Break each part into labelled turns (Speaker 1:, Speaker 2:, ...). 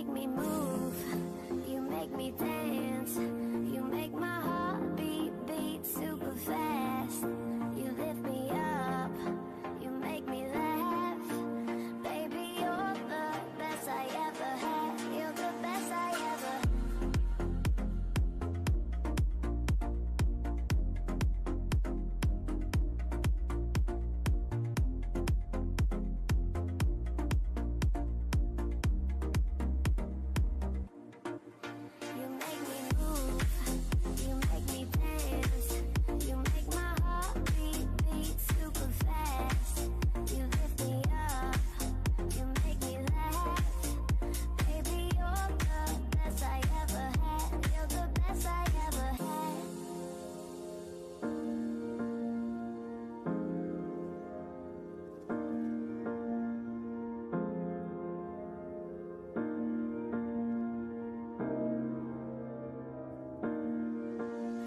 Speaker 1: make me move, you make me dance, you make my heart beat super fast. You lift me up, you make me laugh. Baby, you're the best I ever had. You're the best I ever. You make me move, you make me dance, you make my heart beat super fast. You lift me up, you make me laugh. Baby, you're the best I ever had. You're the best I ever had.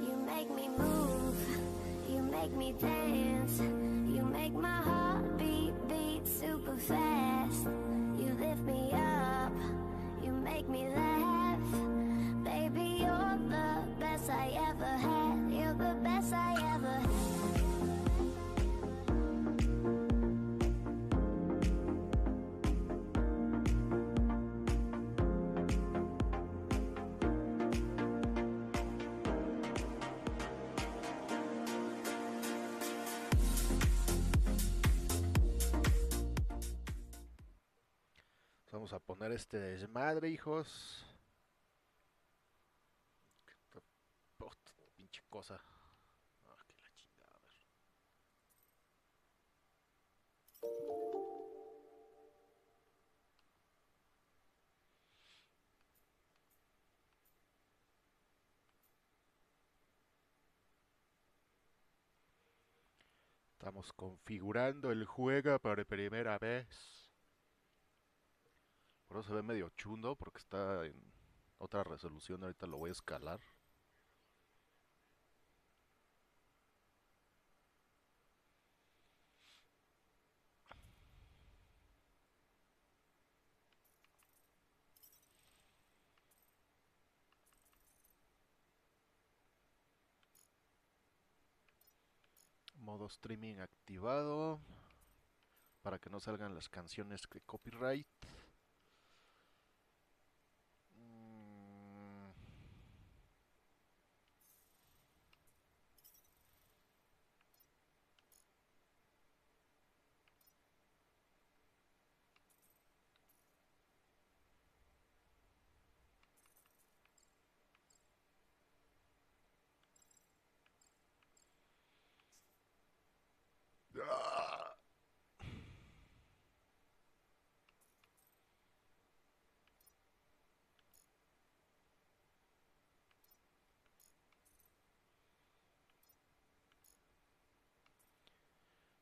Speaker 1: You make me move, you make me dance, you make my heart beat super fast. You lift me up, you make me laugh. Baby, you're the best I ever had. You're the best I ever had.
Speaker 2: Vamos a poner este desmadre, hijos. Puta, pinche cosa. Ah, que la chingada. A ver. Estamos configurando el juego por primera vez. Por eso se ve medio chundo porque está en otra resolución. Ahorita lo voy a escalar. Modo streaming activado para que no salgan las canciones de copyright. Ah.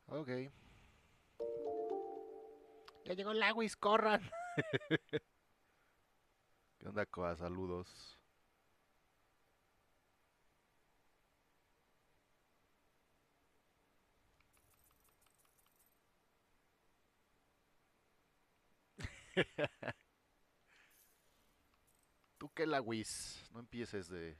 Speaker 2: Ok. Ya llegó el Lawis, corran. ¿Qué onda, Coa? Saludos. ¿Tú qué, Lawis? No empieces de...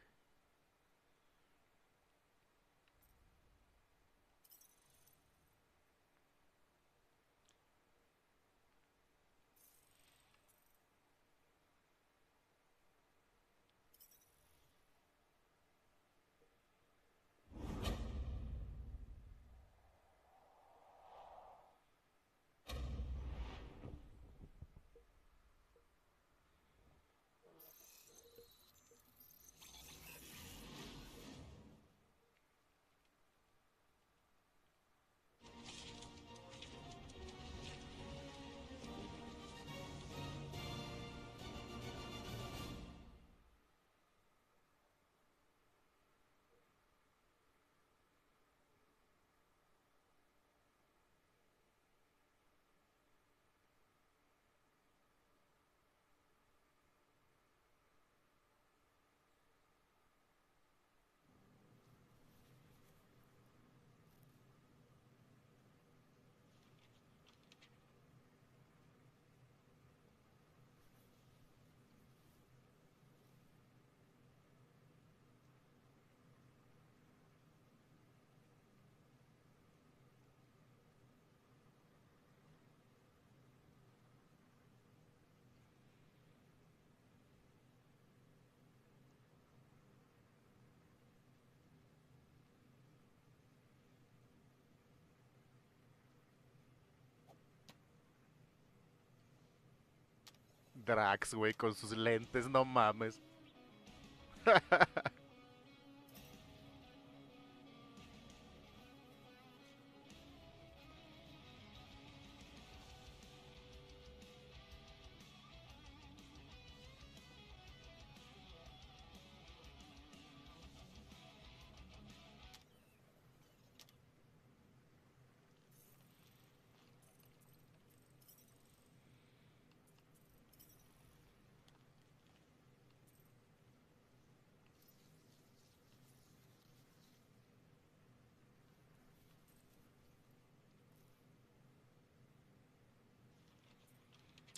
Speaker 2: Drax, güey, con sus lentes, no mames.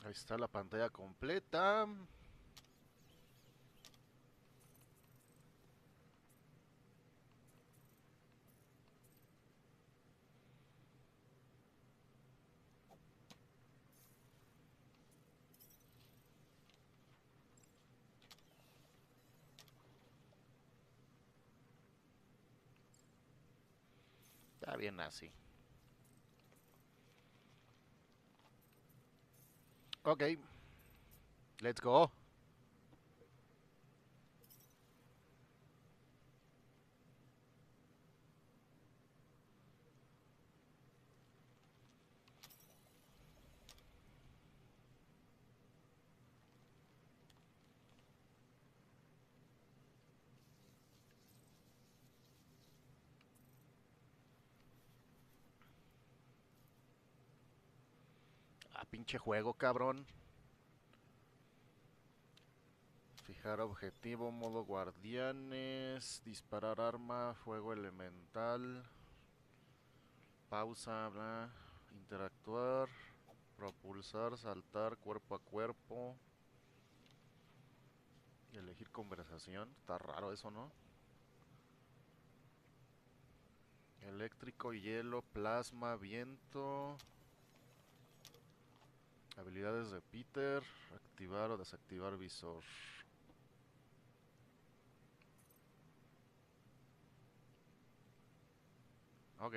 Speaker 2: Ahí está la pantalla completa. Está bien así. Ok, let's go. Ah, pinche juego, cabrón. Fijar objetivo, modo guardianes, disparar arma, fuego elemental, pausa, bla, interactuar, propulsar, saltar, cuerpo a cuerpo, y elegir conversación. Está raro eso, ¿no? Eléctrico, hielo, plasma, viento. Habilidades de Peter, activar o desactivar visor. Ok.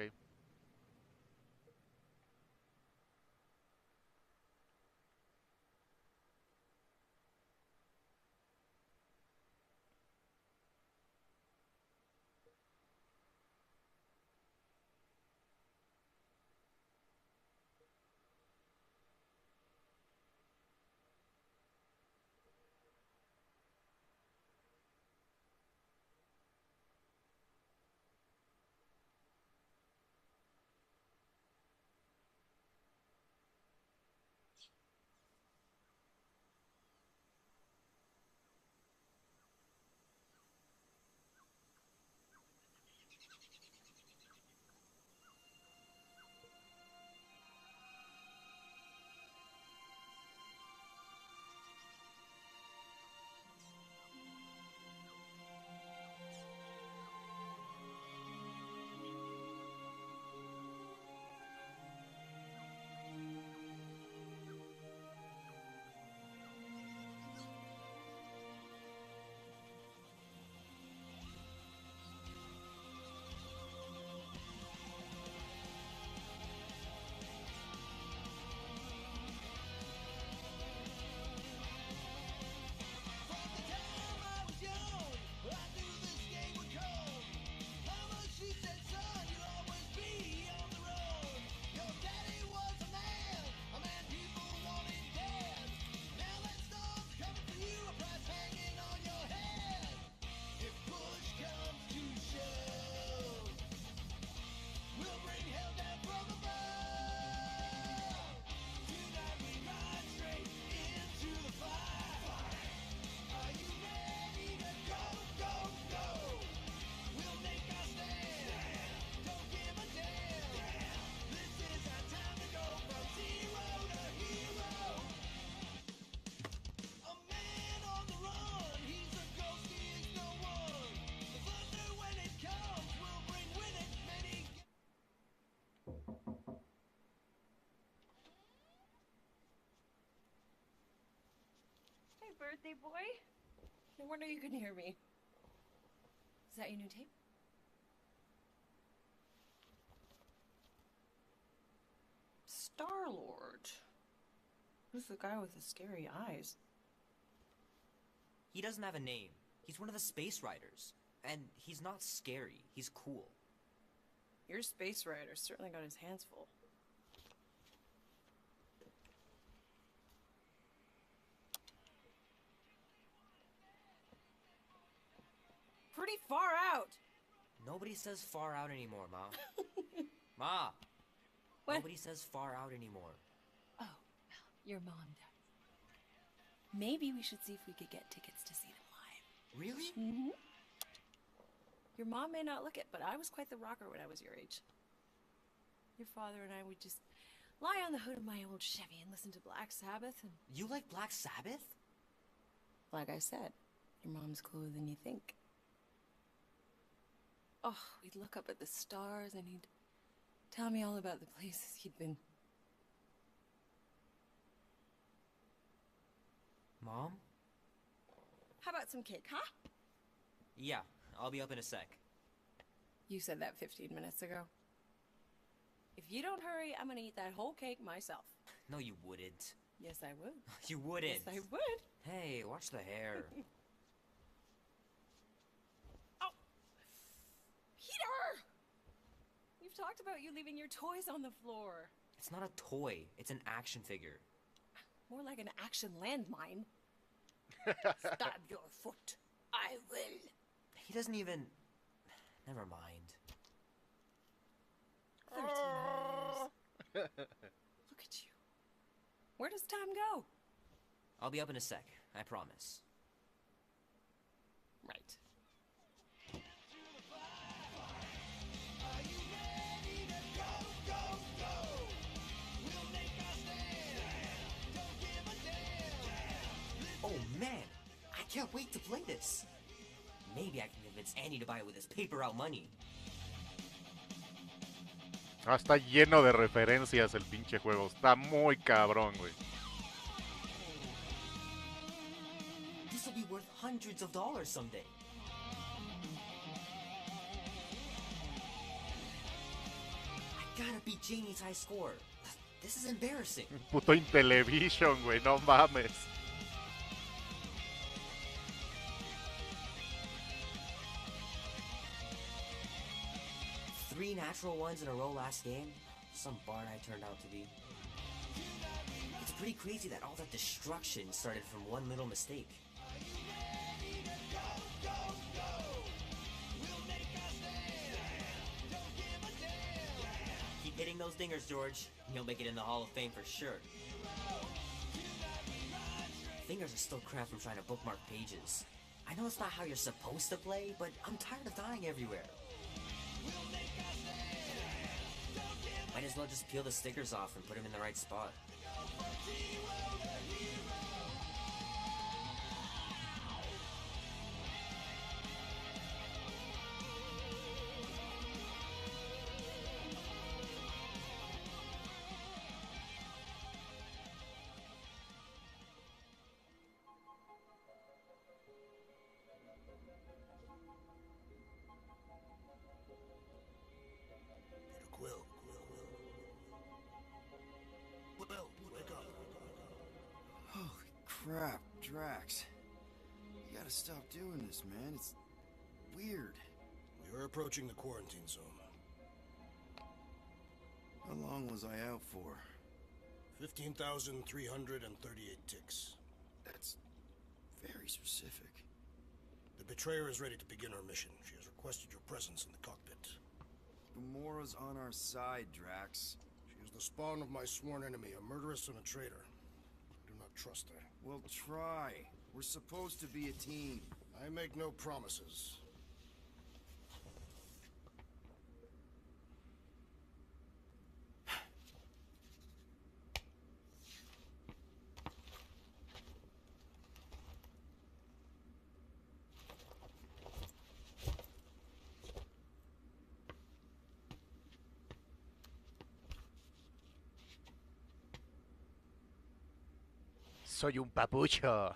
Speaker 3: Hey, birthday boy. No wonder you couldn't hear me. Is that your new tape? Star-Lord. Who's the guy with the scary eyes?
Speaker 4: He doesn't have a name. He's one of the space riders. And he's not scary. He's cool.
Speaker 3: Your space rider certainly got his hands full. Pretty far out.
Speaker 4: Nobody says far out anymore, Ma. Ma!
Speaker 3: What?
Speaker 4: Nobody says far out anymore.
Speaker 3: Oh, your mom does. Maybe we should see if we could get tickets to see them live.
Speaker 4: Really?
Speaker 3: Mm-hmm. Your mom may not look it, but I was quite the rocker when I was your age. Your father and I would just lie on the hood of my old Chevy and listen to Black Sabbath and...
Speaker 4: You like Black Sabbath?
Speaker 3: Like I said, your mom's cooler than you think. Oh, we'd look up at the stars and he'd tell me all about the places he'd been.
Speaker 4: Mom?
Speaker 3: How about some cake, huh?
Speaker 4: Yeah, I'll be up in a sec.
Speaker 3: You said that 15 minutes ago. If you don't hurry, I'm gonna eat that whole cake myself.
Speaker 4: No, you wouldn't.
Speaker 3: Yes, I would.
Speaker 4: You wouldn't.
Speaker 3: Yes, I would.
Speaker 4: Hey, watch the hair.
Speaker 3: Oh! Peter! We've talked about you leaving your toys on the floor.
Speaker 4: It's not a toy. It's an action figure.
Speaker 3: More like an action landmine. Stab your foot. I will.
Speaker 4: He doesn't even... Never mind.
Speaker 3: 13 hours. Look at you. Where does time go?
Speaker 4: I'll be up in a sec. I promise.
Speaker 3: Right.
Speaker 4: Oh man, I can't wait to play this. Maybe I can convince Annie to buy it with his paper out money.
Speaker 2: Ah, está lleno de referencias el pinche juego. Está muy cabrón, güey.
Speaker 4: This will be worth hundreds of dollars someday. I gotta beat Janie's high score. This is embarrassing.
Speaker 2: Puto Intellivision, güey. No mames.
Speaker 4: Three natural ones in a row last game? Some barn I turned out to be. It's pretty crazy that all that destruction started from one little mistake. Keep hitting those dingers, George. You'll make it in the Hall of Fame for sure. Fingers are still cramped from trying to bookmark pages. I know it's not how you're supposed to play, but I'm tired of dying everywhere. Might as well just peel the stickers off and put them in the right spot.
Speaker 5: Crap, Drax. You gotta stop doing this, man. It's weird.
Speaker 6: We are approaching the quarantine zone.
Speaker 5: How long was I out for?
Speaker 6: 15,338 ticks.
Speaker 5: That's very specific.
Speaker 6: The betrayer is ready to begin her mission. She has requested your presence in the cockpit.
Speaker 5: Gamora's on our side, Drax.
Speaker 6: She is the spawn of my sworn enemy, a murderess and a traitor. I do not trust her.
Speaker 5: We'll try. We're supposed to be a team.
Speaker 6: I make no promises.
Speaker 2: Soy un papucho.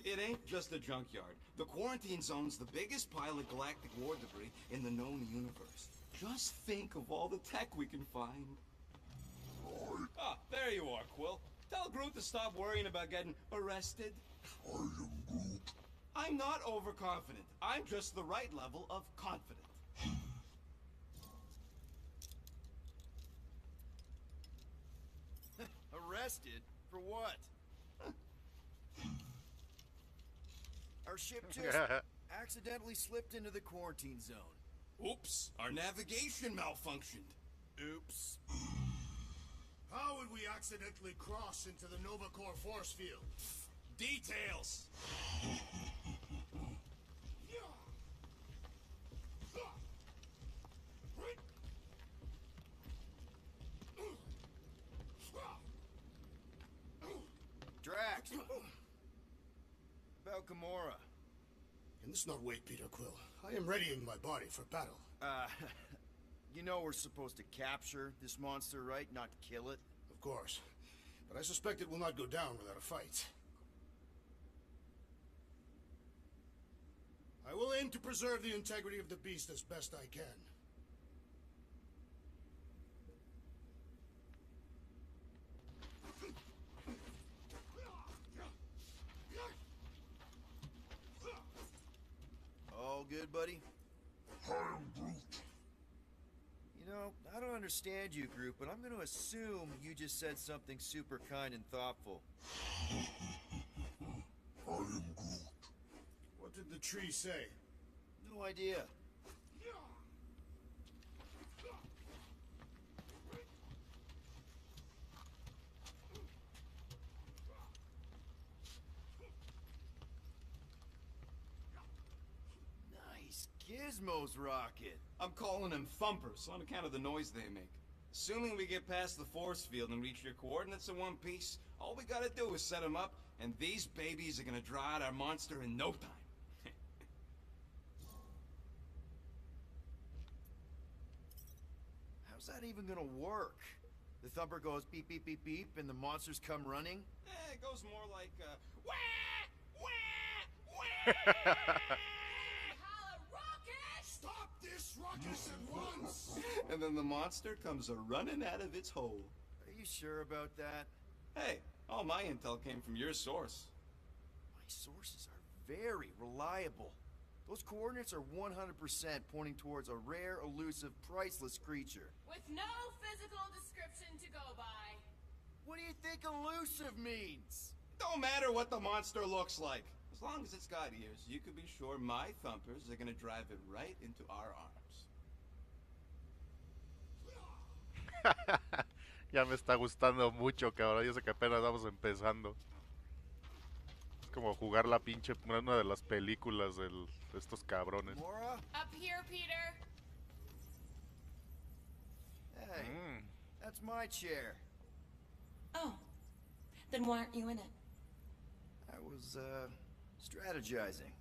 Speaker 5: It ain't just a junkyard. The quarantine zone's the biggest pile of galactic war debris in the known universe. Just think of all the tech we can find. Ah, there you are, Quill. Tell Groot to stop worrying about getting arrested.
Speaker 7: I am Groot.
Speaker 5: I'm not overconfident. I'm just the right level of confident.
Speaker 8: Arrested? For what? Our ship just accidentally slipped into the quarantine zone.
Speaker 5: Oops, our navigation malfunctioned.
Speaker 8: Oops.
Speaker 6: How would we accidentally cross into the Nova Corps force field?
Speaker 5: Details.
Speaker 8: Drax! About Gamora.
Speaker 6: In this not wait, Peter Quill. I am readying my body for battle.
Speaker 8: You know we're supposed to capture this monster, right? Not kill it?
Speaker 6: Of course. But I suspect it will not go down without a fight. I will aim to preserve the integrity of the beast as best I can.
Speaker 8: All good, buddy?
Speaker 7: I am Groot.
Speaker 8: You know, I don't understand you, Groot, but I'm gonna assume you just said something super kind and thoughtful.
Speaker 7: I am Groot.
Speaker 6: What did the tree say?
Speaker 8: No idea. Nice gizmos, Rocket.
Speaker 5: I'm calling them thumpers on account of the noise they make. Assuming we get past the force field and reach your coordinates in one piece, all we gotta do is set them up, and these babies are gonna draw out our monster in no time.
Speaker 8: How's that even gonna work? The thumper goes beep, beep, beep, beep, and the monsters come running?
Speaker 5: It goes more like, wah! Wah! Wah!
Speaker 3: Holla, rocket!
Speaker 6: Stop this ruckus at once!
Speaker 5: And then the monster comes a-running out of its hole.
Speaker 8: Are you sure about that?
Speaker 5: Hey, all my intel came from your source.
Speaker 8: My sources are very reliable. Those coordinates are 100% pointing towards a rare, elusive, priceless creature.
Speaker 9: With no physical description to go by.
Speaker 8: What do you think elusive means?
Speaker 5: Don't matter what the monster looks like. As long as it's got ears, you can be sure my thumpers are gonna drive it right into our arms.
Speaker 2: Ya me está gustando mucho, cabrón. Yo sé que apenas vamos empezando. Es como jugar la pinche una de las películas de estos cabrones.
Speaker 8: Mora?
Speaker 9: Up here, Peter.
Speaker 8: Hey, that's my chair.
Speaker 3: Oh. Then why aren't you in it?
Speaker 8: I was, strategizing.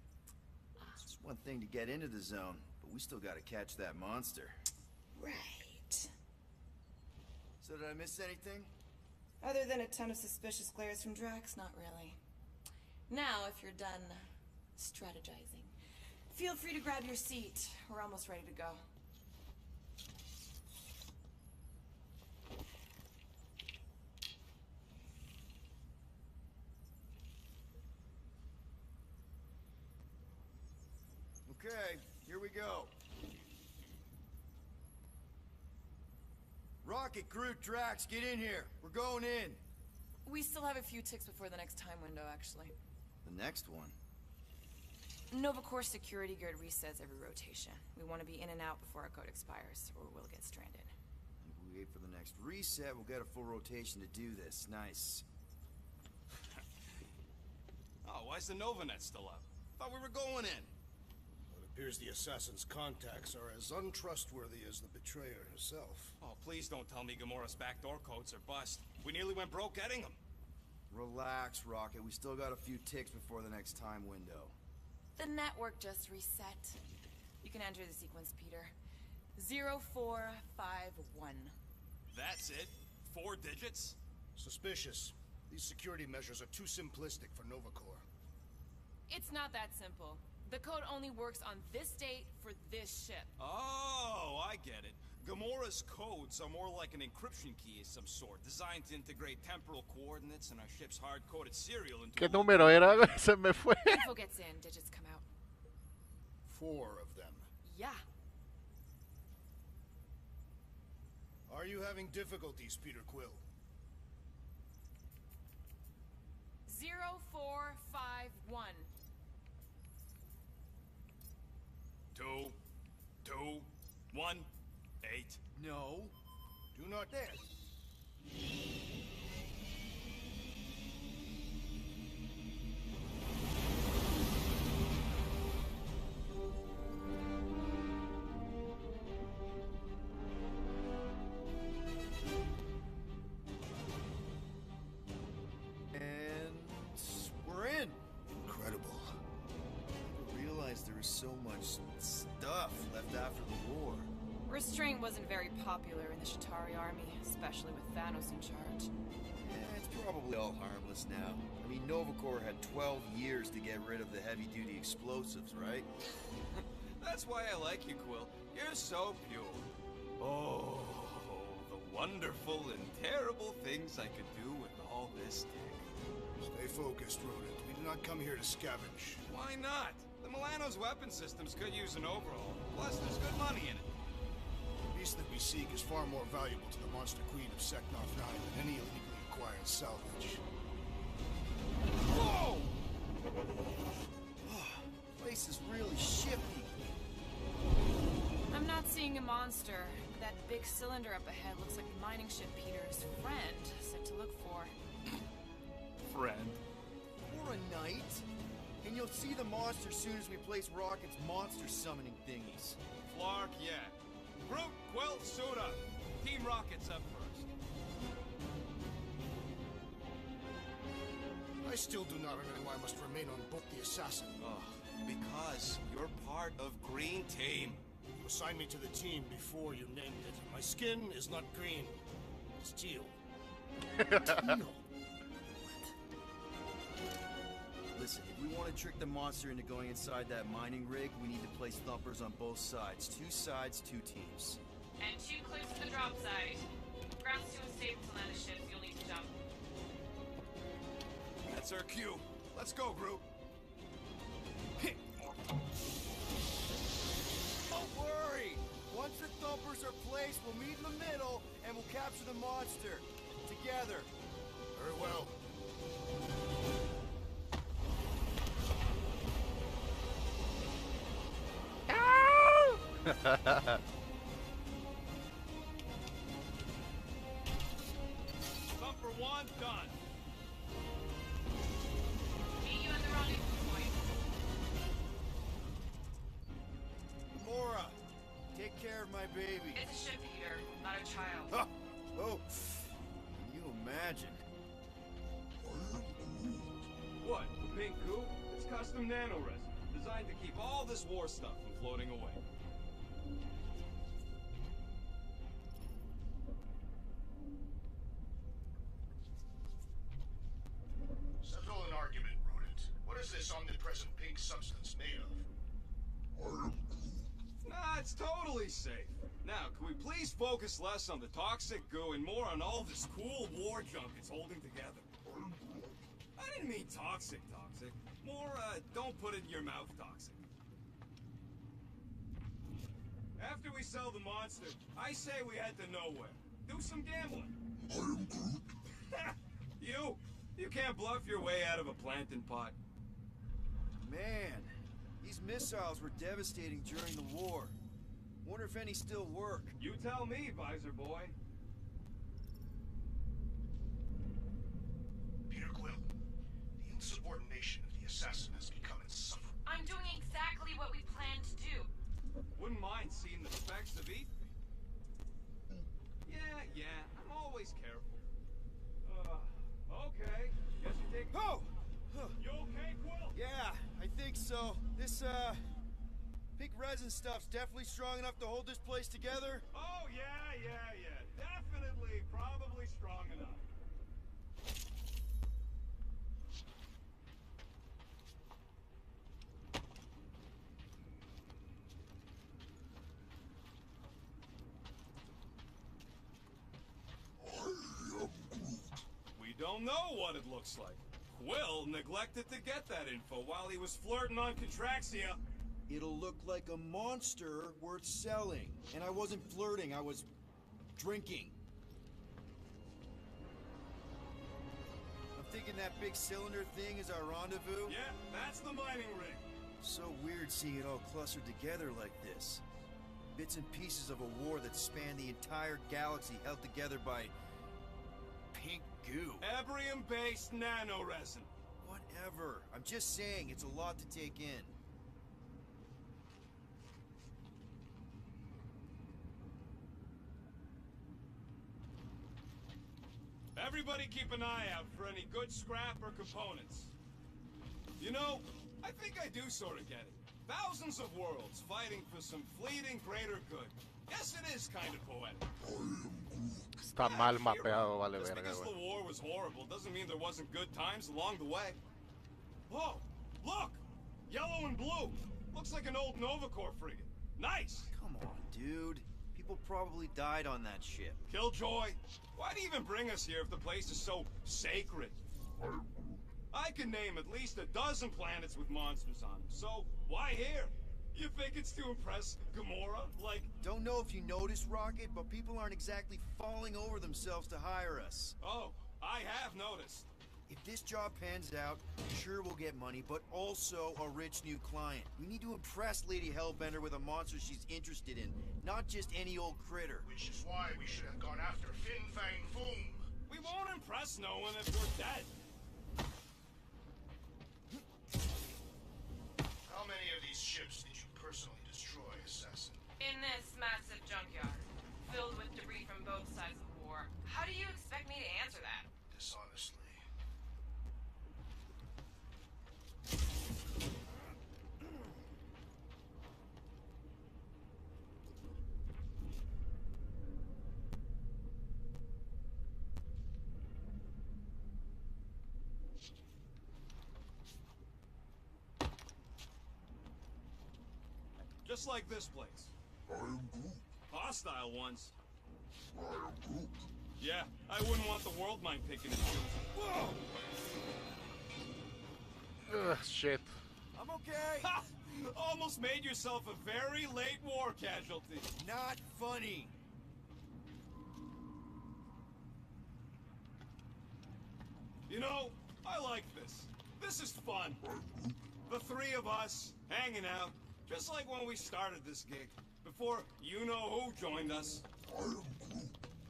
Speaker 8: It's just one thing to get into the zone, but we still gotta catch that monster.
Speaker 3: Right.
Speaker 8: So did I miss anything?
Speaker 3: Other than a ton of suspicious glares from Drax, not really. Now, if you're done strategizing, feel free to grab your seat. We're almost ready to go.
Speaker 8: Okay, here we go. Rocket, Groot, Drax, get in here. We're going in.
Speaker 3: We still have a few ticks before the next time window, actually.
Speaker 8: The next one.
Speaker 3: Nova Corps security guard resets every rotation. We want to be in and out before our code expires, or we'll get stranded.
Speaker 8: If we wait for the next reset, we'll get a full rotation to do this. Nice.
Speaker 5: Oh, why's the Novanet still up? Thought we were going in.
Speaker 6: It appears the assassin's contacts are as untrustworthy as the betrayer herself.
Speaker 5: Oh, please don't tell me Gamora's backdoor codes are bust. We nearly went broke getting them.
Speaker 8: Relax, Rocket. We still got a few ticks before the next time window.
Speaker 3: The network just reset. You can enter the sequence, Peter. 0451.
Speaker 5: That's it? 4 digits?
Speaker 6: Suspicious. These security measures are too simplistic for Nova Corps.
Speaker 9: It's not that simple. The code only works on this date for this ship.
Speaker 5: Oh, I get it. Gamora's codes are more like an encryption key of some sort, designed to integrate temporal coordinates and our ship's hard-coded serial into
Speaker 2: ¿Qué
Speaker 5: one.
Speaker 2: número era, güey? Se me fue.
Speaker 9: Info gets in, digits come out.
Speaker 6: 4 of them.
Speaker 9: Yeah.
Speaker 6: Are you having difficulties, Peter Quill?
Speaker 9: 0451.
Speaker 5: 2, 2, 1, 8.
Speaker 8: No.
Speaker 6: Do not there.
Speaker 8: And we're in.
Speaker 6: Incredible.
Speaker 8: I didn't realize there was so much stuff left after the war.
Speaker 3: Restraint wasn't very popular in the Shatari army, especially with Thanos in charge.
Speaker 8: Yeah, it's probably all harmless now. I mean, Nova Corps had 12 years to get rid of the heavy-duty explosives, right?
Speaker 5: That's why I like you, Quill. You're so pure. Oh, the wonderful and terrible things I could do with all this tech.
Speaker 6: Stay focused, Rodent. We did not come here to scavenge.
Speaker 5: Why not? The Milano's weapon systems could use an overhaul. Plus, there's good money in it.
Speaker 6: The beast that we seek is far more valuable to the Monster Queen of Seknov 9 than any illegally acquired salvage.
Speaker 8: Whoa! Place is really shifty.
Speaker 3: I'm not seeing a monster. That big cylinder up ahead looks like the mining ship Peter's friend said to look for.
Speaker 5: Friend.
Speaker 8: For a night. And you'll see the monster soon as we place Rocket's monster summoning thingies.
Speaker 5: Flark, yeah. Groot, Quill, suit up. Team Rocket's up first.
Speaker 6: I still do not know why I must remain on board the assassin.
Speaker 5: Oh, because you're part of Green Team.
Speaker 6: You assigned me to the team before you named it. My skin is not green. It's teal. Teal?
Speaker 8: Listen, if we want to trick the monster into going inside that mining rig, we need to place thumpers on both sides. 2 sides, 2 teams.
Speaker 9: And 2 clips to the drop side. Ground's too unstable to land a ship, so you'll need to jump.
Speaker 5: That's our cue. Let's go, Groot.
Speaker 8: Don't worry! Once the thumpers are placed, we'll meet in the middle, and we'll capture the monster. Together.
Speaker 6: Very well.
Speaker 5: Thumper 1, done.
Speaker 9: Meet you at the rendezvous point.
Speaker 8: Mora, take care of my baby.
Speaker 9: It's a ship, Peter, not a child.
Speaker 8: Huh. Oh, can you imagine?
Speaker 5: What, the pink goo? It's custom nanoresin, designed to keep all this war stuff from floating away.
Speaker 6: Settle an argument, Rodent. What is this omnipresent pink substance made of?
Speaker 5: Nah, it's totally safe. Now, can we please focus less on the toxic goo and more on all this cool war junk it's holding together? I didn't mean toxic. More, don't put it in your mouth toxic. After we sell the monster, I say we head to nowhere. Do some gambling. You can't bluff your way out of a plantain pot.
Speaker 8: Man, these missiles were devastating during the war. Wonder if any still work.
Speaker 5: You tell me, Visor Boy.
Speaker 6: Peter Quill, the insubordination of the assassin has become insufferable.
Speaker 9: I'm doing exactly what we planned to do.
Speaker 5: Wouldn't mind seeing the specs of each. Yeah, I'm always careful. Okay. Guess you take.
Speaker 8: Oh!
Speaker 5: You okay, Quill?
Speaker 8: Yeah, I think so. This, pink resin stuff's definitely strong enough to hold this place together.
Speaker 5: Oh, yeah. Definitely, probably strong enough. don't know what it looks like. Quill neglected to get that info while he was flirting on Contraxia.
Speaker 8: It'll look like a monster worth selling. And I wasn't flirting, I was drinking. I'm thinking that big cylinder thing is our rendezvous.
Speaker 5: Yeah, that's the mining rig.
Speaker 8: So weird seeing it all clustered together like this. Bits and pieces of a war that spanned the entire galaxy held together by pink goo.
Speaker 5: Ebrium-based nanoresin.
Speaker 8: Whatever. I'm just saying, it's a lot to take in.
Speaker 5: Everybody keep an eye out for any good scrap or components. You know, I think I do sort of get it. Thousands of worlds fighting for some fleeting greater good. Yes, it is kind of poetic.
Speaker 2: Está mal mapeado, vale
Speaker 5: Just
Speaker 2: verga,
Speaker 5: because
Speaker 2: güey.
Speaker 5: the war was horrible doesn't mean there wasn't good times along the way. Whoa, look! Yellow and blue! Looks like an old Nova Corps frigate. Nice!
Speaker 8: Come on, dude. People probably died on that ship.
Speaker 5: Killjoy, why'd you even bring us here if the place is so sacred? I can name at least a dozen planets with monsters on them, so why here? You think it's to impress Gamora? Like...
Speaker 8: Don't know if you noticed, Rocket, but people aren't exactly falling over themselves to hire us.
Speaker 5: Oh, I have noticed.
Speaker 8: If this job pans out, sure we'll get money, but also a rich new client. We need to impress Lady Hellbender with a monster she's interested in, not just any old critter.
Speaker 6: Which is why we should have gone after Fin Fang Foom.
Speaker 5: We won't impress no one if we're dead.
Speaker 6: How many of these ships did you personally destroy, Assassin?
Speaker 9: In this massive junkyard, filled with debris from both sides of the war, how do you expect me to answer that?
Speaker 6: Dishonestly.
Speaker 5: Just like this place.
Speaker 7: I am Groot.
Speaker 5: Hostile ones.
Speaker 7: I am Groot.
Speaker 5: Yeah, I wouldn't want the world mind picking and choosing. Whoa!
Speaker 2: Ugh, shit.
Speaker 8: I'm okay.
Speaker 5: Ha! Almost made yourself a very late war casualty.
Speaker 8: Not funny.
Speaker 5: You know, I like this. This is fun. The three of us, hanging out, just like when we started this gig, before you-know-who joined us.
Speaker 7: I am Groot.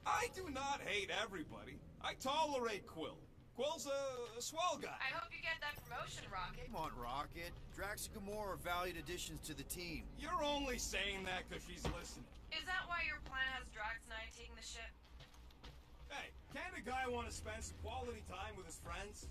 Speaker 5: I do not hate everybody. I tolerate Quill. Quill's a swell guy.
Speaker 9: I hope you get that promotion, Rocket.
Speaker 8: Come on, Rocket. Drax and Gamora are valued additions to the team.
Speaker 5: You're only saying that because she's listening.
Speaker 9: Is that why your plan has Drax and I taking the ship?
Speaker 5: Hey, can't a guy want to spend some quality time with his friends?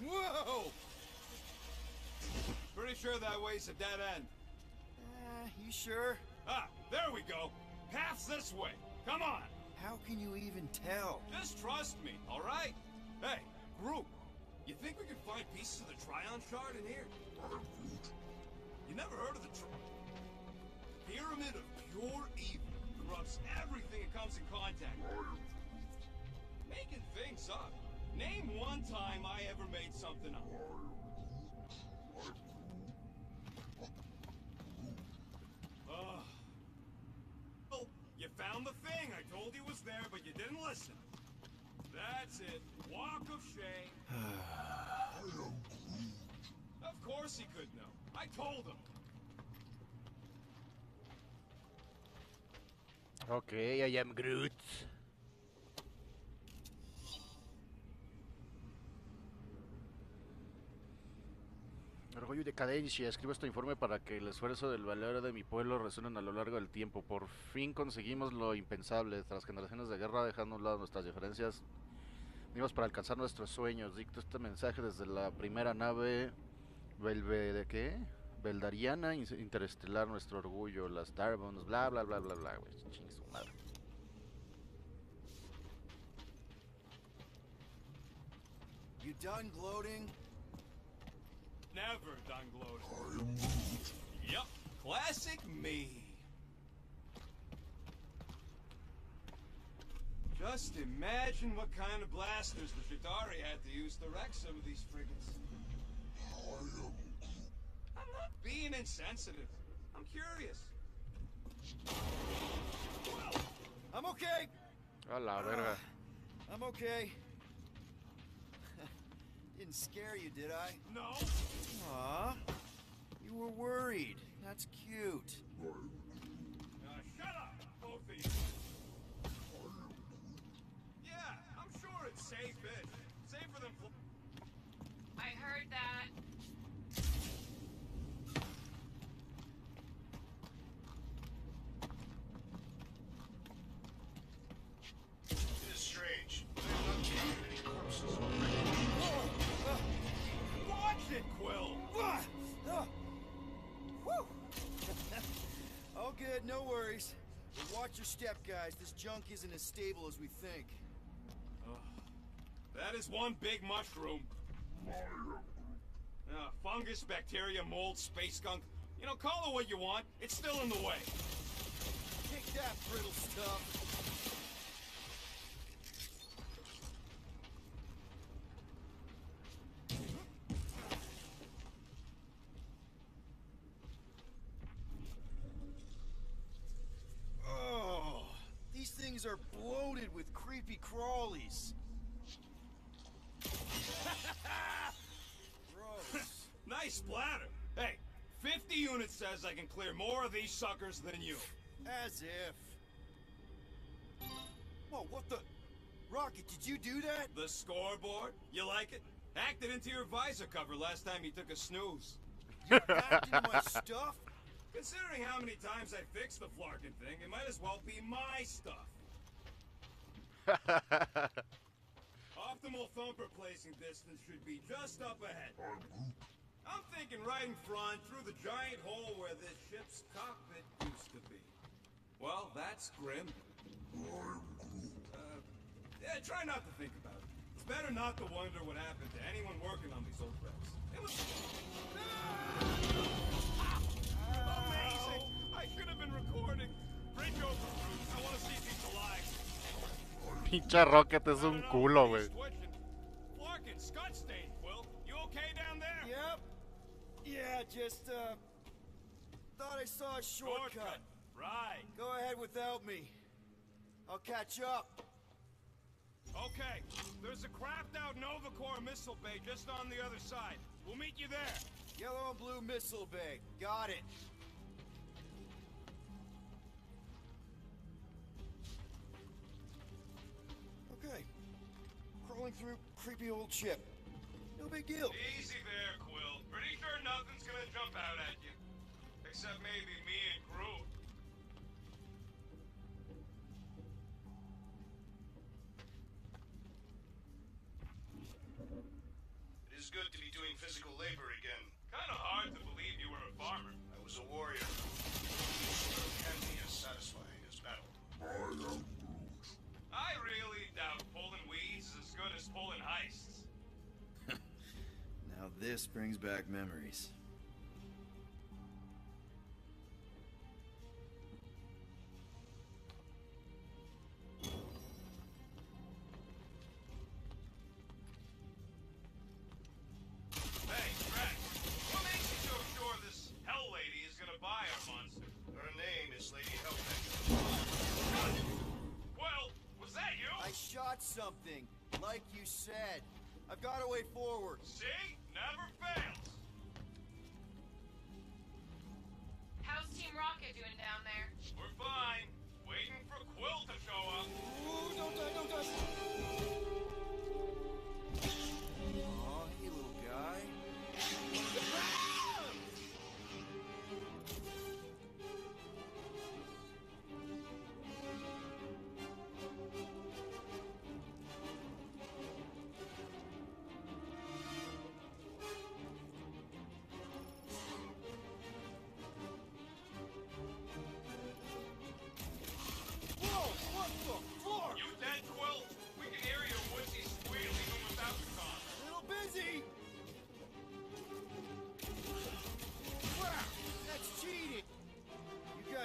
Speaker 8: Whoa!
Speaker 5: Pretty sure that way's a dead end.
Speaker 8: You sure?
Speaker 5: Ah, there we go. Path's this way. Come on.
Speaker 8: How can you even tell?
Speaker 5: Just trust me, all right? Hey, Groot, you think we can find pieces of the Tryon shard in here?
Speaker 7: I am Groot.
Speaker 5: You never heard of the Pyramid of Pure Evil. Corrupts everything it comes in contact with. Making things up. Name one time I ever made something up. Oh, you found the thing. I told you was there, but you didn't listen. That's it. Walk of shame.
Speaker 7: I am Groot.
Speaker 5: Of course he could know. I told him.
Speaker 2: Okay, I am Groot. Orgullo y decadencia. Escribo este informe para que el esfuerzo del valor de mi pueblo resuenen a lo largo del tiempo. Por fin conseguimos lo impensable. Tras generaciones de guerra, dejando a un lado nuestras diferencias, venimos para alcanzar nuestros sueños. Dicto este mensaje desde la primera nave ¿de qué? Beldariana, interestelar, nuestro orgullo, las Darbones, bla bla bla bla bla, güey. Ching su madre.
Speaker 8: You done gloating?
Speaker 5: Never done gloating.
Speaker 7: I am Groot.
Speaker 5: Yup, classic me. Just imagine what kind of blasters the Shatari had to use to wreck some of these frigates.
Speaker 7: I am Groot.
Speaker 5: I'm not being insensitive. I'm curious.
Speaker 8: I'm okay.
Speaker 2: A la verga.
Speaker 8: I'm okay. Didn't scare you, did I?
Speaker 5: No.
Speaker 8: Aw. You were worried. That's cute.
Speaker 5: Shut up, both of you. Yeah, I'm sure it's safe-ish. Safer than...
Speaker 9: I heard that.
Speaker 6: It is strange. I have not counted any corpses already.
Speaker 5: Watch it, Quill!
Speaker 8: Woo! All good, no worries. But watch your step, guys. This junk isn't as stable as we think.
Speaker 5: That is one big mushroom. Fungus, bacteria, mold, space skunk. You know, call it what you want. It's still in the way.
Speaker 8: Kick that brittle stuff. Oh, these things are bloated with creepy crawlies. Gross.
Speaker 5: Nice splatter. Hey, 50 units says I can clear more of these suckers than you.
Speaker 8: As if. Whoa, what the? Rocket, did you do that?
Speaker 5: The scoreboard? You like it? Hacked it into your visor cover last time you took a snooze.
Speaker 8: Hacked into my stuff?
Speaker 5: Considering how many times I fixed the Flarkin thing, it might as well be my stuff. Optimal thumper placing distance should be just up ahead.
Speaker 7: I'm Groot.
Speaker 5: I'm thinking right in front, through the giant hole where this ship's cockpit used to be. Well, that's grim.
Speaker 7: I'm Groot.
Speaker 5: Yeah, try not to think about it. It's better not to wonder what happened to anyone working on these old wrecks. It was... Amazing! I should have been recording. Bridge over, Bruce. I want to see these alive.
Speaker 2: Pinche Rocket es un culo, güey.
Speaker 5: Flarkin, Scott stain, Quill. You okay down there?
Speaker 8: Yep. Yeah, just, thought I saw a shortcut.
Speaker 5: Right.
Speaker 8: Go ahead without me. I'll catch up.
Speaker 5: Okay. There's a crapped out Nova Corps missile bay just on the other side. We'll meet you there.
Speaker 8: Yellow and blue missile bay. Got it. Okay. Crawling through creepy old ship. No big deal.
Speaker 5: Easy there, Quill. Pretty sure nothing's gonna jump out at you. Except maybe me and Groot.
Speaker 6: It is good to be doing physical labor again.
Speaker 5: Kinda hard to believe you were a farmer.
Speaker 6: I was a warrior. It can be as satisfying as battle.
Speaker 7: I am Groot.
Speaker 5: I really doubt pulling weeds is as good as pulling heists.
Speaker 8: Now this brings back memories.
Speaker 5: Hey, Rex, what makes you so sure this Hell Lady is gonna buy our monster?
Speaker 6: Her name is Lady Hellbender.
Speaker 5: Well, was that you?
Speaker 8: I shot something, like you said. I've got a way forward.
Speaker 5: See? Never fails.
Speaker 9: How's Team Rocket doing down there?
Speaker 5: We're fine. Waiting for Quill to show up.
Speaker 8: Ooh, don't die, don't die. Aw, hey, little guy.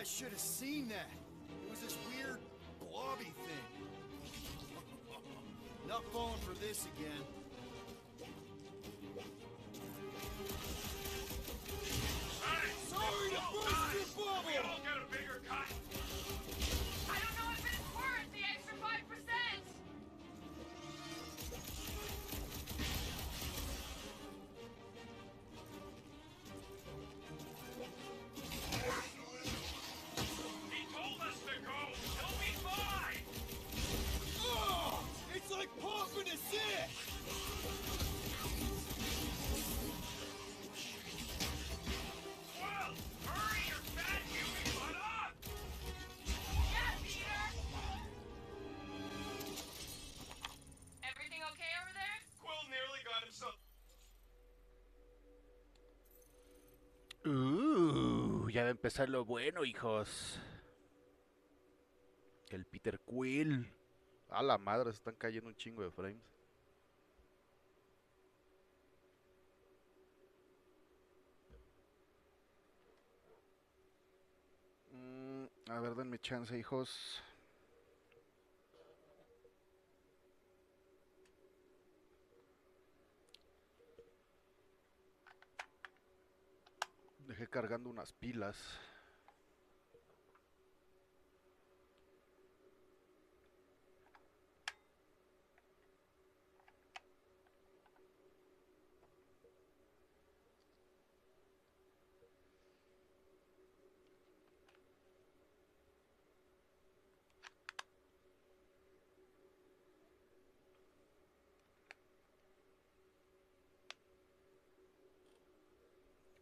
Speaker 8: guys should have seen that. It was this weird blobby thing. Not falling for this again. Sorry to burst your bubble!
Speaker 10: We all get a bigger cut.
Speaker 9: I don't know if it's worth the extra 5%.
Speaker 10: He told us to go. He'll be fine.
Speaker 8: Oh, it's like popping a zit!
Speaker 10: Well, hurry your fat human butt up.
Speaker 9: Yeah, Peter. Everything okay over there?
Speaker 10: Quill nearly got himself.
Speaker 2: Ya va a empezar lo bueno, hijos. El Peter Quill. A la madre, se están cayendo un chingo de frames. A ver, denme chance, hijos. Dejé cargando unas pilas.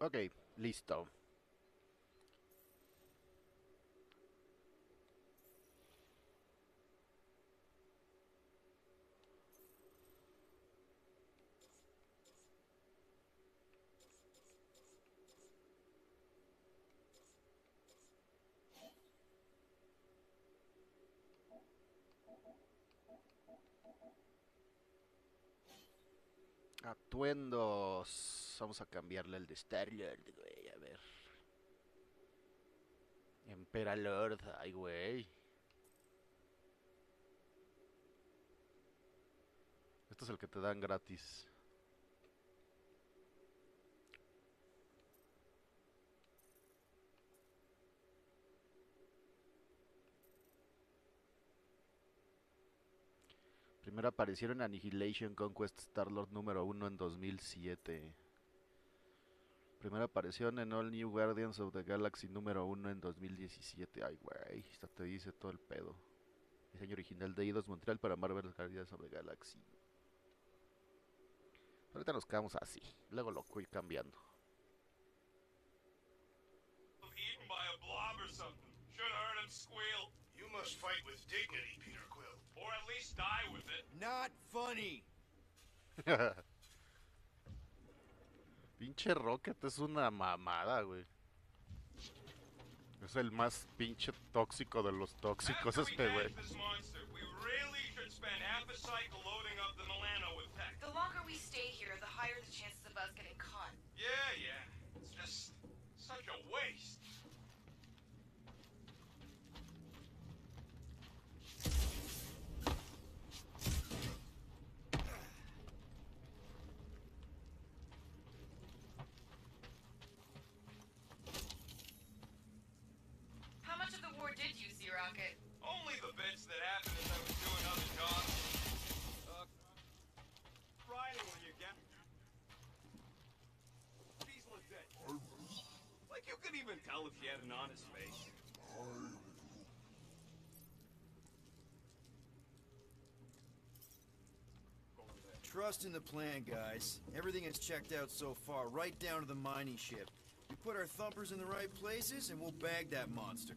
Speaker 2: Ok, listo. Atuendos. Vamos a cambiarle el de Star-Lord, güey, a ver. Emperalord, ay, güey. Este es el que te dan gratis. Primera aparición en Annihilation Conquest Star-Lord número 1 en 2007. Primera aparición en All New Guardians of the Galaxy número 1 en 2017. Ay, güey, esta te dice todo el pedo. Diseño original de Eidos Montreal para Marvel Guardians of the Galaxy. Ahorita nos quedamos así, luego lo voy cambiando.
Speaker 10: Eaten by a blob or something. Should have heard him squeal.
Speaker 6: You must fight with dignity, Peter Quill.
Speaker 10: Or at least die with it.
Speaker 8: Not funny.
Speaker 2: Pinche Rocket es una mamada, güey. Es el más pinche tóxico de los tóxicos
Speaker 10: After we
Speaker 2: este, güey.
Speaker 10: catch this monster, we really should spend half a cycle loading up the Milano with tech.
Speaker 9: The longer we stay here, the higher the chances of us getting caught.
Speaker 10: Yeah. It's just such a waste.
Speaker 9: How much of the war did you see, Rocket?
Speaker 10: Only the bits that happened as I was doing other jobs. Friday when you get... She's legit. Like you could even tell if she had an honest face.
Speaker 8: Trust in the plan, guys. Everything is checked out so far, right down to the mining ship. We put our thumpers in the right places, and we'll bag that monster.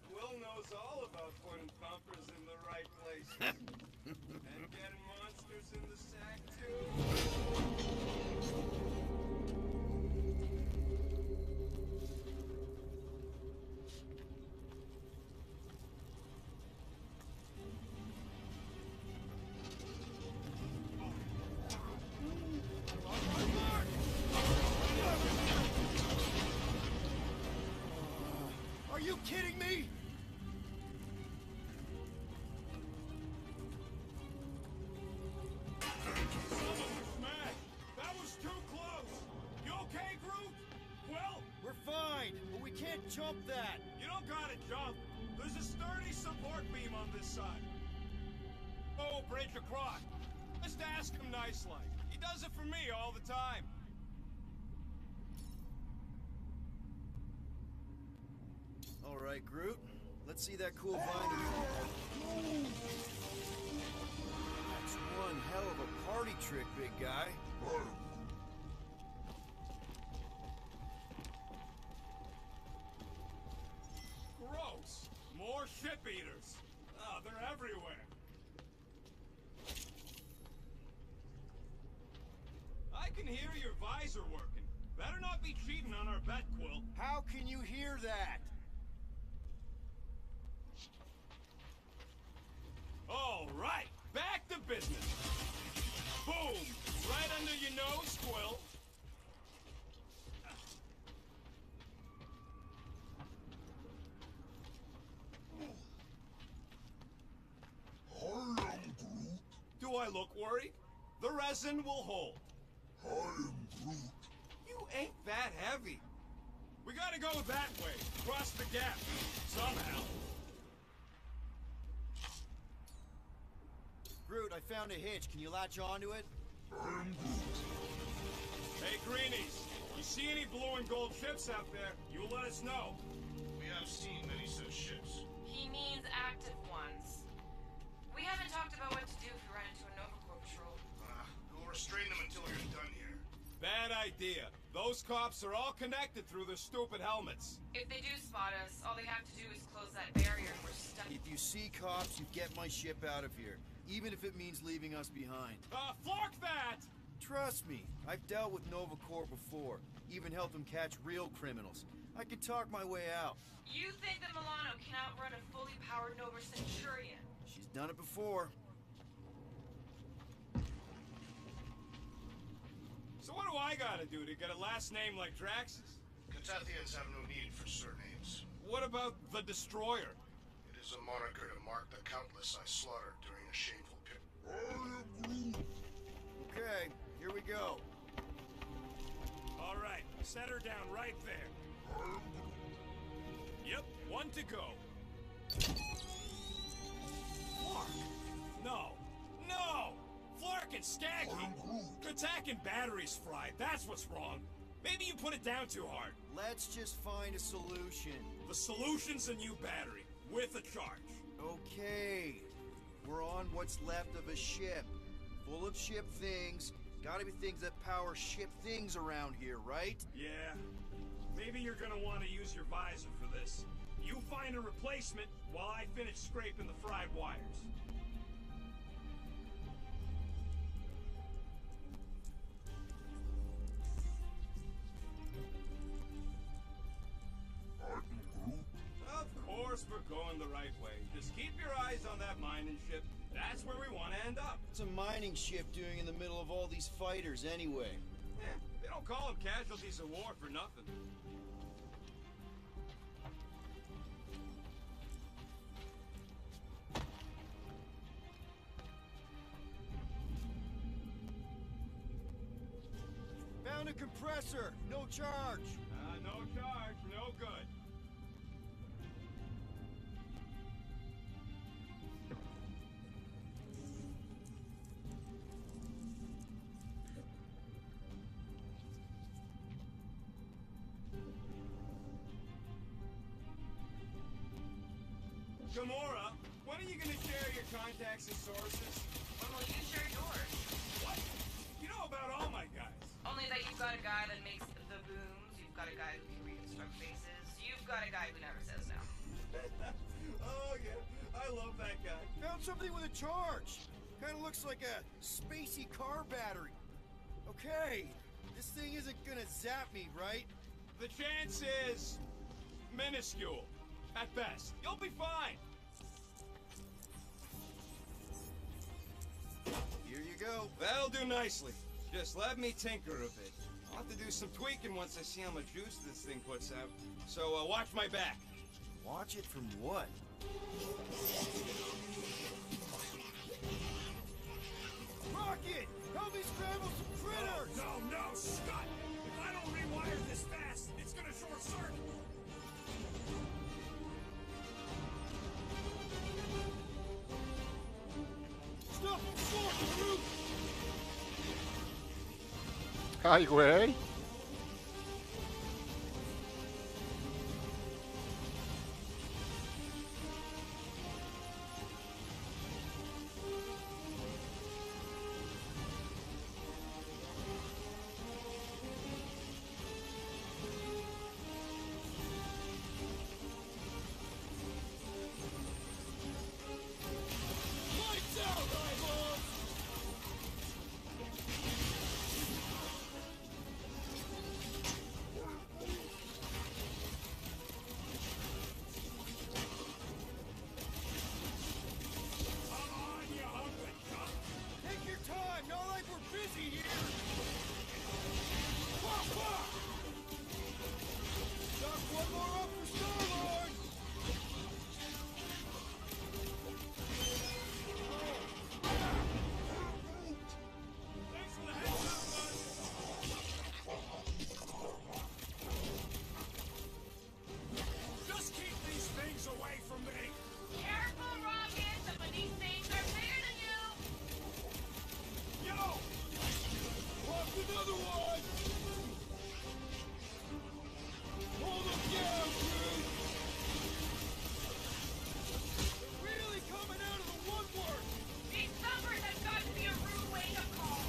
Speaker 10: Quill knows all about putting thumpers in the right places. And getting monsters in the sack, too.
Speaker 8: Are you kidding me?
Speaker 10: Smack! That was too close! You okay, Groot? Well,
Speaker 8: We're fine, but we can't jump that.
Speaker 10: you don't gotta jump. There's a sturdy support beam on this side. Oh, bridge across. Just ask him nice like. He does it for me all the time.
Speaker 8: All right, Groot. Let's see that cool vine. That's one hell of a party trick, big guy.
Speaker 10: Gross. More ship eaters. Oh, they're everywhere. I can hear your visor working. Better not be cheating on our bet, Quill.
Speaker 8: How can you hear that?
Speaker 10: All right, back to business. Boom! Right under your nose, Quill.
Speaker 7: I am Groot.
Speaker 10: Do I look worried? The resin will hold.
Speaker 7: I am Groot.
Speaker 10: You ain't that heavy. We gotta go that way, cross the gap, somehow.
Speaker 8: Groot, I found a hitch. Can you latch onto it?
Speaker 7: I am Groot.
Speaker 10: Hey, Greenies, you see any blue and gold ships out there, you let us know.
Speaker 6: We have seen many such ships.
Speaker 9: He means active ones. We haven't talked about what to do if we run into a Nova Corps patrol.
Speaker 6: We'll restrain them until we're done here.
Speaker 10: Bad idea. Those cops are all connected through their stupid helmets.
Speaker 9: If they do spot us, all they have to do is close that barrier and we're stuck.
Speaker 8: If you see cops, you get my ship out of here. Even if it means leaving us behind.
Speaker 10: Flark that!
Speaker 8: Trust me, I've dealt with Nova Corps before. Even helped them catch real criminals. I can talk my way out.
Speaker 9: You think that Milano can outrun a fully powered Nova Centurion?
Speaker 8: She's done it before.
Speaker 10: So what do I gotta do to get a last name like Drax's?
Speaker 6: Catathians have no need for surnames.
Speaker 10: What about the Destroyer?
Speaker 6: It is a moniker to mark the countless I slaughtered during a shameful pit.
Speaker 7: I am Groot.
Speaker 8: Okay, here we go.
Speaker 10: All right, set her down right there.
Speaker 7: I am Groot.
Speaker 10: Yep, one to go. Flark! No! No! Flark and Skaggy!
Speaker 7: I am Groot.
Speaker 10: Attack and batteries fried, that's what's wrong. Maybe you put it down too hard.
Speaker 8: Let's just find a solution.
Speaker 10: The solution's a new battery, with a charge.
Speaker 8: Okay. We're on what's left of a ship. Full of ship things. Gotta be things that power ship things around here, right?
Speaker 10: Yeah. Maybe you're gonna want to use your visor for this. You find a replacement while I finish scraping the fried wires.
Speaker 7: I am Groot.
Speaker 10: Of course we're going the right way. Just keep your eyes on that mining ship. That's where we want to end up.
Speaker 8: What's a mining ship doing in the middle of all these fighters anyway?
Speaker 10: They don't call them casualties of war for nothing.
Speaker 8: Found a compressor! No charge!
Speaker 10: No charge, no good. Gamora, when are you gonna share your contacts and sources?
Speaker 9: When will you share yours?
Speaker 10: What? You know about all my guys.
Speaker 9: Only that you've got a guy that makes the booms, you've got a guy who can reconstruct faces, you've got a guy who never says no.
Speaker 10: Oh yeah, I love that guy.
Speaker 8: Found something with a charge! Kinda looks like a spacey car battery. Okay, this thing isn't gonna zap me, right?
Speaker 10: The chance is minuscule, at best. You'll be fine.
Speaker 8: Here you go.
Speaker 10: That'll do nicely. Just let me tinker a bit. I'll have to do some tweaking once I see how much juice this thing puts out. So watch my back.
Speaker 8: Watch it from what? Rocket! Help me scramble some critters!
Speaker 10: No, Scott! If I don't rewire this fast, it's gonna short circuit!
Speaker 8: Stop him short, Groot!
Speaker 2: Ay, güey.
Speaker 8: Lights out, eyeballs!
Speaker 10: Come on, you hungry cunt!
Speaker 8: Take your time, not like we're busy here! Fuck, fuck! Chuck one more up for Star-Lord!
Speaker 10: Thanks for the heads up, bud! Just keep these things away from me!
Speaker 9: Careful, Rocket! Some of these things are bigger than you!
Speaker 10: Yo!
Speaker 8: Lost another one! Hold them down, Groot! They're really coming out of the woodwork!
Speaker 9: These numbers have got to be a rude way to call.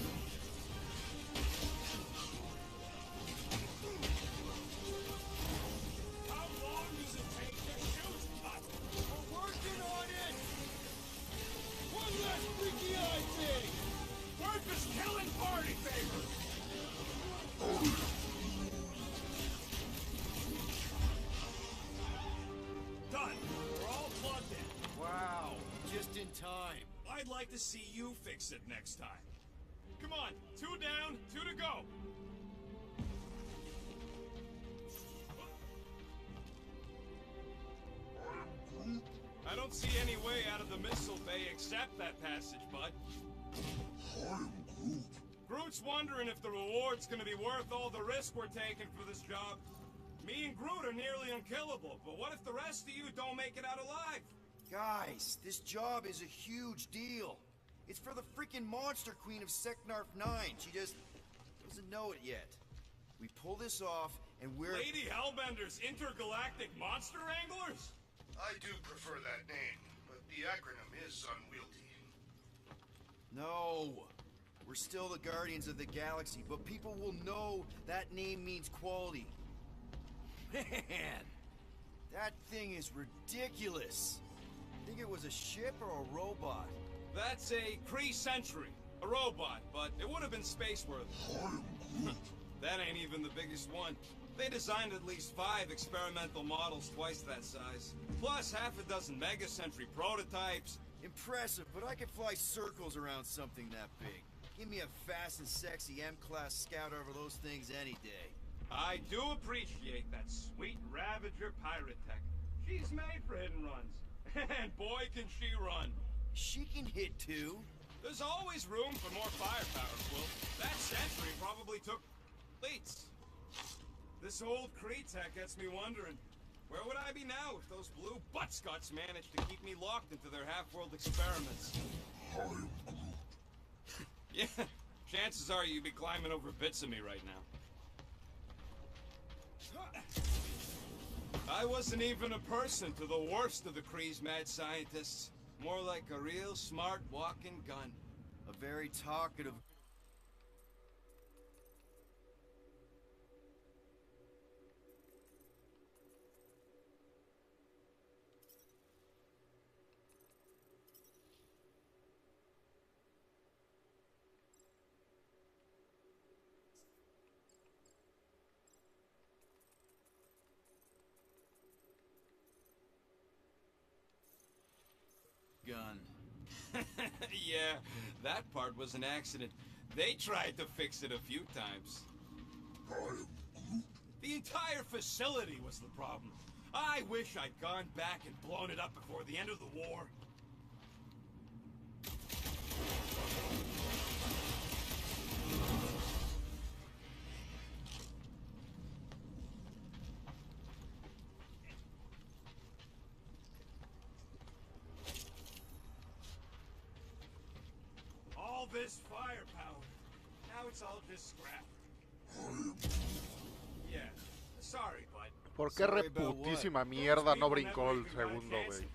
Speaker 10: How long does it take to shoot, Cut?
Speaker 8: We're working on it! One last freaky eye thing!
Speaker 10: Work is killing party favors! Done. We're all plugged in.
Speaker 8: Wow, just in time.
Speaker 10: I'd like to see you fix it next time. Come on, 2 down, 2 to go. I don't see any way out of the missile bay except that passage, bud.
Speaker 7: I'm Groot.
Speaker 10: Groot's wondering if the reward's gonna be worth all the risk we're taking for this job. Me and Groot are nearly unkillable, but what if the rest of you don't make it out alive?
Speaker 8: Guys, this job is a huge deal. It's for the freaking Monster Queen of Seknarf 9. She just doesn't know it yet. We pull this off, and we're...
Speaker 10: Lady Hellbender's intergalactic monster wranglers?
Speaker 6: I do prefer that name, but the acronym is unwieldy.
Speaker 8: No. We're still the Guardians of the Galaxy, but people will know that name means quality. Man, that thing is ridiculous. Think it was a ship or a robot?
Speaker 10: That's a Kree Sentry, a robot, but it would have been space-worthy.
Speaker 7: I'm Groot.
Speaker 10: That ain't even the biggest one. They designed at least 5 experimental models twice that size, plus half a dozen Mega Sentry prototypes.
Speaker 8: Impressive, but I could fly circles around something that big. Give me a fast and sexy M-Class scout over those things any day.
Speaker 10: I do appreciate that sweet Ravager pirate tech. She's made for hit and runs. And boy, can she run.
Speaker 8: She can hit too.
Speaker 10: There's always room for more firepower, Quill. That Sentry probably took leads. This old Kree tech gets me wondering, where would I be now if those blue buttscots managed to keep me locked into their half-world experiments?
Speaker 7: I'm Groot.
Speaker 10: Yeah, chances are you'd be climbing over bits of me right now. I wasn't even a person to the worst of the Kree's mad scientists. More like a real smart walking gun.
Speaker 8: A very talkative... gun.
Speaker 10: Yeah, that part was an accident. They tried to fix it a few times.
Speaker 7: I'm Groot.
Speaker 10: The entire facility was the problem. I wish I'd gone back and blown it up before the end of the war. All this firepower. Now it's all just scrap. Yeah, sorry, bud.
Speaker 2: ¿Por qué reputísima mierda no brincó el segundo, güey?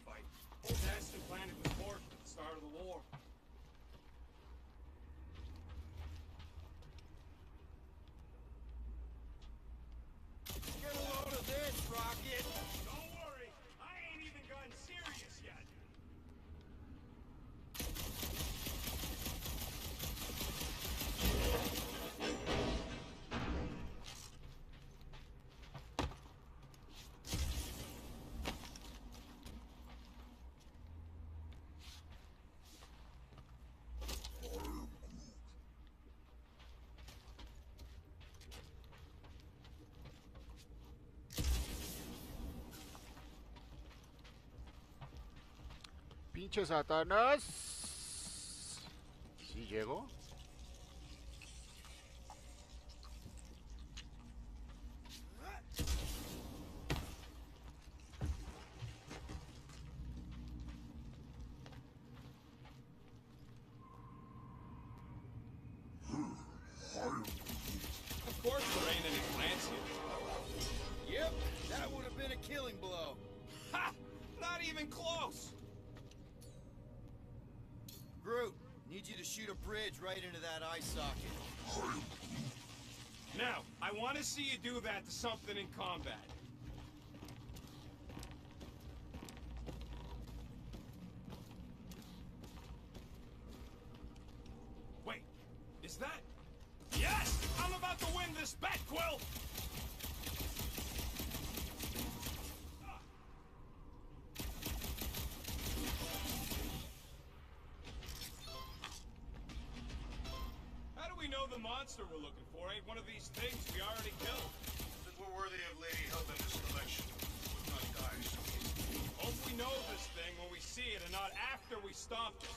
Speaker 8: Get a load of this, Rocket!
Speaker 10: Don't worry, I ain't even gotten serious yet.
Speaker 2: Pinche Satanás. ¿Sí llegó?
Speaker 10: Of course there ain't any plants here.
Speaker 8: Yep, that would have been a killing blow.
Speaker 10: Ha! Not even close!
Speaker 8: Groot, need you to shoot a bridge right into that eye socket.
Speaker 10: Now, I want to see you do that to something in combat. Wait, is that... Yes! I'm about to win this bet, Quill! How do we know the monster we're looking for ain't one of these things we already killed?
Speaker 6: Then we're worthy of Lady Hellbender's collection. Would not die so easily.
Speaker 10: Hope we know this thing when we see it and not after we stomp it.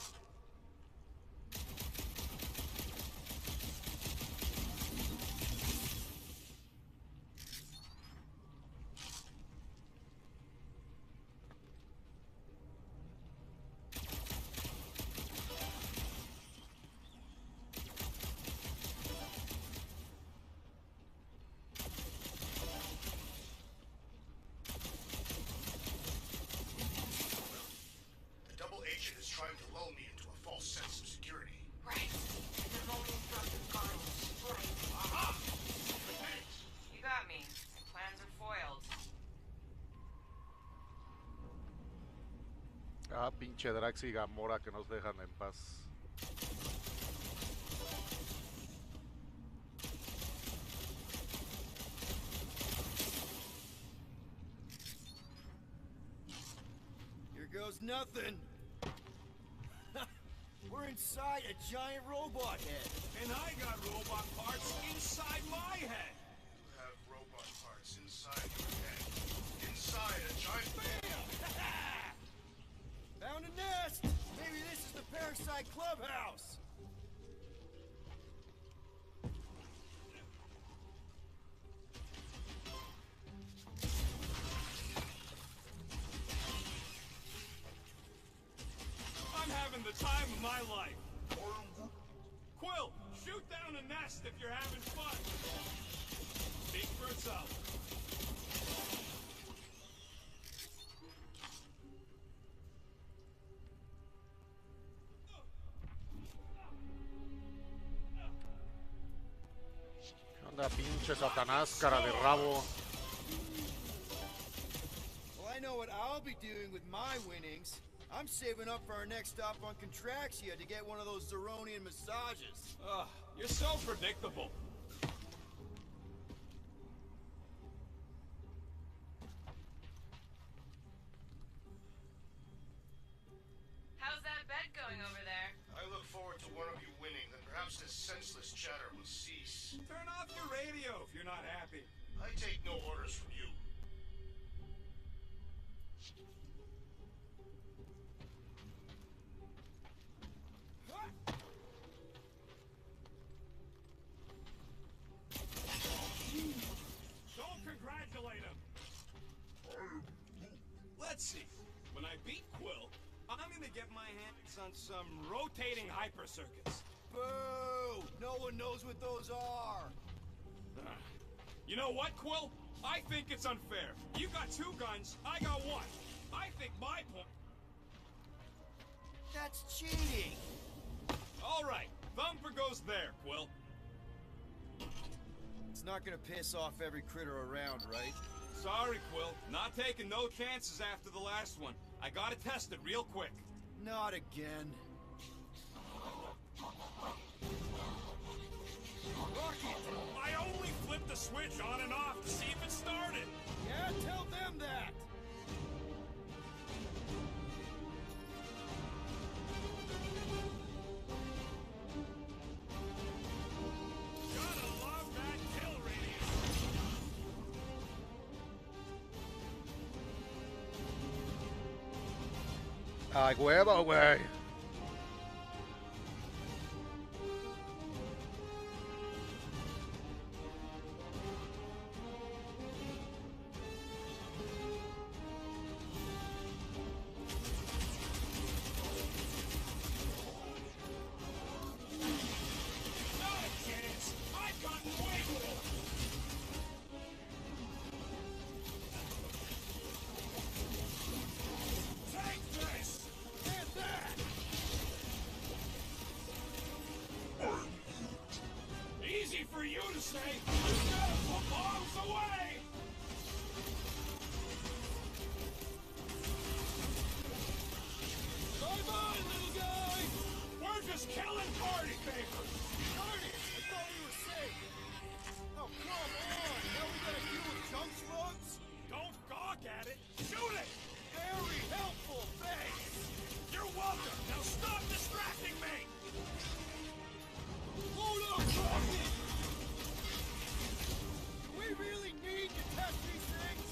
Speaker 6: The double agent is trying to lull me into a false sense of security.
Speaker 9: Right. The moment from the carnage. Right.
Speaker 10: Aha!
Speaker 9: You got me. Plans are foiled.
Speaker 2: Ah, pinche Drax y Gamora que nos dejan en paz.
Speaker 8: Here goes nothing. We're inside a giant robot head.
Speaker 10: And I got robot parts inside my head.
Speaker 6: You have robot parts inside your head. Inside a giant...
Speaker 8: Found a nest. Maybe this is the Parasite Clubhouse.
Speaker 10: I'm having the time of my life. Quill, shoot down a nest if you're having fun. Speak for itself.
Speaker 2: ¿Qué onda, pinche Satanás, cara de rabo?
Speaker 8: Well, I know what I'll be doing with my winnings. I'm saving up for our next stop on Contraxia to get one of those Zeronian massages.
Speaker 10: Ugh, you're so predictable.
Speaker 9: How's that bet going over there?
Speaker 6: I look forward to one of you winning, then perhaps this senseless chatter will cease.
Speaker 10: Turn off your radio if you're not happy.
Speaker 6: I take no orders from you.
Speaker 10: Don't congratulate him. Let's see. When I beat Quill, I'm gonna get my hands on some rotating hyper circuits.
Speaker 8: Boo! No one knows what those are.
Speaker 10: You know what, Quill? I think it's unfair. You got 2 guns, I got 1. I think my point...
Speaker 8: That's cheating.
Speaker 10: All right, Thumper goes there, Quill.
Speaker 8: It's not gonna piss off every critter around, right?
Speaker 10: Sorry, Quill. Not taking no chances after the last one. I gotta test it real quick.
Speaker 8: Not again. Rocket!
Speaker 10: I only flipped the switch on and off to see if it started.
Speaker 8: Yeah, tell them that!
Speaker 10: Gotta love that kill radio.
Speaker 2: Ay, huevo, güey.
Speaker 10: Not a chance. I've gotten way more. Take this.
Speaker 8: And that!
Speaker 10: Easy for you to say. You gotta put bombs away.
Speaker 8: Bye-bye, little guy!
Speaker 10: We're just killing party papers.
Speaker 8: Darn it! I thought we were safe! Oh, come on! Now we gotta deal with junk slugs?
Speaker 10: Don't gawk at it. Shoot it.
Speaker 8: Very helpful, thanks!
Speaker 10: You're welcome. Now stop distracting me.
Speaker 8: Hold up, Rocket! Do we really need to test these things?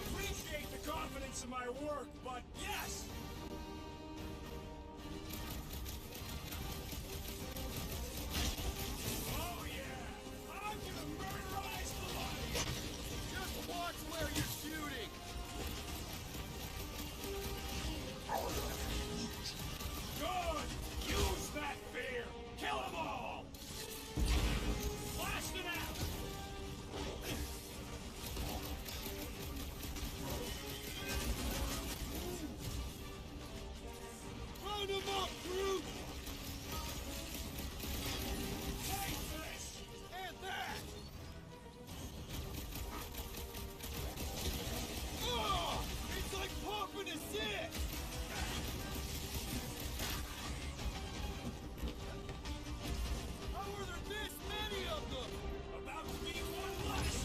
Speaker 10: Appreciate the confidence in my work, but yes. Oh yeah. I'm gonna murderize the lot of you.
Speaker 8: Just watch where you're shooting!
Speaker 10: Good. Use that fear. Kill them all. Blast it out.
Speaker 8: Round 'em up, Groot!
Speaker 10: Take this.
Speaker 8: And that! Oh! It's like popping a zit! How are there this many of them?
Speaker 10: About to be one less.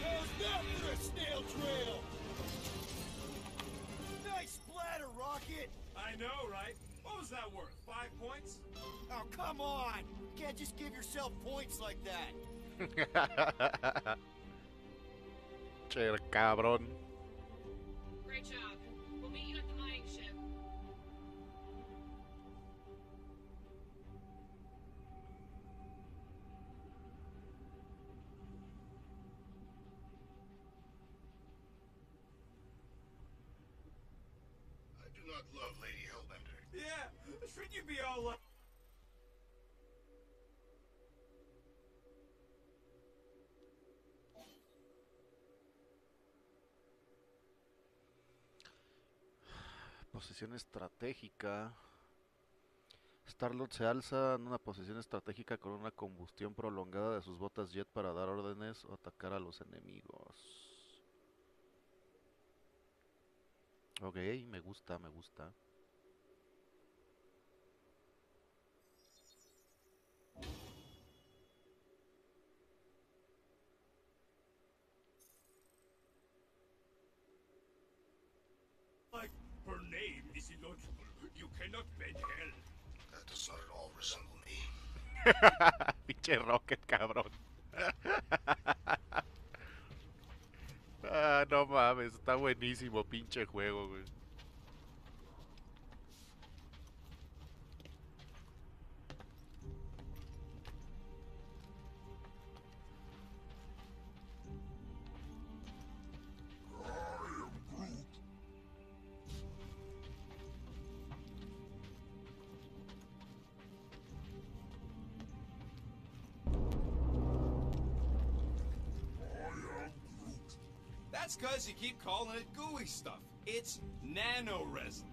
Speaker 8: How's that for a snail trail? Nice splatter, Rocket!
Speaker 10: I know, right? What was that worth? 5 points?
Speaker 8: Oh, come on! You can't just give yourself points like that!
Speaker 2: Che, cabrón.
Speaker 9: Great job. We'll meet you at the mining ship.
Speaker 7: I do not love Lady Hellbender.
Speaker 10: Yeah. Shouldn't you be all like...
Speaker 2: Posición estratégica. Star-Lord se alza en una posición estratégica con una combustión prolongada de sus botas jet para dar órdenes o atacar a los enemigos. Ok, me gusta, me gusta.
Speaker 10: Like, her name is illogical. You cannot bend hell.
Speaker 7: That does not at all resemble me.
Speaker 2: Pinche Rocket, cabrón. Ah, no mames, está buenísimo pinche juego, güey.
Speaker 10: That's cause you keep calling it gooey stuff. It's nano-resin.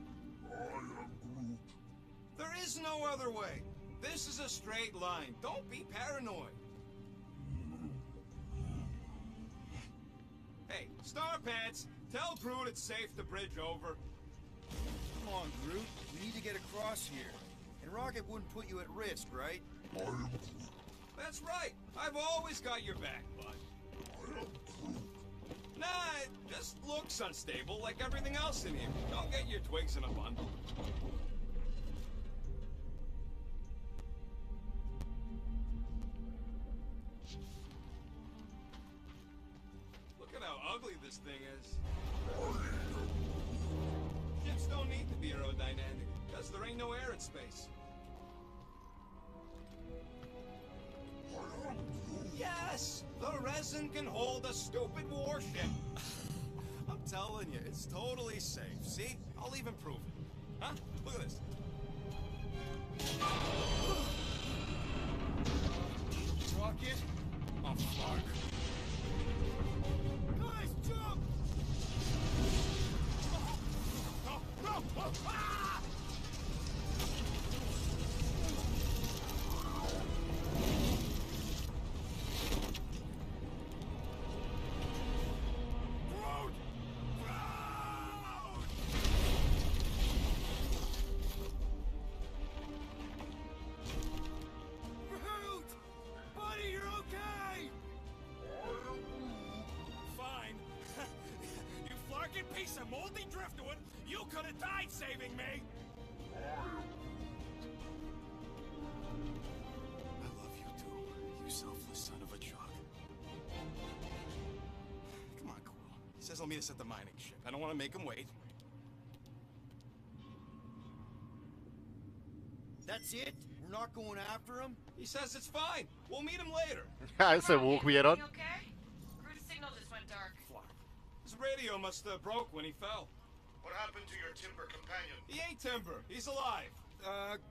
Speaker 10: There is no other way. This is a straight line. Don't be paranoid. Hey, Star Pants, tell Groot it's safe to bridge over.
Speaker 8: Come on, Groot. We need to get across here. And Rocket wouldn't put you at risk, right?
Speaker 10: That's right. I've always got your back, bud. Nah, it just looks unstable like everything else in here. Don't get your twigs in a bundle. Look at how ugly this thing is. Ships don't need to be aerodynamic, because there ain't no air in space. Yes! The resin can hold a stupid warship. I'm telling you, it's totally safe. See? I'll even prove it. Huh? Look at this.
Speaker 8: Rocket?
Speaker 10: Oh, fuck.
Speaker 8: Guys, jump!
Speaker 10: No! No! Oh, ah! Piece of moldy driftwood, you could have died saving me! I love you too, you selfless son of a truck. Come on, Quill. He says he'll meet us at the mining ship. I don't want to make him wait.
Speaker 8: That's it? We're not going after him?
Speaker 10: He says it's fine. We'll meet him later.
Speaker 2: Ese bug, ¿vieron?
Speaker 9: Okay? Groot's signal just went dark.
Speaker 10: His radio must have broke when he fell.
Speaker 7: What happened to your timber companion?
Speaker 10: He ain't Timber. He's alive.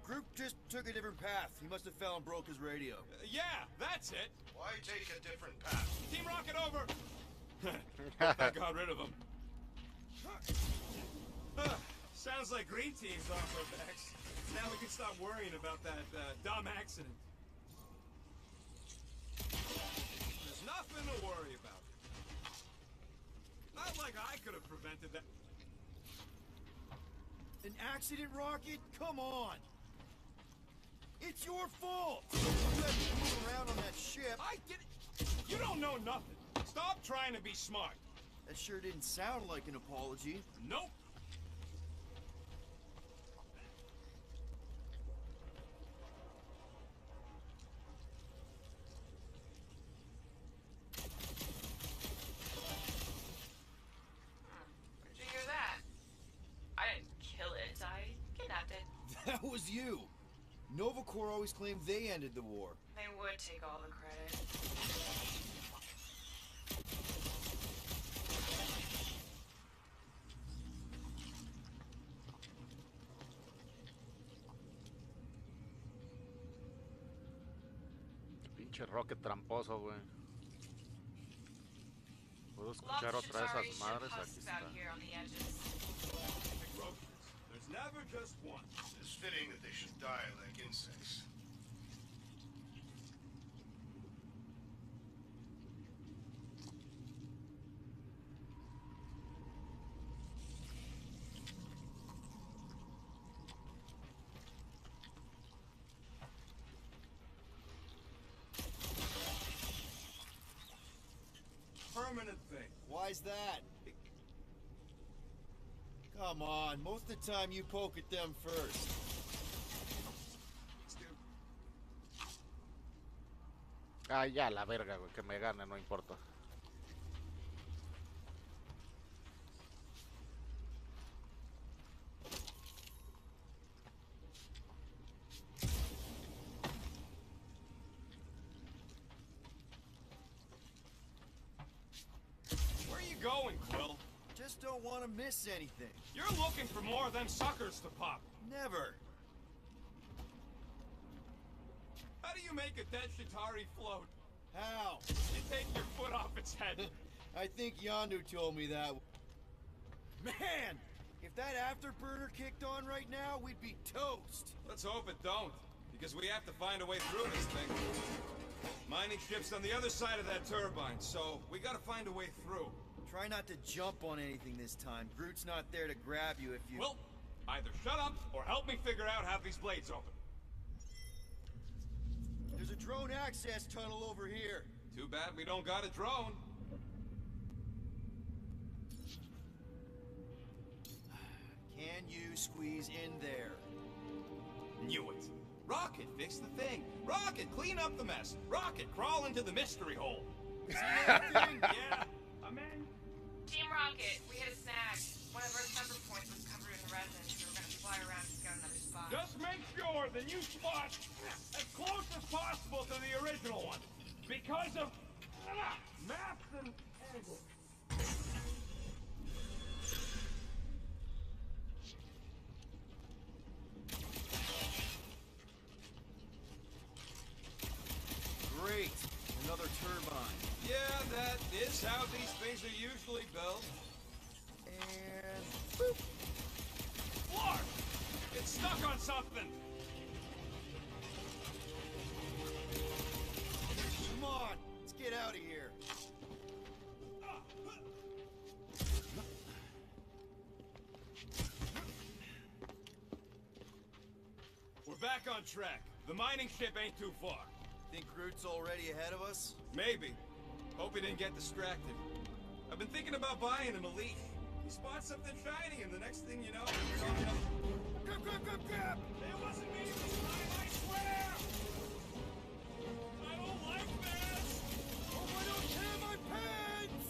Speaker 8: Groot just took a different path. He must have fell and broke his radio.
Speaker 10: Yeah, that's it.
Speaker 7: Why take a different path?
Speaker 10: Team Rocket over. Hope that got rid of him. Sounds like Green Team's off our backs. Now we can stop worrying about that dumb accident. There's nothing to worry about. Not like I could have prevented that.
Speaker 8: An accident, Rocket? Come on! It's your fault! You had to move around on that ship.
Speaker 10: I get it. You don't know nothing. Stop trying to be smart.
Speaker 8: That sure didn't sound like an apology.
Speaker 10: Nope.
Speaker 9: Where'd you hear that? I didn't kill it. I kidnapped it.
Speaker 8: That was you! Nova Corps always claimed they ended the war.
Speaker 9: They would take all the credit.
Speaker 2: Pinche Rocket tramposo, güey. ¿Puedo escuchar
Speaker 9: Lots of
Speaker 2: otra de
Speaker 9: Chitauri
Speaker 2: esas
Speaker 9: ship
Speaker 2: madres? Aquí
Speaker 9: husks
Speaker 2: está.
Speaker 9: out here on the edges.
Speaker 10: There's never just one.
Speaker 7: It's fitting that they should die like insects.
Speaker 10: Permanent thing.
Speaker 8: Why's that? Come on, most of the time you poke at them first.
Speaker 2: Ah, ya, la verga, güey, que me gane, no importa.
Speaker 10: Where are you going, Quill?
Speaker 8: Just don't want to miss anything.
Speaker 10: You're looking for more of them suckers to pop.
Speaker 8: Never.
Speaker 10: How do you make a dead Chitauri float?
Speaker 8: How?
Speaker 10: You take your foot off its head.
Speaker 8: I think Yondu told me that. Man! If that afterburner kicked on right now, we'd be toast.
Speaker 10: Let's hope it don't, because we have to find a way through this thing. Mining ship's on the other side of that turbine, so we gotta find a way through.
Speaker 8: Try not to jump on anything this time. Groot's not there to grab you if you...
Speaker 10: Well, either shut up or help me figure out how these blades open.
Speaker 8: There's a drone access tunnel over here.
Speaker 10: Too bad we don't got a drone.
Speaker 8: Can you squeeze in there?
Speaker 10: Knew it. Rocket, fix the thing. Rocket, clean up the mess. Rocket, crawl into the mystery hole.
Speaker 8: See anything?
Speaker 10: Yeah, I'm in.
Speaker 9: Team Rocket, we hit a snag. One of our temper points was covered in resin, so we're gonna fly around to scout another spot.
Speaker 10: Just make sure the new spot as close as possible to the original one. Because of maps and angles.
Speaker 8: Great. Another turbine.
Speaker 10: Yeah, that is how these things are usually built.
Speaker 8: And... boop.
Speaker 10: Clark! It's stuck on something!
Speaker 8: Come on, let's get out of here.
Speaker 10: We're back on track. The mining ship ain't too far.
Speaker 8: Think Groot's already ahead of us?
Speaker 10: Maybe. Hope he didn't get distracted. I've been thinking about buying him a leash. He spots something shiny, and the next thing you know, you're on
Speaker 8: Grab, grab, grab, grab!
Speaker 10: It wasn't me this time, I swear! I don't like this!
Speaker 8: Oh, I don't tear my pants!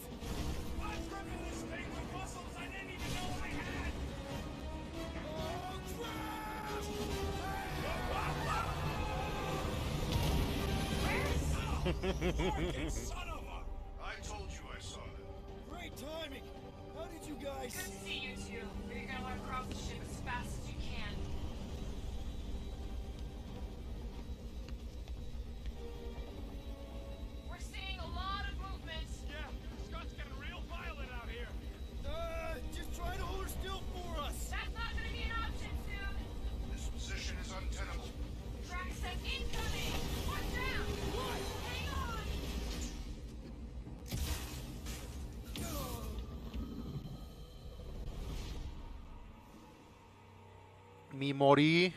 Speaker 10: I'm gripping this thing with muscles I didn't even know I had!
Speaker 8: Oh, crap!
Speaker 10: Fucking son of a...
Speaker 7: I told you I saw them.
Speaker 8: Great timing! How did you guys...
Speaker 9: Good to see you two, but you're gonna want to cross the ship as fast as you can. We're seeing a lot of movement.
Speaker 10: Yeah, Scott's got a real pilot out here.
Speaker 8: just try to hold her still for us!
Speaker 9: That's not gonna be an option soon.
Speaker 7: This position is untenable.
Speaker 9: Track says incoming. Watch out.
Speaker 8: What?
Speaker 9: Hang on.
Speaker 2: Me morí.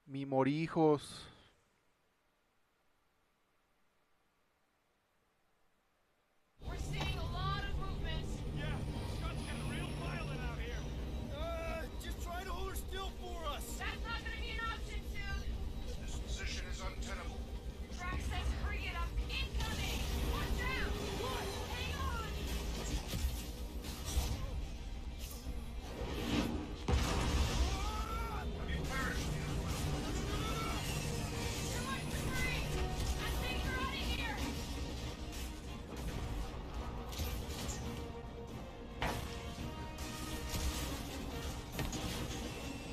Speaker 2: Mi morijos.
Speaker 9: We're seeing a lot of movement.
Speaker 10: Yeah, Scott's got a real pilot out here.
Speaker 8: Just try to hold her still for us!
Speaker 9: That's not gonna be an option soon.
Speaker 7: This position is untenable.
Speaker 9: Track says hurry it up. Incoming. Watch out.
Speaker 8: What?
Speaker 9: Hang on.
Speaker 7: Have you parachuted?
Speaker 9: Too much debris. I think we're out of here.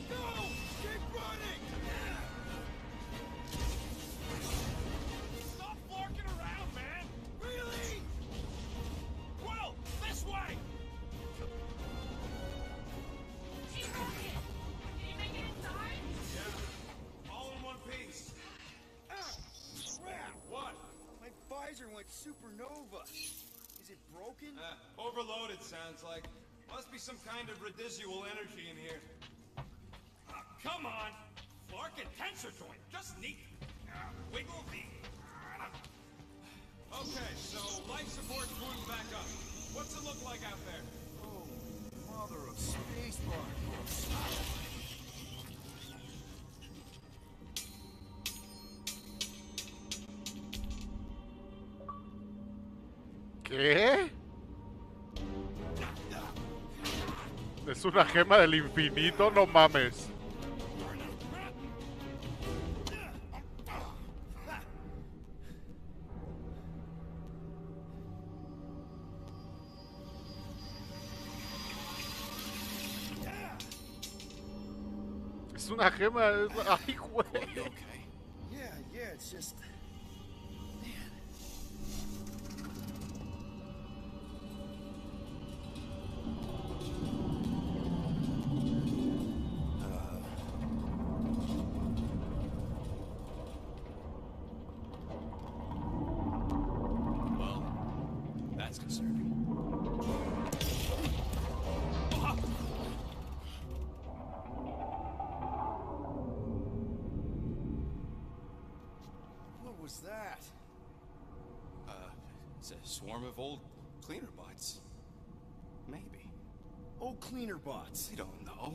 Speaker 8: Go! Keep running!
Speaker 10: Stop flarking around, man!
Speaker 8: Really?
Speaker 10: Quill, this way!
Speaker 9: Team Rocket. Did you make it in time?
Speaker 10: Yeah, all in one piece.
Speaker 8: Ah! Crap!
Speaker 10: What?
Speaker 8: My visor went supernova. Is it broken?
Speaker 10: Overloaded sounds like. Must be some kind of residual energy in here. Come on! Flark and tensor joint, just neat. Wiggle the. Okay, so life support's booting back up. What's it look like out there?
Speaker 8: Oh, mother of space particles.
Speaker 2: ¿Qué? Es una gema del infinito, no mames. Es una gema. Ay, güey.
Speaker 8: Yeah, it's just...
Speaker 10: Well, that's concerning.
Speaker 8: What was that?
Speaker 10: It's a swarm of old cleaner bots. Maybe.
Speaker 8: Oh, cleaner bots.
Speaker 10: I don't know.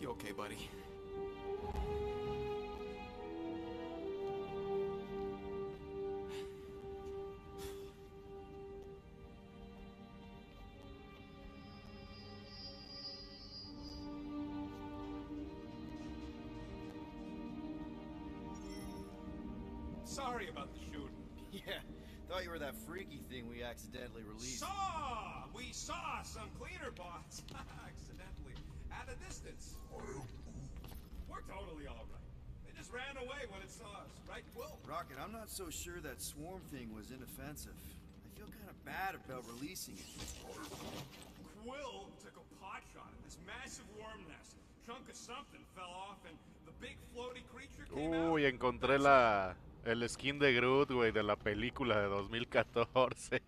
Speaker 10: You okay, buddy? Sorry about the shooting.
Speaker 8: Yeah, thought you were that freaky thing we accidentally released.
Speaker 10: We saw some cleaner bots accidentally at a distance. We're totally all right. They just ran away when it saw us, right, Quill?
Speaker 8: Rocket, I'm not so sure that swarm thing was inoffensive. I feel kind of bad about releasing it.
Speaker 10: Quill took a pot shot at this massive worm nest. Chunk of something fell off and the big floaty creature came out.
Speaker 2: Uy, encontré el skin de Groot, güey, de la película de 2014.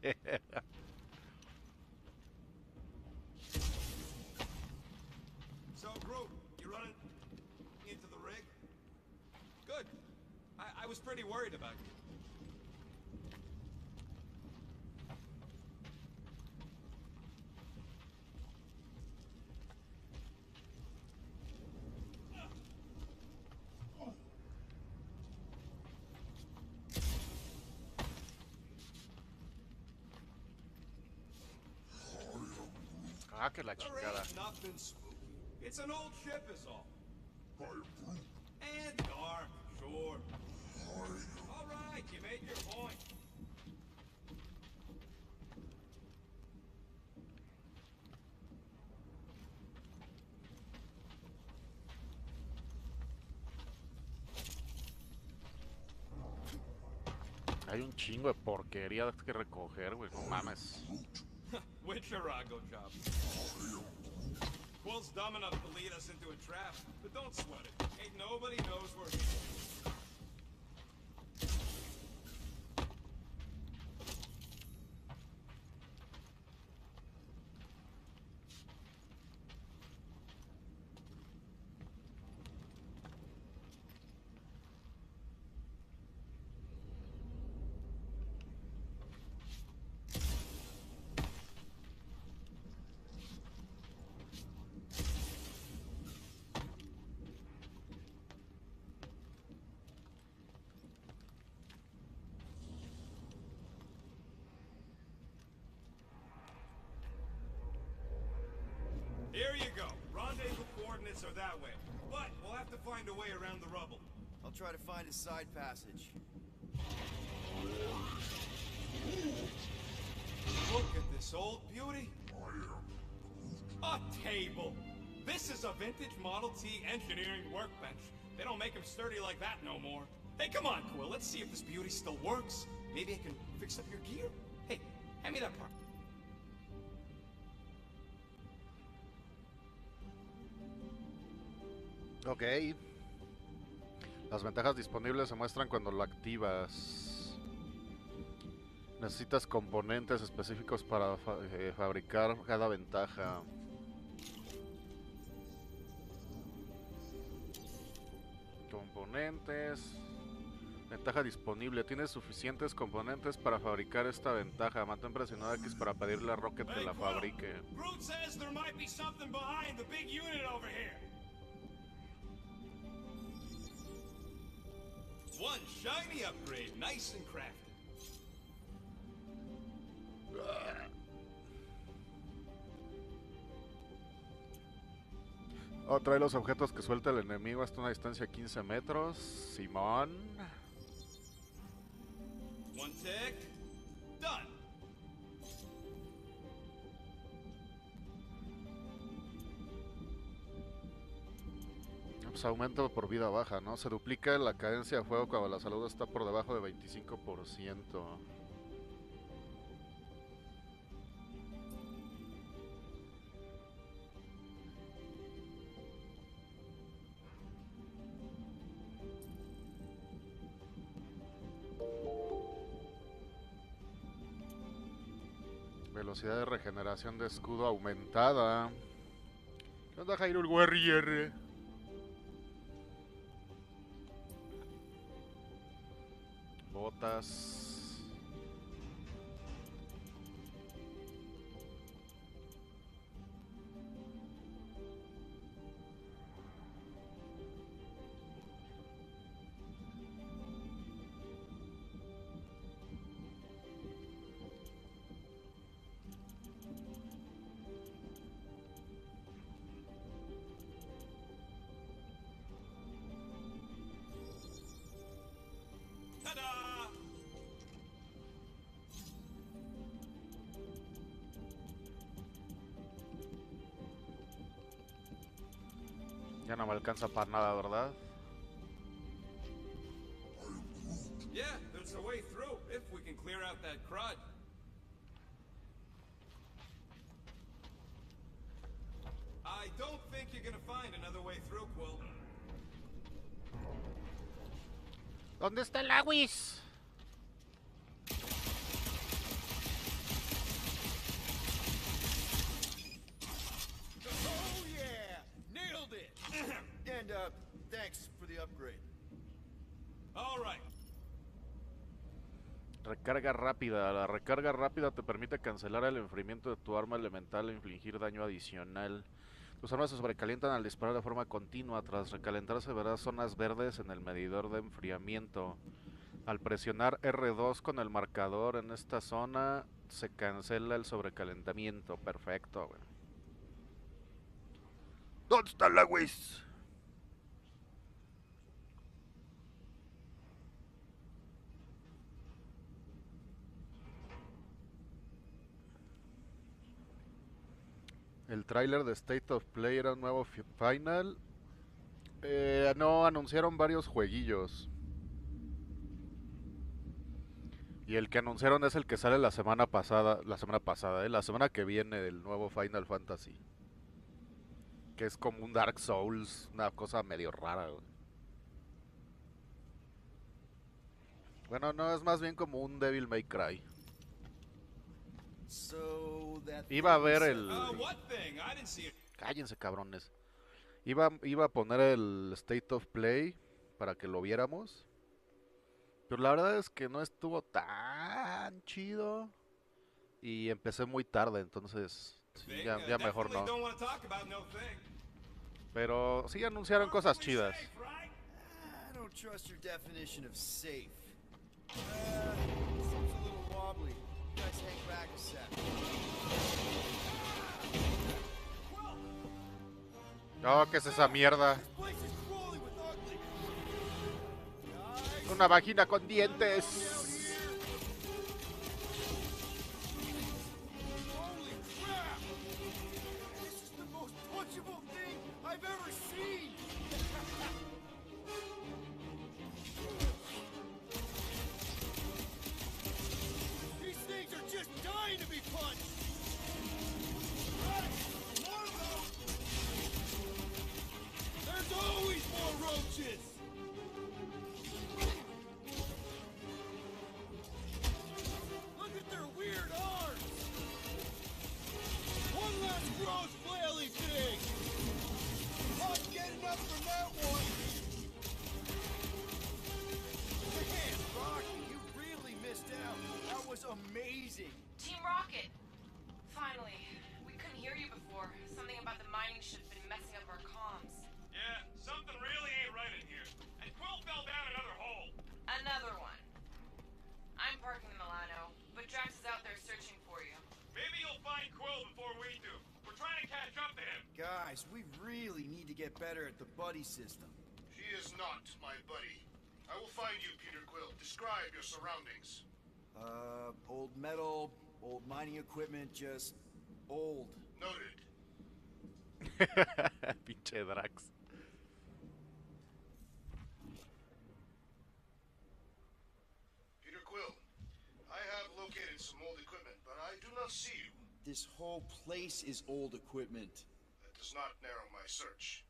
Speaker 10: So, Groot, you running into the rig? Good. I was pretty worried about you.
Speaker 2: Ah, que la
Speaker 10: There
Speaker 2: chingada.
Speaker 10: ain't nothing spooky. It's an old ship is all. And dark, sure. All right, you made your point.
Speaker 2: Hay un chingo de porquería que recoger, güey, no mames.
Speaker 10: Witcherago job. Quill's dumb enough to lead us into a trap, but don't sweat it. Ain't nobody knows where he is. Here you go. Rendezvous coordinates are that way. But we'll have to find a way around the rubble.
Speaker 8: I'll try to find a side passage.
Speaker 10: Look at this old beauty. A table. This is a vintage Model T engineering workbench. They don't make them sturdy like that no more. Hey, come on, Quill. Let's see if this beauty still works. Maybe I can fix up your gear. Hey, hand me that part.
Speaker 2: Ok. Las ventajas disponibles se muestran cuando lo activas. Necesitas componentes específicos para fabricar cada ventaja. Componentes. Ventaja disponible. Tienes suficientes componentes para fabricar esta ventaja. Mantén presionado X para pedirle a Rocket que la fabrique.
Speaker 10: Groot says there might be something behind the big unit over here. One shiny upgrade, nice and crafted.
Speaker 2: Oh, trae los objetos que suelta el enemigo hasta una distancia de 15 metros. Simón.
Speaker 10: One tick. Done.
Speaker 2: Pues aumento por vida baja, ¿no? Se duplica la cadencia de fuego cuando la salud está por debajo de 25%. Velocidad de regeneración de escudo aumentada. ¿Qué onda, Hyrule Warrior? Botas.
Speaker 10: Ta-da!
Speaker 2: Ya no me alcanza para nada, ¿verdad?
Speaker 10: Yeah, there's a way through if we can clear out that crud. I don't think you're gonna find another way through, Quill.
Speaker 2: ¿Dónde está el Awis?
Speaker 8: Oh yeah! Nailed it! And thanks for the upgrade.
Speaker 10: All right.
Speaker 2: Recarga rápida. La recarga rápida te permite cancelar el enfriamiento de tu arma elemental e infligir daño adicional. Tus armas se sobrecalientan al disparar de forma continua. Tras recalentarse verás zonas verdes en el medidor de enfriamiento. Al presionar R2 con el marcador en esta zona se cancela el sobrecalentamiento. Perfecto, güey. ¿Dónde está el Awis? El tráiler de State of Play era un nuevo final. No, anunciaron varios jueguillos. Y el que anunciaron es el que sale la semana pasada, la semana que viene del nuevo Final Fantasy. Que es como un Dark Souls, una cosa medio rara, güey. Bueno, no, es más bien como un Devil May Cry.
Speaker 8: So that
Speaker 2: Iba a
Speaker 8: thing
Speaker 2: ver
Speaker 8: said-
Speaker 2: el...
Speaker 10: What thing? I didn't see it.
Speaker 2: Cállense, cabrones. Iba a poner el State of Play para que lo viéramos. Pero la verdad es que no estuvo tan chido. Y empecé muy tarde, entonces sí, ya mejor
Speaker 10: Definitely
Speaker 2: no.
Speaker 10: don't want to talk about no thing.
Speaker 2: Pero sí anunciaron cosas chidas.
Speaker 10: Safe, right?
Speaker 8: I don't trust your definition of safe. Seems a little wobbly. You guys hang back a sec.
Speaker 2: No, ¿qué es esa mierda?
Speaker 8: This place is crawling with ugly. Guys,
Speaker 2: Una vagina con dientes.
Speaker 8: holy crap! This is the most punchable thing I've ever seen! These things are just dying to be punched! Right, more of those! There's always more roaches! Look that one! Man, Rocky, you really missed out. That was amazing.
Speaker 9: Team Rocket! Finally. We couldn't hear you before. Something about the mining ship been messing up our comms.
Speaker 10: Yeah, something really ain't right in here. And Quill fell down another hole.
Speaker 9: Another one. I'm parking in Milano, but Drax is out there searching for you.
Speaker 10: Maybe you'll find Quill before we do. We're trying to catch up to him.
Speaker 8: Guys, we really need to get better at the buddy system.
Speaker 7: He is not my buddy. I will find you, Peter Quill. Describe your surroundings.
Speaker 8: Old metal, old mining equipment, just old.
Speaker 7: Noted.
Speaker 2: Pinche Drax.
Speaker 7: Peter Quill, I have located some old equipment, but I do not see you.
Speaker 8: This whole place is old equipment.
Speaker 7: That does not narrow my search.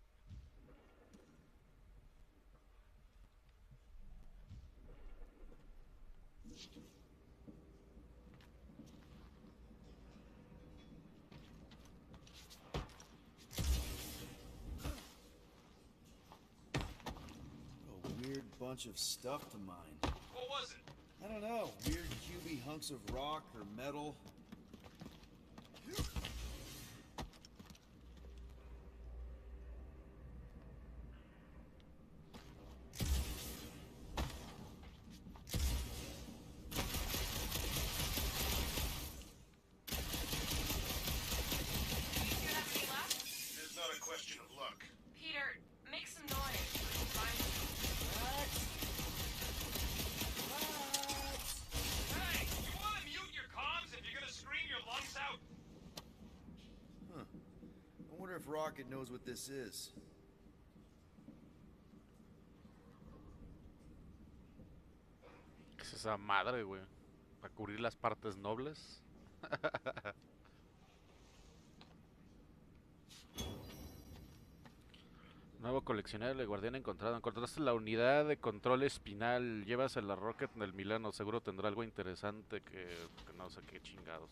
Speaker 8: A weird bunch of stuff to mine.
Speaker 10: What was it?
Speaker 8: I don't know. Weird cubey hunks of rock or metal.
Speaker 9: Do you have any left?
Speaker 7: It is not a question of luck.
Speaker 9: Peter, make some noise. Find
Speaker 10: Hey, you want to mute your comms if you're gonna scream your lungs out?
Speaker 8: Huh. I wonder if Rocket knows what this is.
Speaker 2: ¿Qué es esa madre, güey? ¿Para cubrir las partes nobles? Nuevo coleccionable guardián encontrado. Encontraste la unidad de control espinal. Llevas la Rocket en el Milano. Seguro tendrá algo interesante que no sé qué chingados.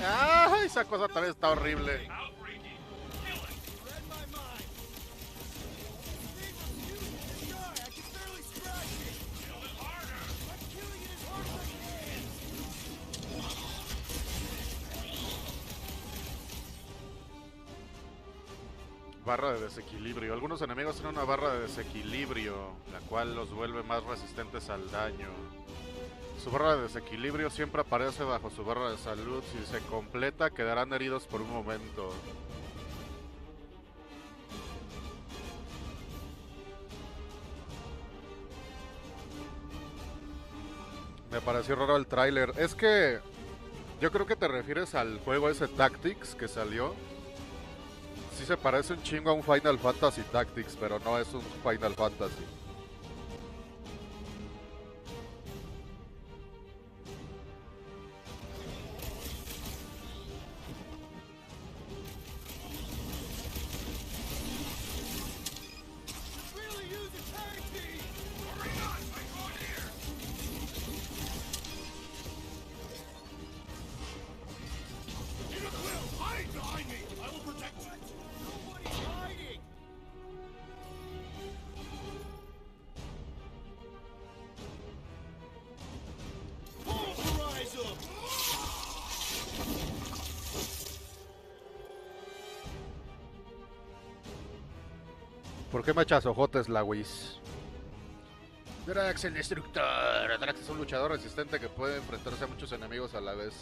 Speaker 2: ¡Ay! Esa cosa también está horrible.
Speaker 10: Outbreaking. Kill it.
Speaker 8: Read my mind. This guy, I can barely scratch it.
Speaker 10: Kill it harder.
Speaker 8: I'm killing it as hard as I can.
Speaker 2: Barra de desequilibrio. Algunos enemigos tienen una barra de desequilibrio, la cual los vuelve más resistentes al daño. Su barra de desequilibrio siempre aparece bajo su barra de salud. Si se completa, quedarán heridos por un momento. Me pareció raro el tráiler. Es que yo creo que te refieres al juego ese Tactics que salió. Sí se parece un chingo a un Final Fantasy Tactics, pero no es un Final Fantasy.
Speaker 8: Really use a tag team.
Speaker 10: Hurry on. I'm going here.
Speaker 6: Peter Quill, hide behind me! I will protect you!
Speaker 8: Nobody's hiding.
Speaker 6: Pulverize him!
Speaker 2: ¿Por qué me echas ojotes, la Whis? Drax el Destructor. Drax es un luchador resistente que puede enfrentarse a muchos enemigos a la vez.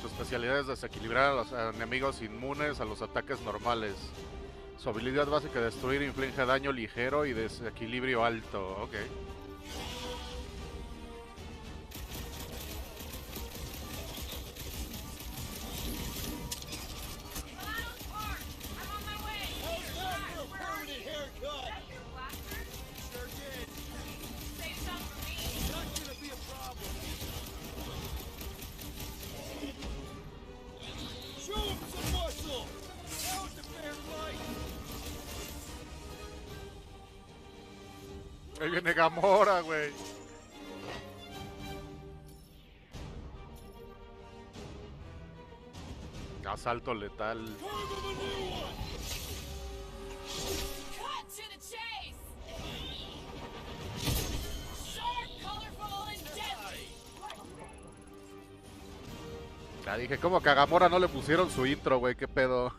Speaker 2: Su especialidad es desequilibrar a los enemigos inmunes a los ataques normales. Su habilidad básica de destruir inflige daño ligero y desequilibrio alto. Ok. Ahí viene Gamora, güey. Asalto letal.
Speaker 9: Cut to the chase! Sharp, colorful, and deadly!
Speaker 2: Ya dije, como que a Gamora no le pusieron su intro, güey, qué pedo.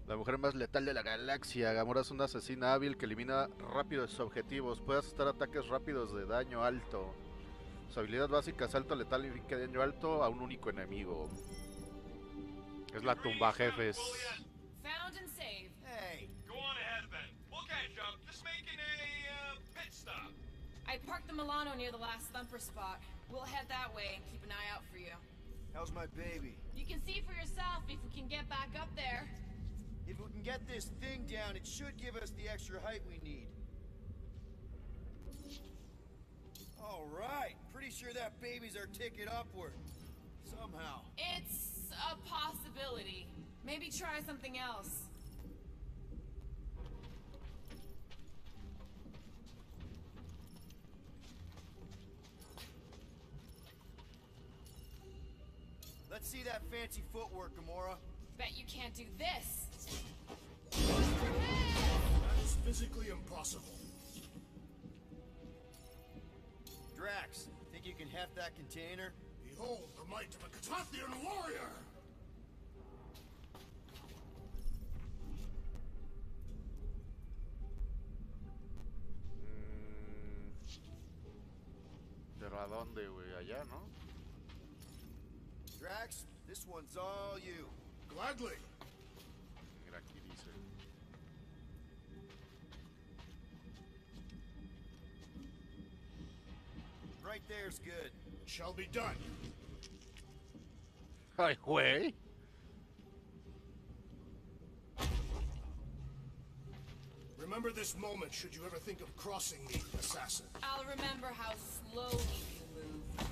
Speaker 2: La mujer más letal de la galaxia. Gamora es una asesina hábil que elimina rápido sus objetivos. Puede asestar ataques rápidos de daño alto. Su habilidad básica, salto letal, inflige daño alto a un único enemigo. Es la tumba jefes.
Speaker 9: Found and saved.
Speaker 8: Hey,
Speaker 10: Go on ahead then. We'll catch up. Just making a pit stop.
Speaker 9: I parked the Milano near the last thumper spot. We'll head that way and keep an eye out for you.
Speaker 8: how's my baby?
Speaker 9: You can see for yourself if we can get back up there.
Speaker 8: If we can get this thing down, it should give us the extra height we need. All right, pretty sure that baby's our ticket upward. Somehow.
Speaker 9: It's a possibility. Maybe try something else.
Speaker 8: Let's see that fancy footwork, Gamora.
Speaker 9: Bet you can't do this.
Speaker 6: That is physically impossible.
Speaker 8: Drax, think you can heft that container?
Speaker 6: Behold the might of a Katathian warrior!
Speaker 2: Pero ¿a dónde, güey? Allá, ¿no?
Speaker 8: Drax, this one's all you.
Speaker 6: Gladly.
Speaker 2: Mira, aquí dice.
Speaker 8: Right there's good.
Speaker 6: It shall be done.
Speaker 2: Ay, güey.
Speaker 6: Remember this moment should you ever think of crossing me, assassin.
Speaker 9: I'll remember how slowly you move.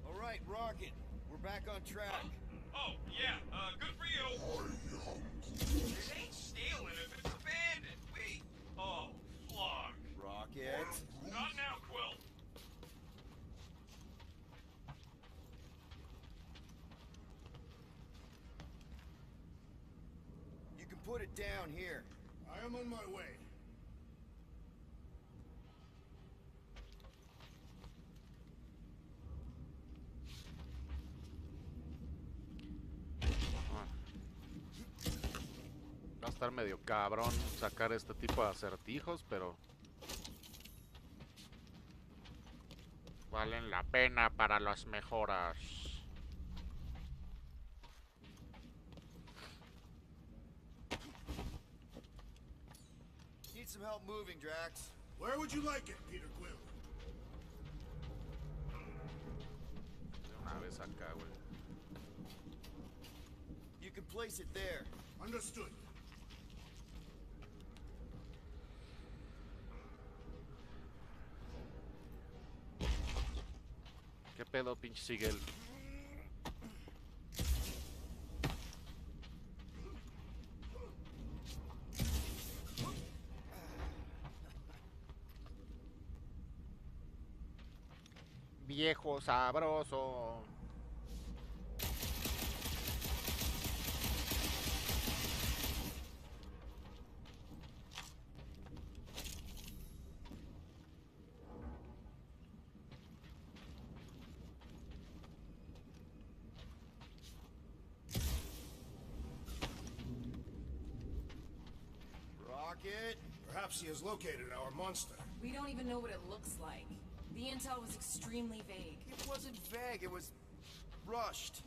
Speaker 8: All right, Rocket, we're back on track.
Speaker 10: Oh, yeah, good for you. It ain't stealing if it's abandoned. We... Oh, flog.
Speaker 8: Rocket.
Speaker 10: Not now, Quill.
Speaker 8: You can put it down here.
Speaker 6: I am on my way.
Speaker 2: Va a estar medio cabrón sacar este tipo de acertijos, pero valen la pena para las mejoras.
Speaker 8: Need some help moving, Drax.
Speaker 6: Where would you like it, Peter Quill?
Speaker 2: De una vez acá, güey.
Speaker 8: You can place it there.
Speaker 6: Understood.
Speaker 2: ¿Qué pedo, pinche Sigel? Viejo sabroso.
Speaker 8: Rocket.
Speaker 6: Perhaps he has located our monster.
Speaker 9: We don't even know what it looks like. The intel was extremely vague.
Speaker 8: It wasn't vague, it was rushed.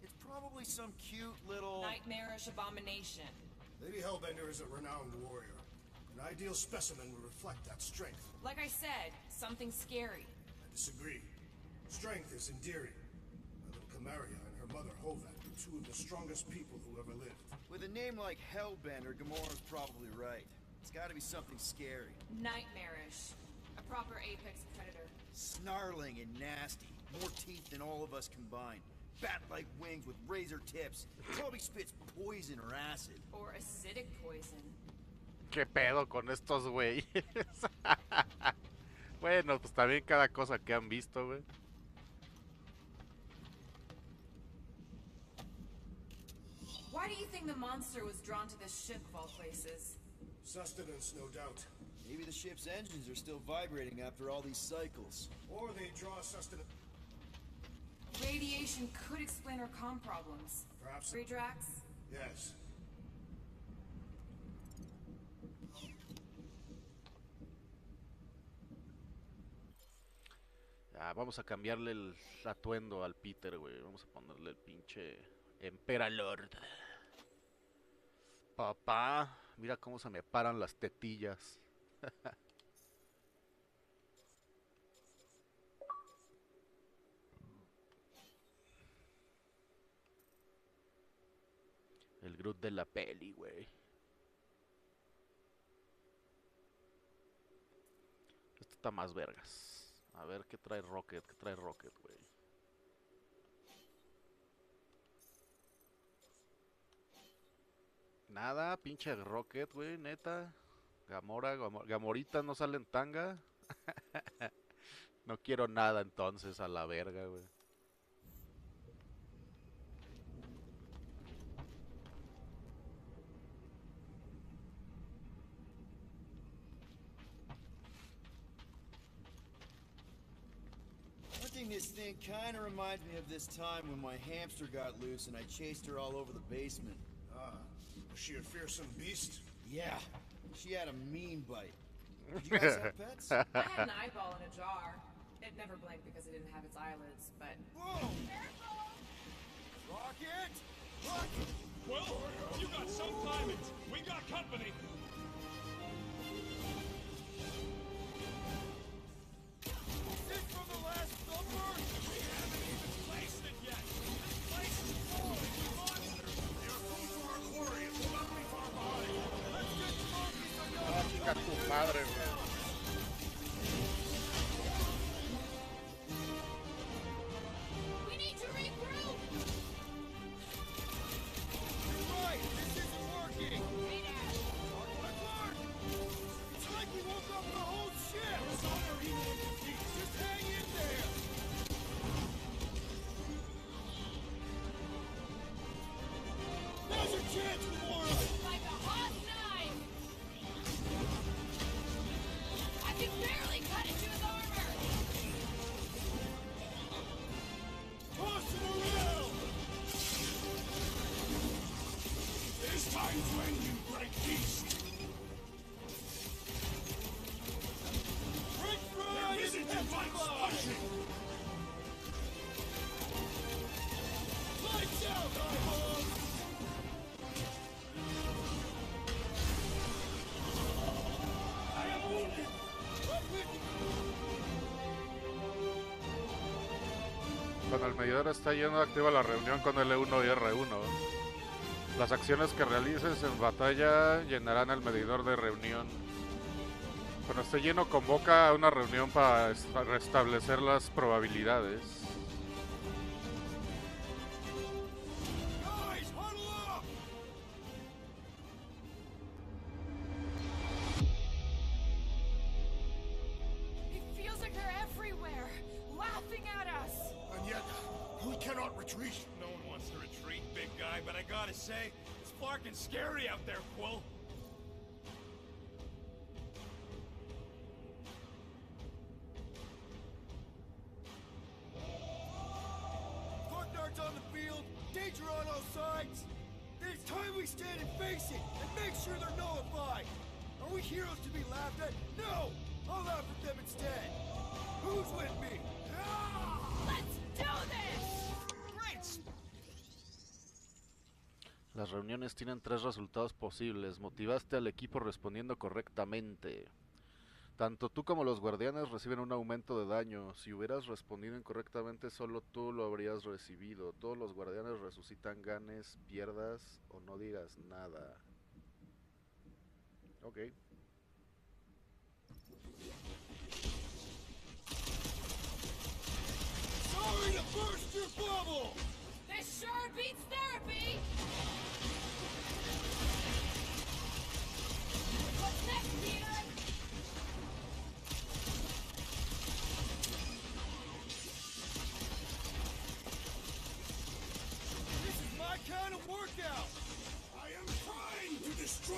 Speaker 8: It's probably some cute little...
Speaker 9: Nightmarish abomination.
Speaker 6: Lady Hellbender is a renowned warrior. An ideal specimen would reflect that strength.
Speaker 9: Like I said, something scary.
Speaker 6: I disagree. Strength is endearing. My little Camaria and her mother Hovat were two of the strongest people who ever lived.
Speaker 8: With a name like Hellbender, Gamora's probably right. It's gotta be something scary.
Speaker 9: Nightmarish. A proper apex predator.
Speaker 8: Snarling and nasty. More teeth than all of us combined. Bat-like wings with razor tips. Probably spits poison or acid.
Speaker 9: Or acidic poison.
Speaker 2: ¿Qué pedo con estos güeyes? Bueno, pues también cada cosa que han visto, güey.
Speaker 9: Why do you think the monster was drawn to this ship of all places?
Speaker 6: Sustenance, no doubt.
Speaker 8: Maybe the ship's engines are still vibrating after all these cycles.
Speaker 6: Or they draw sustenance.
Speaker 9: Radiation could explain our comm problems.
Speaker 6: Perhaps.
Speaker 9: Redrax?
Speaker 6: Yes.
Speaker 2: Ya, vamos a cambiarle el atuendo al Peter, güey. Vamos a ponerle el pinche Emperalord. Papá, mira cómo se me paran las tetillas. El Groot de la peli, güey. Esto está más vergas. A ver qué trae Rocket, güey. Nada, pinche Rocket, güey, neta. Gamorita no sale en tanga. No quiero nada entonces, a la verga, güey.
Speaker 8: Working this thing kinda reminds me of this time when my hamster got loose and I chased her all over the basement.
Speaker 6: Ah, was she a fearsome beast?
Speaker 8: Yeah, she had a mean bite. Did you guys have pets?
Speaker 9: I had an eyeball in a jar. It never blinked because it didn't have its eyelids, but...
Speaker 8: Whoa! Rocket! Rocket!
Speaker 10: Well, you got some timing. We got company.
Speaker 8: Is this from the last thumper?
Speaker 10: We haven't even placed it yet. This place is full of these monsters. They are food for our quarry. It will not be far behind.
Speaker 8: Let's get the monkeys on your
Speaker 2: Ah, chinga tu madre, güey.
Speaker 9: We need to regroup!
Speaker 8: You're right, this isn't working! Look! It's like we woke up the whole ship! Just hang in there! Now's your chance, Gamora!
Speaker 9: Like a hot knife! I can barely cut into his armor!
Speaker 8: Toss him around!
Speaker 10: This time's when you break beast.
Speaker 8: French fries
Speaker 10: There isn't too much punching.
Speaker 8: Lights out, eyeballs!
Speaker 10: I am wounded.
Speaker 2: Cuando el medidor está lleno, activa la reunión con L1 y R1. Las acciones que realices en batalla llenarán el medidor de reunión. Cuando esté lleno, convoca a una reunión para restablecer las probabilidades.
Speaker 8: Guys, huddle up!
Speaker 9: It feels like they're everywhere, laughing at us!
Speaker 6: And yet, we cannot retreat.
Speaker 10: No one wants to retreat, big guy, but I gotta say, it's fucking scary out there, Quill.
Speaker 8: Darts on the field, danger on all sides. It's time we stand and face it, and make sure they're nullified. Are we heroes to be laughed at? No! I'll laugh at them instead. Who's with me?
Speaker 9: Let's do this!
Speaker 10: Great!
Speaker 2: Las reuniones tienen 3 resultados posibles. Motivaste al equipo respondiendo correctamente. Tanto tú como los guardianes reciben un aumento de daño. Si hubieras respondido incorrectamente, solo tú lo habrías recibido. Todos los guardianes resucitan, ganes, pierdas o no digas nada. Ok.
Speaker 8: Sorry to burst your bubble!
Speaker 9: This sure beats therapy!
Speaker 8: Let's
Speaker 6: kind of workout?
Speaker 7: I am trying to destroy.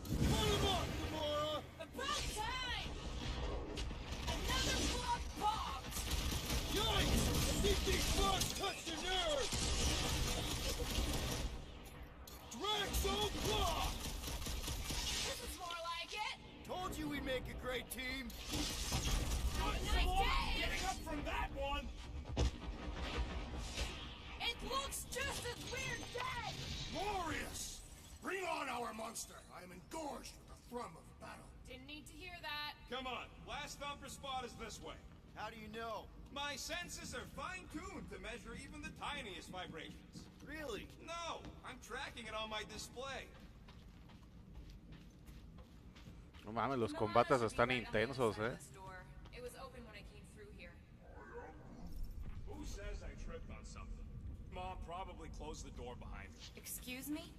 Speaker 6: Put him up, Gamora!
Speaker 9: About time! Another block popped!
Speaker 6: Yikes! I think these bugs touched the nerve! Draxo block!
Speaker 9: This is more like it!
Speaker 8: Told you we'd make a great team.
Speaker 9: Nice day!
Speaker 10: Getting up from that one!
Speaker 9: It looks just as weird dead!
Speaker 7: Glorious! Bring on our monster. I am engorged with the thrum of battle.
Speaker 9: Didn't need to hear that.
Speaker 10: Come on, last thumper spot is this way.
Speaker 8: How do you know?
Speaker 10: My senses are fine-tuned to measure even the tiniest vibrations.
Speaker 8: Really?
Speaker 10: No, I'm tracking it on my display.
Speaker 2: No mames, los combates están intensos, eh.
Speaker 9: It was open when I came through here.
Speaker 10: Who says I tripped on something? Mom probably closed the door behind me.
Speaker 9: Excuse me?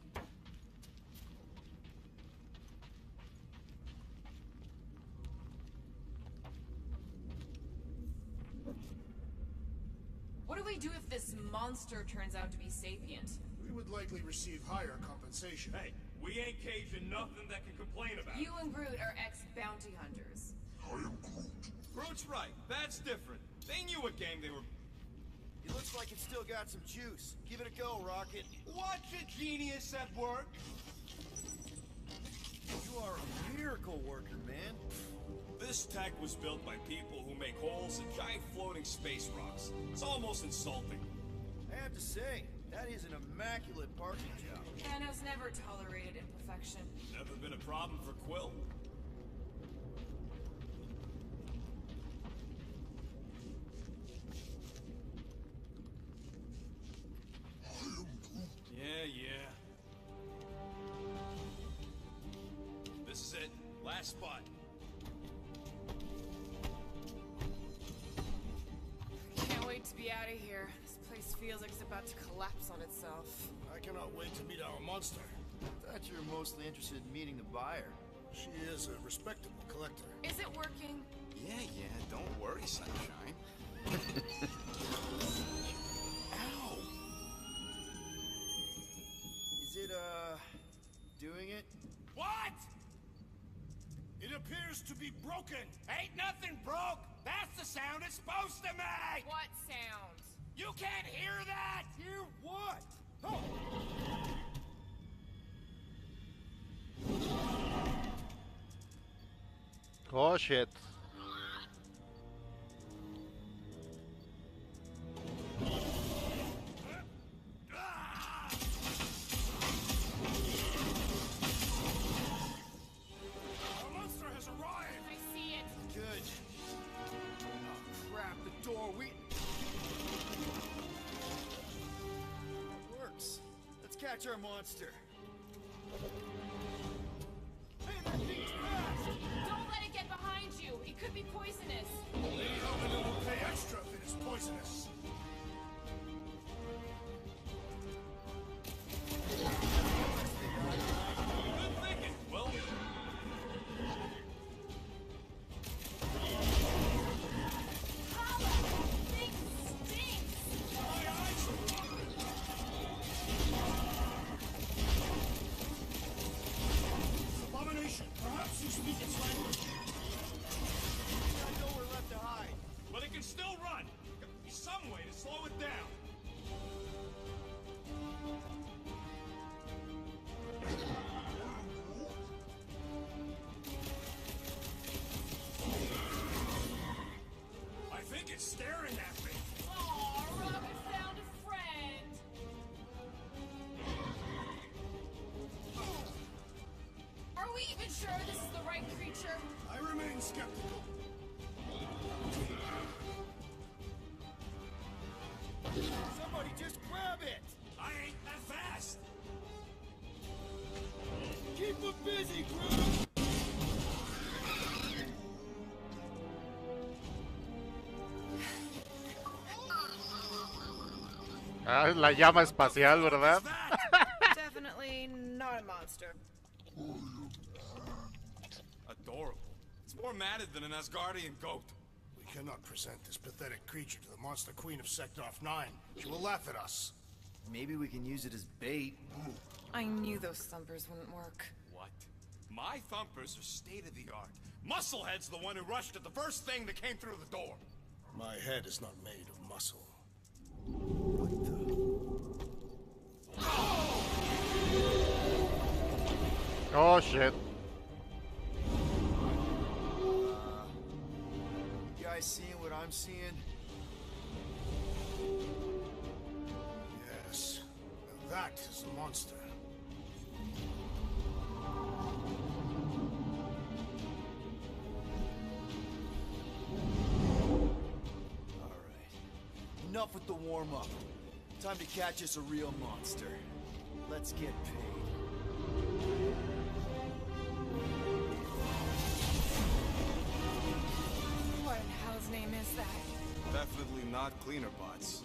Speaker 9: What do we do if this monster turns out to be sapient?
Speaker 7: We would likely receive higher compensation.
Speaker 10: Hey, we ain't caging nothing that can complain about
Speaker 9: You
Speaker 10: it.
Speaker 9: and Groot are ex-bounty hunters.
Speaker 10: Groot's right, that's different. They knew what game they were...
Speaker 8: It looks like it's still got some juice. Give it a go, Rocket.
Speaker 10: Watch a genius at work.
Speaker 8: You are a miracle worker, man.
Speaker 10: This tech was built by people who make holes in giant floating space rocks. It's almost insulting.
Speaker 8: I have to say, that is an immaculate parking job.
Speaker 9: Thanos never tolerated imperfection.
Speaker 10: Never been a problem for Quill. Yeah. This is it. Last spot.
Speaker 9: Can't wait to be out of here. This place feels like it's about to collapse on itself.
Speaker 6: I cannot wait to meet our monster.
Speaker 8: I thought you were mostly interested in meeting the buyer.
Speaker 6: She is a respectable collector.
Speaker 9: Is it working?
Speaker 5: Yeah, don't worry, Sunshine. Ow!
Speaker 8: Is it, doing it?
Speaker 10: What?
Speaker 6: It appears to be broken.
Speaker 10: Ain't nothing broke. That's the sound it's supposed to make.
Speaker 9: What sound?
Speaker 10: You can't hear that.
Speaker 8: Hear what? Oh!
Speaker 2: Oh shit.
Speaker 6: Our monster has arrived.
Speaker 9: I see it.
Speaker 8: Good. Oh, crap, the door, It works. Let's catch our monster. Hey, that thing's fast!
Speaker 9: Don't let it get behind you. It could be poisonous.
Speaker 7: Lady Helmet will pay extra if it is poisonous.
Speaker 10: Good thinking, Quill.
Speaker 9: Holla! Thing stinks.
Speaker 10: My eyes are watering.
Speaker 7: Abomination, perhaps you speak its language.
Speaker 8: Got nowhere left to hide.
Speaker 10: But it can still run. Gotta be some way to slow it down. I think it's staring at me.
Speaker 9: Aw, Rocket found a friend. Are we even sure this is the right creature?
Speaker 7: I remain skeptical.
Speaker 8: Somebody just grab it!
Speaker 10: I ain't that fast.
Speaker 8: Keep them busy, Groot!
Speaker 2: Ah, es la llama espacial, ¿verdad?
Speaker 3: Definitely not a monster.
Speaker 10: Adorable. It's more matted than an Asgardian goat.
Speaker 6: We cannot present this pathetic creature to the monster queen of Sector 9. She will laugh at us.
Speaker 8: Maybe we can use it as bait.
Speaker 11: I knew those thumpers wouldn't work.
Speaker 10: What? My thumpers are state-of-the-art. Musclehead's the one who rushed at the first thing that came through the door.
Speaker 6: My head is not made of muscle.
Speaker 2: Oh shit.
Speaker 8: You guys seeing what I'm seeing?
Speaker 6: Yes. Now that is a monster.
Speaker 8: Enough with the warm-up. Time to catch us a real monster. Let's get paid.
Speaker 11: What in hell's name is that?
Speaker 10: Definitely not cleaner bots.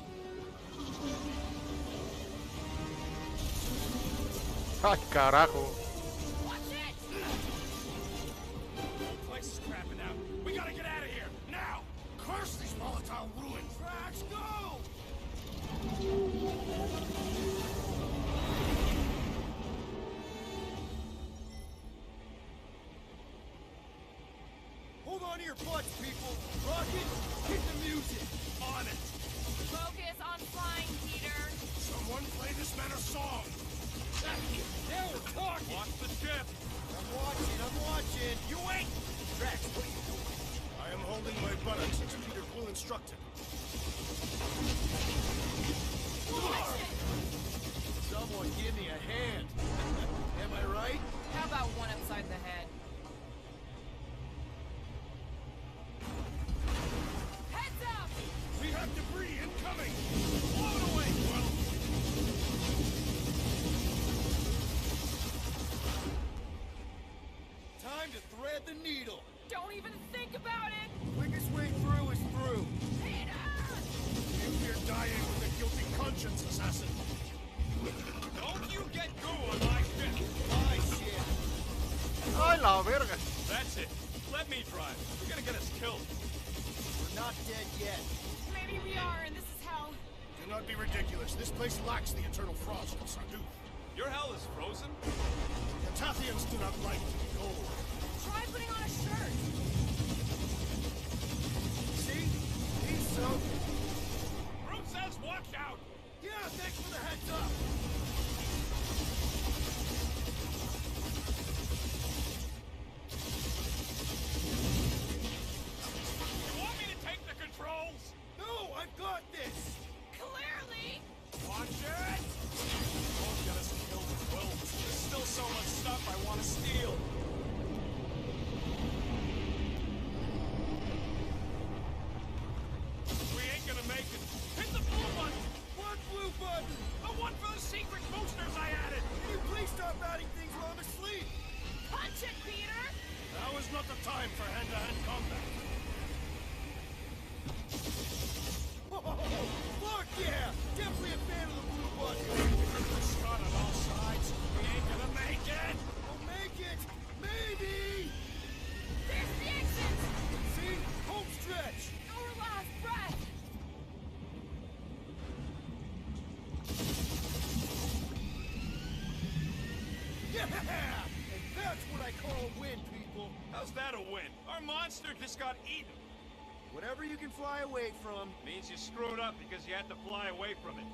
Speaker 2: Ay, carajo.
Speaker 10: Watch it! The place is crapping out. We gotta get out of here, now!
Speaker 6: Curse these volatile ruins!
Speaker 10: Tracks, go!
Speaker 8: Hold on to your butts, people! Rocket, hit the music!
Speaker 10: On it!
Speaker 9: Focus on flying, Peter.
Speaker 6: Someone play this man a song!
Speaker 10: Now we're talking! Watch the ship!
Speaker 8: I'm watching!
Speaker 6: You wait!
Speaker 8: Drax, what are you doing?
Speaker 6: I am holding my buttocks as Peter Quill instructed.
Speaker 8: Someone give me a hand! Am I right?
Speaker 11: How about one upside the head?
Speaker 9: Heads up!
Speaker 6: We have debris incoming! Blow it away, Quill!
Speaker 8: Time to thread the needle!
Speaker 11: Don't even think about it!
Speaker 8: Quickest way through is through!
Speaker 11: Peter!
Speaker 6: You fear dying with a guilty conscience, assassin!
Speaker 10: Don't you get goo on my ship!
Speaker 8: My shit!
Speaker 2: Ay, la verga.
Speaker 10: That's it. Let me drive. You're gonna get us killed.
Speaker 8: We're not dead yet.
Speaker 11: Maybe we are, and this is hell.
Speaker 6: Do not be ridiculous. This place lacks the eternal frost of Sardu.
Speaker 10: Your hell is frozen?
Speaker 6: The Tathians do not like to be cold.
Speaker 11: Try putting on a shirt.
Speaker 8: See? He's so...
Speaker 10: Brute says watch out!
Speaker 8: Yeah, thanks for the heads up!
Speaker 10: You want me to take the controls?
Speaker 8: No, I've got this!
Speaker 11: Clearly!
Speaker 10: Watch it! Won't get us killed as well. There's still so much stuff I want to steal. We ain't gonna make it. Hit the blue button!
Speaker 8: What blue button?
Speaker 10: The one for the secret boosters I added!
Speaker 8: Can you please stop adding things while I'm asleep?
Speaker 11: Punch it, Peter!
Speaker 6: Now is not the time for hand-to-hand combat.
Speaker 8: Oh, fuck yeah! Definitely a fan of the blue button!
Speaker 10: Shot on all sides. We ain't gonna make it!
Speaker 8: We'll make it! Maybe!
Speaker 11: There's the exit!
Speaker 8: See? Home stretch!
Speaker 11: Our last breath!
Speaker 8: Yeah! And that's what I call a win, people!
Speaker 10: How's that a win? Our monster just got eaten.
Speaker 8: Whatever you can fly away from.
Speaker 10: Means you screwed up because you had to fly away from it.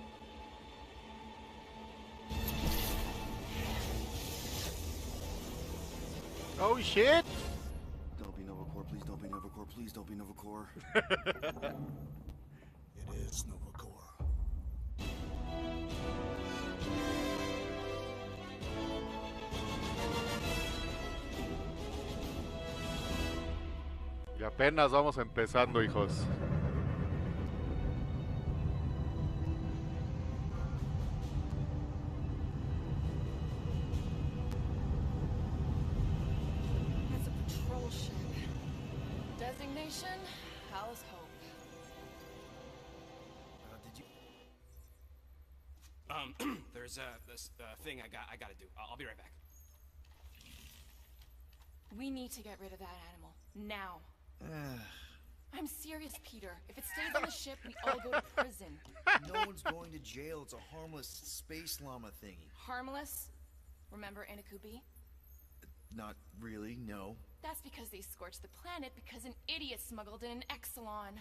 Speaker 2: Oh shit.
Speaker 8: Don't be Novacore, please don't be Novacore, please don't be Novacore.
Speaker 6: It is Novacore.
Speaker 2: Y apenas vamos empezando, hijos.
Speaker 11: That's a patrol ship. Designation? Hell's Hope.
Speaker 8: Did you...
Speaker 10: There's this thing I gotta do. I'll be right back.
Speaker 11: We need to get rid of that animal. Now. I'm serious, Peter. If it stays on the ship, we all go to prison.
Speaker 8: No one's going to jail. It's a harmless space llama thingy.
Speaker 11: Harmless? Remember Inakubi?
Speaker 8: Not really, no.
Speaker 11: That's because they scorched the planet because an idiot smuggled in an Exelon.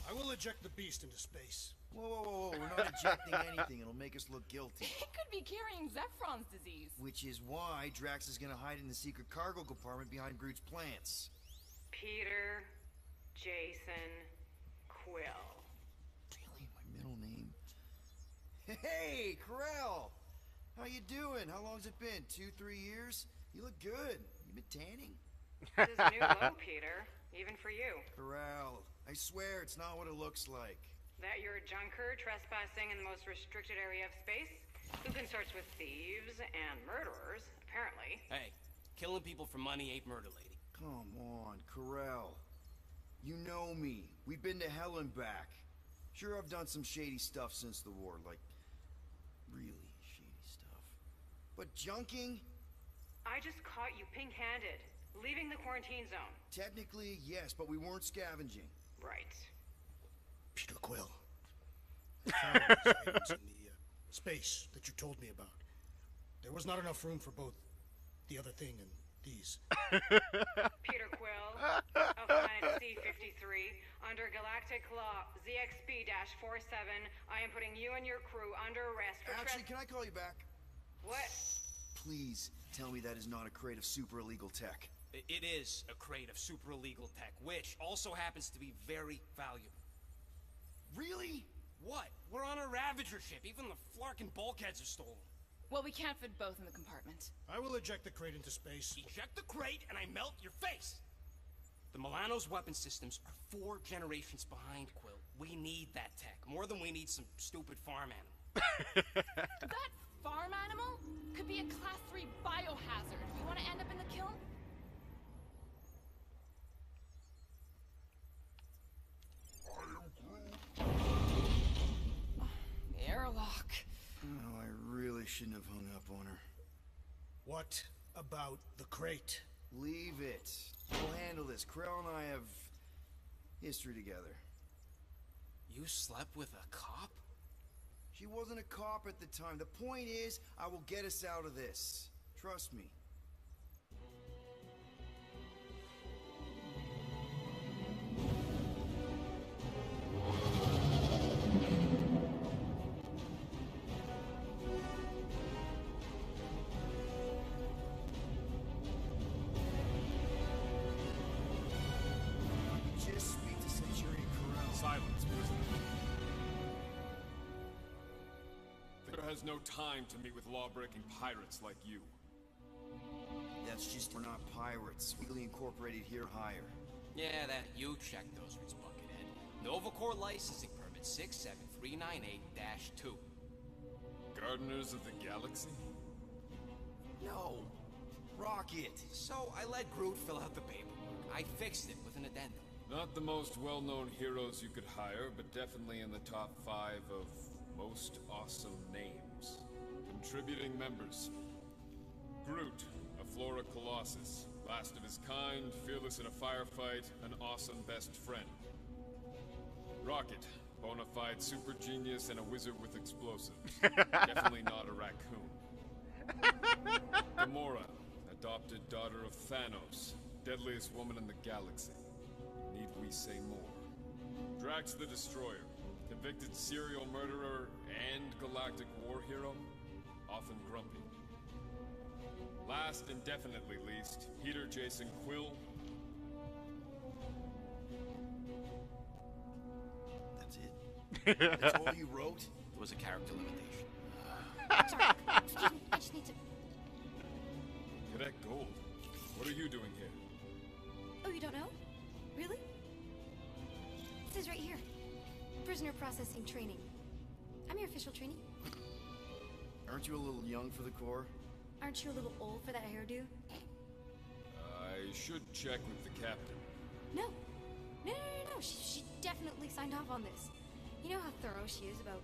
Speaker 6: I will eject the beast into space.
Speaker 8: Whoa, whoa, whoa, whoa. We're not ejecting anything. It'll make us look guilty.
Speaker 11: It could be carrying Zephron's disease.
Speaker 8: Which is why Drax is gonna hide in the secret cargo compartment behind Groot's plants.
Speaker 9: Peter, Jason, Quill.
Speaker 8: Really? My middle name? Hey, Corell! How you doing? How long's it been? 2-3 years? You look good. You been tanning?
Speaker 9: This is a new low, Peter. Even for you.
Speaker 8: Corell, I swear it's not what it looks like.
Speaker 9: That you're a junker trespassing in the most restricted area of space? Who consorts with thieves and murderers, apparently.
Speaker 4: Hey, killing people for money ain't murder, lady.
Speaker 8: Come on, Corell. You know me. We've been to hell and back. Sure, I've done some shady stuff since the war, like really shady stuff. But junking?
Speaker 9: I just caught you pink-handed, leaving the quarantine zone.
Speaker 8: Technically, yes, but we weren't scavenging.
Speaker 9: Right.
Speaker 6: Peter Quill. I found these items in the space that you told me about. There was not enough room for both the other thing and these.
Speaker 9: Peter Quill, of planet C-53, under Galactic Law ZXP-47, I am putting you and your crew under arrest for
Speaker 8: Actually, can I call you back?
Speaker 9: What?
Speaker 8: Please tell me that is not a crate of super illegal tech.
Speaker 4: It is a crate of super illegal tech, which also happens to be very valuable.
Speaker 8: Really?
Speaker 4: What? We're on a Ravager ship. Even the Flarkin bulkheads are stolen.
Speaker 11: Well, we can't fit both in the compartment.
Speaker 6: I will eject the crate into space.
Speaker 4: Eject the crate and I melt your face! The Milano's weapon systems are 4 generations behind, Quill. We need that tech, more than we need some stupid farm animal.
Speaker 11: That farm animal could be a Class 3 biohazard. You want to end up in the kiln? Airlock.
Speaker 8: Oh, I really shouldn't have hung up on her.
Speaker 6: What about the crate?
Speaker 8: Leave it. We'll handle this. Krell and I have history together.
Speaker 4: You slept with a cop?
Speaker 8: She wasn't a cop at the time. The point is, I will get us out of this. Trust me. Just speak to Centurion Corral.
Speaker 10: Silence, prisoner. There has no time to meet with law-breaking pirates like you.
Speaker 8: That's just we're not pirates. Legally incorporated here higher.
Speaker 4: Yeah, that you check those routes, Buckethead. Novacore licensing permit 67398-2.
Speaker 10: Gardeners of the Galaxy?
Speaker 8: No. Rocket.
Speaker 4: So I let Groot fill out the paperwork. I fixed it with an addendum.
Speaker 10: Not the most well-known heroes you could hire, but definitely in the top 5 of most awesome names. Contributing members. Groot, a Flora Colossus. Last of his kind, fearless in a firefight, an awesome best friend. Rocket, bona fide super genius and a wizard with explosives. Definitely not a raccoon. Gamora, adopted daughter of Thanos, deadliest woman in the galaxy. Need we say more? Drax the Destroyer, convicted serial murderer and galactic war hero, often grumpy. Last and definitely least, Peter Jason Quill.
Speaker 8: That's it. That's all you wrote?
Speaker 4: It was a character limitation.
Speaker 1: Sorry, excuse me, I just need to...
Speaker 10: Cadet Gold, what are you doing here?
Speaker 1: Oh, you don't know? Really? It says right here. Prisoner processing training. I'm your official trainee.
Speaker 8: Aren't you a little young for the Corps?
Speaker 1: Aren't you a little old for that hairdo?
Speaker 10: I should check with the captain.
Speaker 1: No. No. She definitely signed off on this. You know how thorough she is about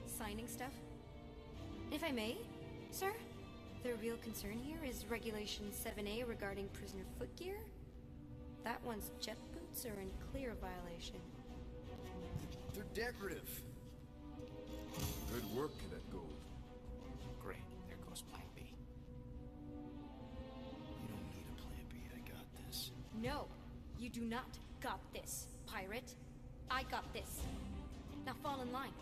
Speaker 1: signing stuff? If I may, sir, the real concern here is Regulation 7A regarding prisoner footgear. That one's jet boots.
Speaker 12: boots are in clear violation.
Speaker 8: They're decorative.
Speaker 10: Good work, Cadet Gold.
Speaker 4: Great. There goes Plan B.
Speaker 8: You don't need a plan B. I got this.
Speaker 12: No, you do not got this, pirate. I got this. Now fall in line.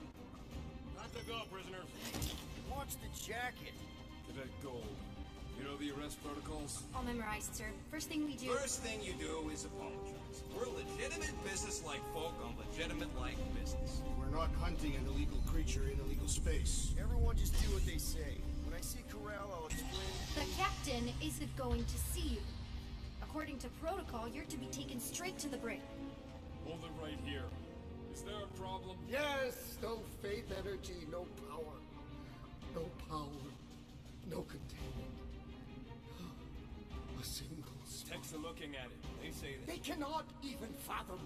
Speaker 10: Time to go, prisoners.
Speaker 8: Watch the jacket.
Speaker 10: Cadet Gold. You know the arrest protocols?
Speaker 12: All memorized, sir. First thing we do...
Speaker 5: First thing you do is apologize. We're legitimate business-like folk on legitimate-like business.
Speaker 6: We're not hunting an illegal creature in illegal space.
Speaker 8: Everyone just do what they say. When I see Corral, I'll explain.
Speaker 12: The captain isn't going to see you. According to protocol, you're to be taken straight to the brig.
Speaker 10: Hold it right here. Is there a problem?
Speaker 13: Yes, no faith energy, no power. No power, no containment. A single spark.
Speaker 10: Techs are looking at it. They say that.
Speaker 13: They cannot even fathom.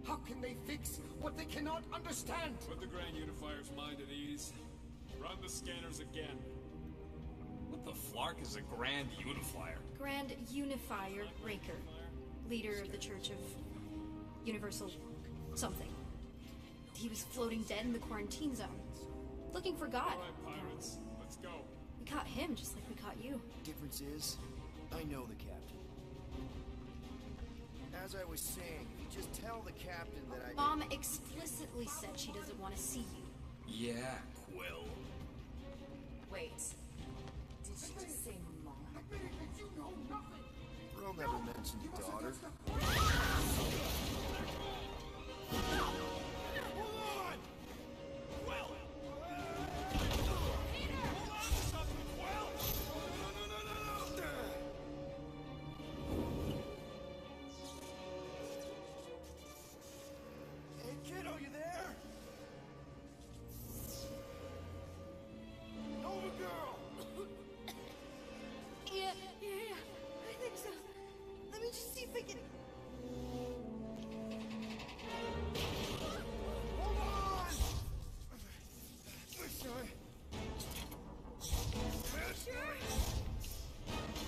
Speaker 13: How can they fix what they cannot understand?
Speaker 10: Put the Grand Unifier's mind at ease. Run the scanners again.
Speaker 5: What the flark is a Grand Unifier?
Speaker 12: Grand Unifier Raker, leader of the Church of Universal something. He was floating dead in the quarantine zone, looking for God.
Speaker 10: All right, pirates. Let's go.
Speaker 12: We caught him just like we caught you.
Speaker 8: Difference is, I know the captain. As I was saying, if you just tell the captain that I...
Speaker 12: Mom explicitly said she doesn't want to see you.
Speaker 5: Yeah, Quill.
Speaker 11: Wait. Did she just say mom?
Speaker 13: You know nothing.
Speaker 8: Bro never mentioned daughter.
Speaker 5: Hey, kiddo, you there? Nova girl!
Speaker 12: Yeah, I think so. Let me just see if I can...
Speaker 5: Hold on! Sorry.
Speaker 12: Sure?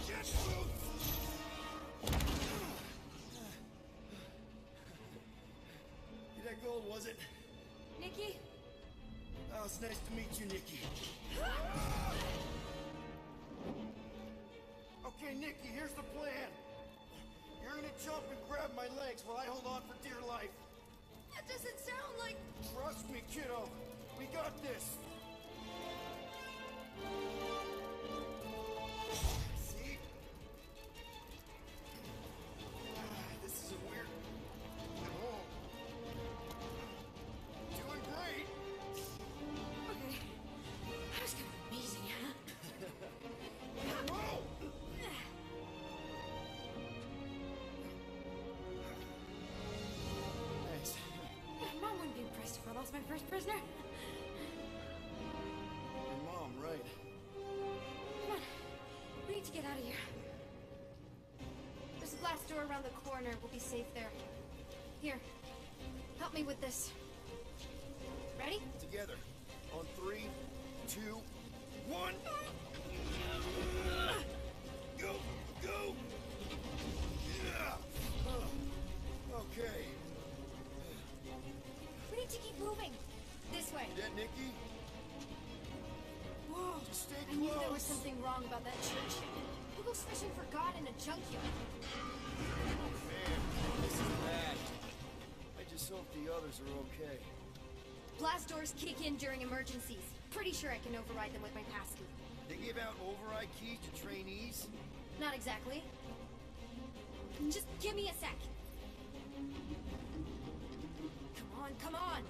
Speaker 5: Get loose! That gold, was it?
Speaker 12: Nikki?
Speaker 5: Oh, it's nice to meet you, Nikki. Okay, Nikki, here's the plan. You're gonna jump and grab my legs while I hold on for dear life.
Speaker 12: That doesn't sound like...
Speaker 5: Trust me, kiddo. We got this. See? This isn't weird. I'm home. Doing great.
Speaker 12: Okay. That was kind of amazing, huh?
Speaker 5: Whoa! Thanks.
Speaker 12: Mom wouldn't be impressed if I lost my first prisoner.
Speaker 8: Your mom, right?
Speaker 12: Come on. We need to get out of here. There's a glass door around the corner. We'll be safe there. Here. Help me with this. Ready?
Speaker 8: Together. On 3, 2, 1. Go! Go! Yeah! Okay.
Speaker 12: We need to keep moving. This way.
Speaker 8: Yeah, Nikki?
Speaker 12: Whoa.
Speaker 8: Just stay
Speaker 12: I knew there was
Speaker 8: close.
Speaker 12: something wrong about that church. Who goes fishing for God in a junkyard?
Speaker 8: Man, this is bad. I just hope the others are okay.
Speaker 12: Blast doors kick in during emergencies. Pretty sure I can override them with my passkey.
Speaker 8: They give out override keys to trainees?
Speaker 12: Not exactly. Just give me a sec. Come on.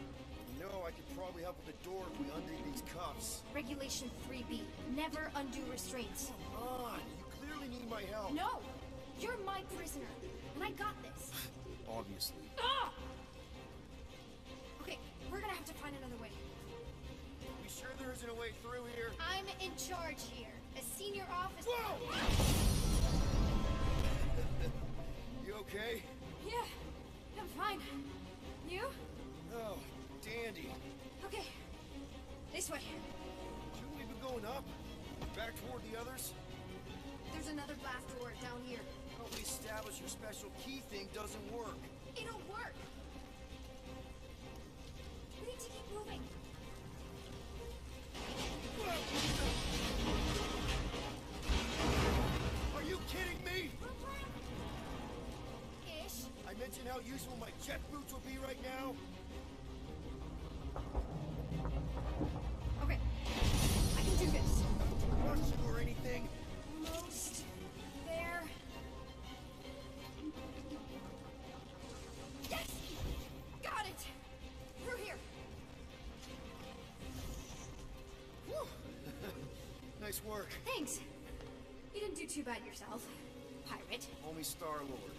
Speaker 8: You know, I could probably help with the door if we undo these cuffs.
Speaker 12: Regulation 3B. Never undo restraints.
Speaker 8: Come on, you clearly need my help.
Speaker 12: No! You're my prisoner, and I got this.
Speaker 8: Obviously.
Speaker 12: Ah! Okay, we're gonna have to find another way.
Speaker 8: You sure there isn't a way through here?
Speaker 12: I'm in charge here. As senior officer.
Speaker 8: Whoa! You okay?
Speaker 12: Yeah, I'm fine. You?
Speaker 8: Oh, dandy.
Speaker 12: Okay. This way.
Speaker 8: Shouldn't we be going up? Back toward the others?
Speaker 12: There's another blast door down here.
Speaker 8: Don't we stab establish your special key thing doesn't work.
Speaker 12: It'll work. We need to keep moving.
Speaker 8: Are you kidding me?
Speaker 12: Ish.
Speaker 8: I mentioned how useful my jet boots will be right now.
Speaker 12: Okay. I can do this.
Speaker 8: Rush you or anything?
Speaker 12: Almost there. Yes! Got it! Through here.
Speaker 8: Whew. Nice work.
Speaker 12: Thanks. You didn't do too bad yourself, pirate.
Speaker 8: Only Star-Lord.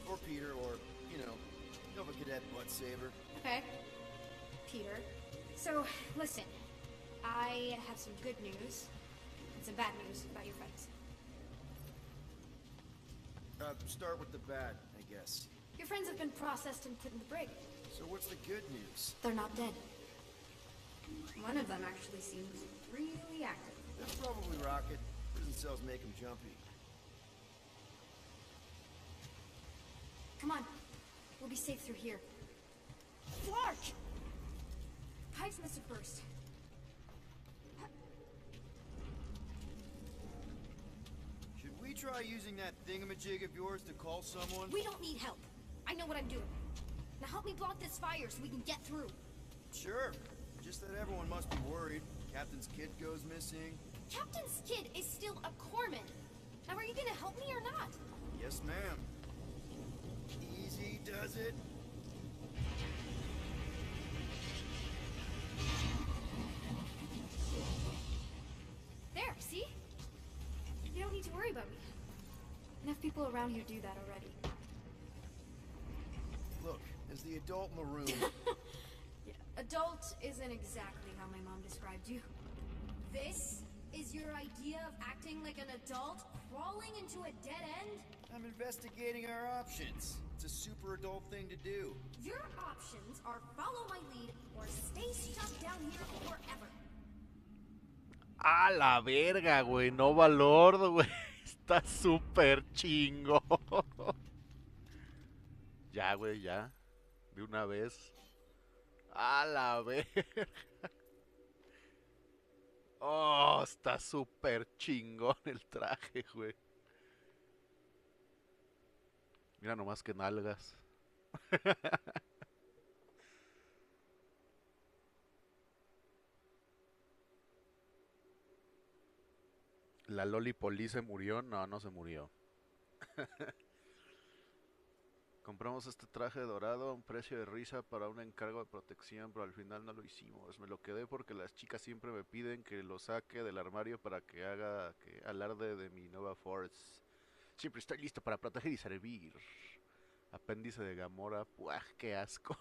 Speaker 8: Or Peter, or, you know, Nova Cadet Butt Saber.
Speaker 12: Okay. Peter. So, listen. I have some good news and some bad news about your friends.
Speaker 8: Start with the bad, I guess.
Speaker 12: Your friends have been processed and put in the brig.
Speaker 8: So what's the good news?
Speaker 12: They're not dead. One of them actually seems really active.
Speaker 8: That's probably Rocket. Prison cells make him jumpy.
Speaker 12: Come on. We'll be safe through here. Flark! Pipes must have burst.
Speaker 8: Should we try using that thingamajig of yours to call someone?
Speaker 12: We don't need help. I know what I'm doing. Now help me block this fire so we can get through.
Speaker 8: Sure. Just that everyone must be worried. Captain's kid goes missing.
Speaker 12: Captain's kid is still a corpsman. Now are you gonna help me or not?
Speaker 8: Yes, ma'am. Easy does it.
Speaker 12: There, see? You don't need to worry about me. Enough people around here do that already.
Speaker 8: Look, as the adult in the room...
Speaker 12: Yeah, adult isn't exactly how my mom described you. This is your idea of acting like an adult crawling into a dead end?
Speaker 8: I'm investigating our options. It's a super adult thing to do.
Speaker 12: Your options are follow my lead or stay stuck down here forever.
Speaker 2: A la verga, güey. Nova Lord, güey. Está súper chingo. Ya, güey, ya. De una vez. A la verga. Oh, está súper chingón el traje, güey. Mira nomás que nalgas. ¿La Loli Poli se murió? No, no se murió. Compramos este traje dorado a un precio de risa para un encargo de protección, pero al final no lo hicimos. Me lo quedé porque las chicas siempre me piden que lo saque del armario para que haga alarde de mi nueva Force. Siempre estoy listo para proteger y servir. Apéndice de Gamora. ¡Puah, qué asco!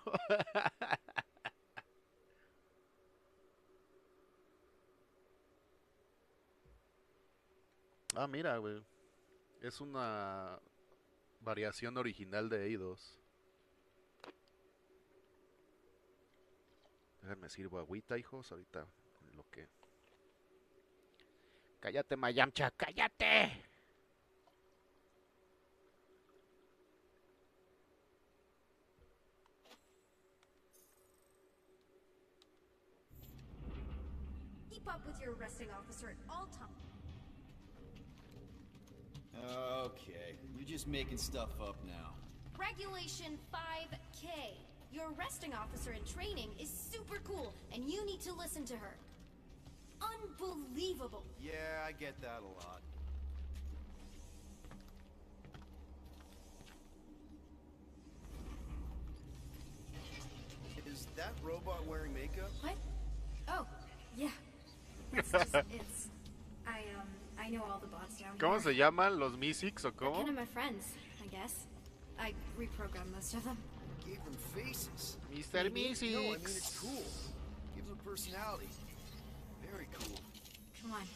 Speaker 2: Ah, mira, güey. Es una variación original de Eidos. Déjenme sirvo agüita, hijos. Ahorita en lo que... ¡Cállate, Mayamcha! ¡Cállate!
Speaker 12: Keep up with your arresting officer at all times.
Speaker 8: Okay, you're just making stuff up now.
Speaker 12: Regulation 5K. Your arresting officer in training is super cool, and you need to listen to her. Unbelievable.
Speaker 8: Yeah, I get that a lot. Is that robot wearing makeup?
Speaker 12: What? Oh, yeah. It's just, I know all the bots down
Speaker 2: ¿Cómo
Speaker 12: here.
Speaker 2: se llaman? ¿Los Mysics o
Speaker 12: They're
Speaker 2: cómo?
Speaker 12: kind of my friends, I guess. I reprogrammed most of them.
Speaker 8: Gave them faces.
Speaker 2: Mr. Mysics.
Speaker 8: No, I mean it's cool. Gives them personality. Very cool.
Speaker 12: Come on.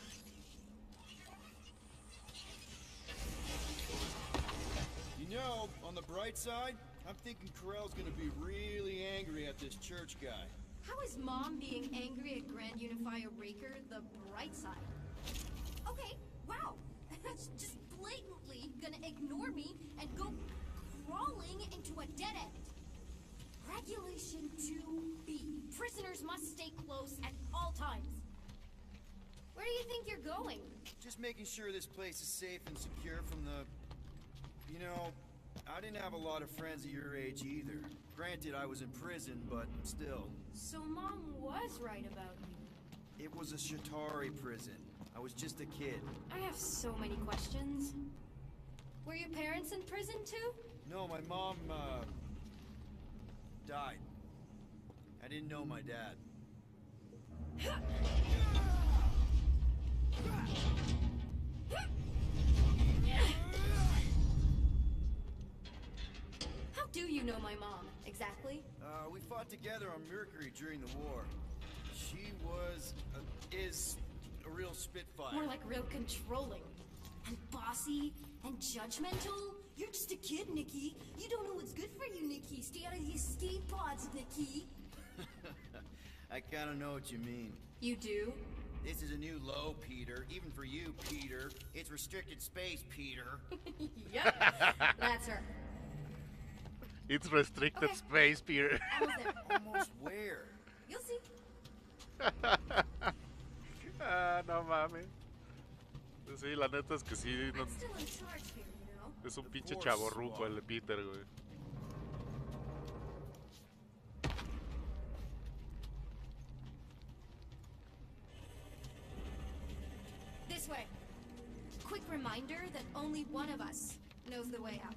Speaker 8: You know, on the bright side, I'm thinking Corell's gonna be really angry at this church guy.
Speaker 12: How is Mom being angry at Grand Unifier Raker the bright side? Okay, wow. That's just blatantly gonna ignore me and go crawling into a dead end. Regulation 2B. Prisoners must stay close at all times. Where do you think you're going?
Speaker 8: Just making sure this place is safe and secure from the... You know, I didn't have a lot of friends at your age either. Granted, I was in prison, but still.
Speaker 12: So Mom was right about you.
Speaker 8: It was a Shatari prison. I was just a kid.
Speaker 12: I have so many questions. Were your parents in prison too?
Speaker 8: No, my mom, died. I didn't know my dad.
Speaker 12: How do you know my mom, exactly?
Speaker 8: We fought together on Mercury during the war. She was, is a real spitfire.
Speaker 12: More like real controlling. And bossy and judgmental. You're just a kid, Nikki. You don't know what's good for you, Nikki. Stay out of these skate pods, Nikki.
Speaker 8: I kinda know what you mean.
Speaker 12: You do?
Speaker 8: This is a new low, Peter. Even for you, Peter. It's restricted space, Peter.
Speaker 12: Yep, that's her.
Speaker 2: It's restricted space, Peter.
Speaker 8: Almost where?
Speaker 12: You'll see.
Speaker 2: Ah, no mames. Sí, la neta es que sí. No,
Speaker 12: I'm still in charge here, you know?
Speaker 2: es un pinche chavorruco el Peter, güey.
Speaker 12: This way. Quick reminder that only one of us knows the way out.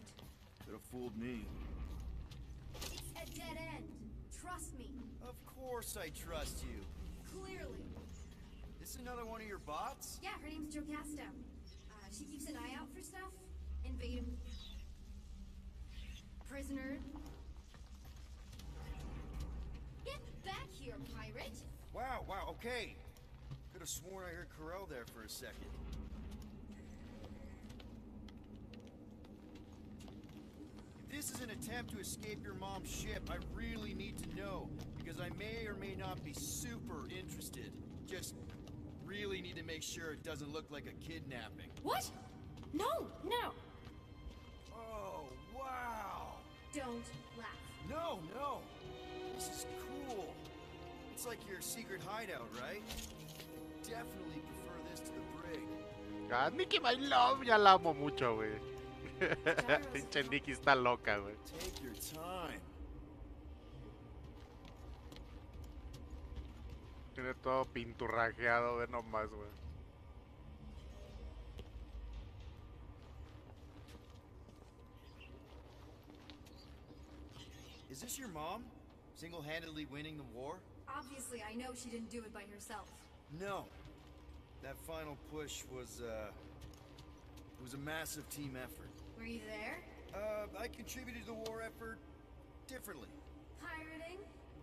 Speaker 8: Could have fooled me.
Speaker 12: It's a dead end. Trust me.
Speaker 8: Of course I trust you.
Speaker 12: Clearly.
Speaker 8: This another one of your bots?
Speaker 12: Yeah, her name's Jocasta. She keeps an eye out for stuff. Invade him. Prisoner. Get back here, pirate!
Speaker 8: Wow, okay. Could have sworn I heard Corel there for a second. If this is an attempt to escape your mom's ship, I really need to know, because I may or may not be super interested. Just really need to make sure it doesn't look like a kidnapping.
Speaker 12: What? No!
Speaker 8: Oh, wow!
Speaker 12: Don't laugh.
Speaker 8: No! This is cool. It's like your secret hideout, right? Definitely prefer this to the brig.
Speaker 2: Ah, Nikki, my love, ya la amo mucho, güey. Pinche Nikki está loca, güey.
Speaker 8: Take your time.
Speaker 2: Tiene todo pinturrajeado, ve nomás, güey.
Speaker 8: Is this your mom? Single-handedly winning the war?
Speaker 12: Obviously, I know she didn't do it by herself.
Speaker 8: No. That final push was, it was a massive team effort.
Speaker 12: Were you there?
Speaker 8: I contributed to the war effort differently.
Speaker 12: Pirating?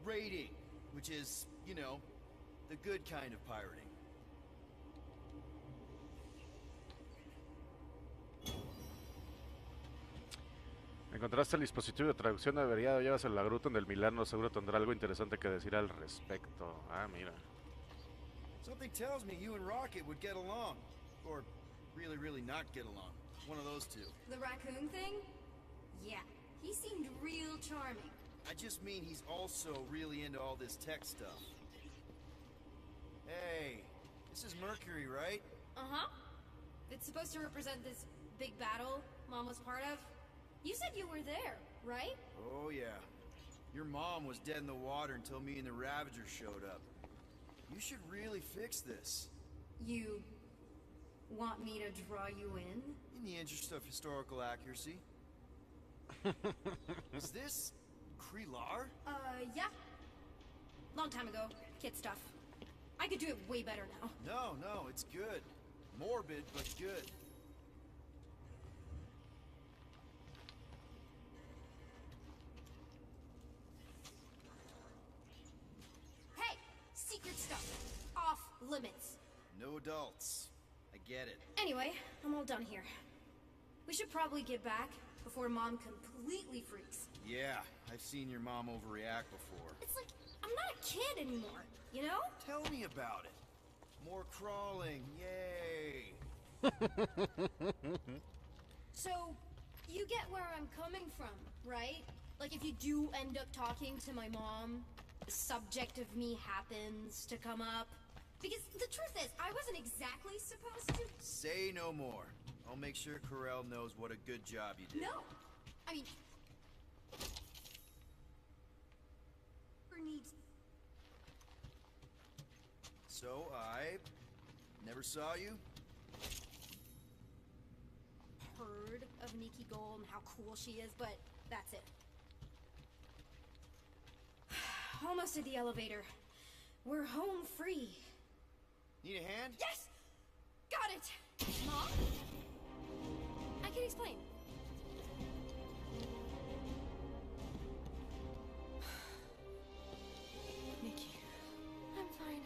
Speaker 8: Raiding, which is, you know, the good kind of pirating.
Speaker 2: Encontraste el dispositivo de traducción averiado, llévaselo a la gruta en el Milano, seguro tendrá algo interesante que decir al respecto. Ah, mira.
Speaker 8: Something tells me you and Rocket would get along. Or really not get along. One of those two.
Speaker 12: The raccoon thing? Yeah, he seemed real charming.
Speaker 8: I just mean he's also really into all this tech stuff. Hey, this is Mercury, right?
Speaker 12: Uh-huh. It's supposed to represent this big battle Mom was part of. You said you were there, right?
Speaker 8: Oh, yeah. Your mom was dead in the water until me and the Ravagers showed up. You should really fix this.
Speaker 12: You want me to draw you in?
Speaker 8: In the interest of historical accuracy. Is this Krelar?
Speaker 12: Yeah. Long time ago. Kid stuff. I could do it way better now.
Speaker 8: No, it's good. Morbid, but good.
Speaker 12: Hey! Secret stuff. Off limits.
Speaker 8: No adults. I get it.
Speaker 12: Anyway, I'm all done here. We should probably get back before Mom completely freaks.
Speaker 8: Yeah, I've seen your mom overreact before.
Speaker 12: It's like, I'm not a kid anymore, you know?
Speaker 8: Tell me about it. More crawling, yay!
Speaker 12: So, you get where I'm coming from, right? Like, if you do end up talking to my mom, the subject of me happens to come up. Because the truth is, I wasn't exactly supposed to.
Speaker 8: Say no more. I'll make sure Corel knows what a good job you did.
Speaker 12: No! I mean... needs...
Speaker 8: So, I... never saw you?
Speaker 12: Heard of Nikki Gold and how cool she is, but that's it. Almost at the elevator. We're home free.
Speaker 8: Need a hand?
Speaker 12: Yes! Got it! Mom? I can explain.
Speaker 3: Nikki.
Speaker 12: I'm fine.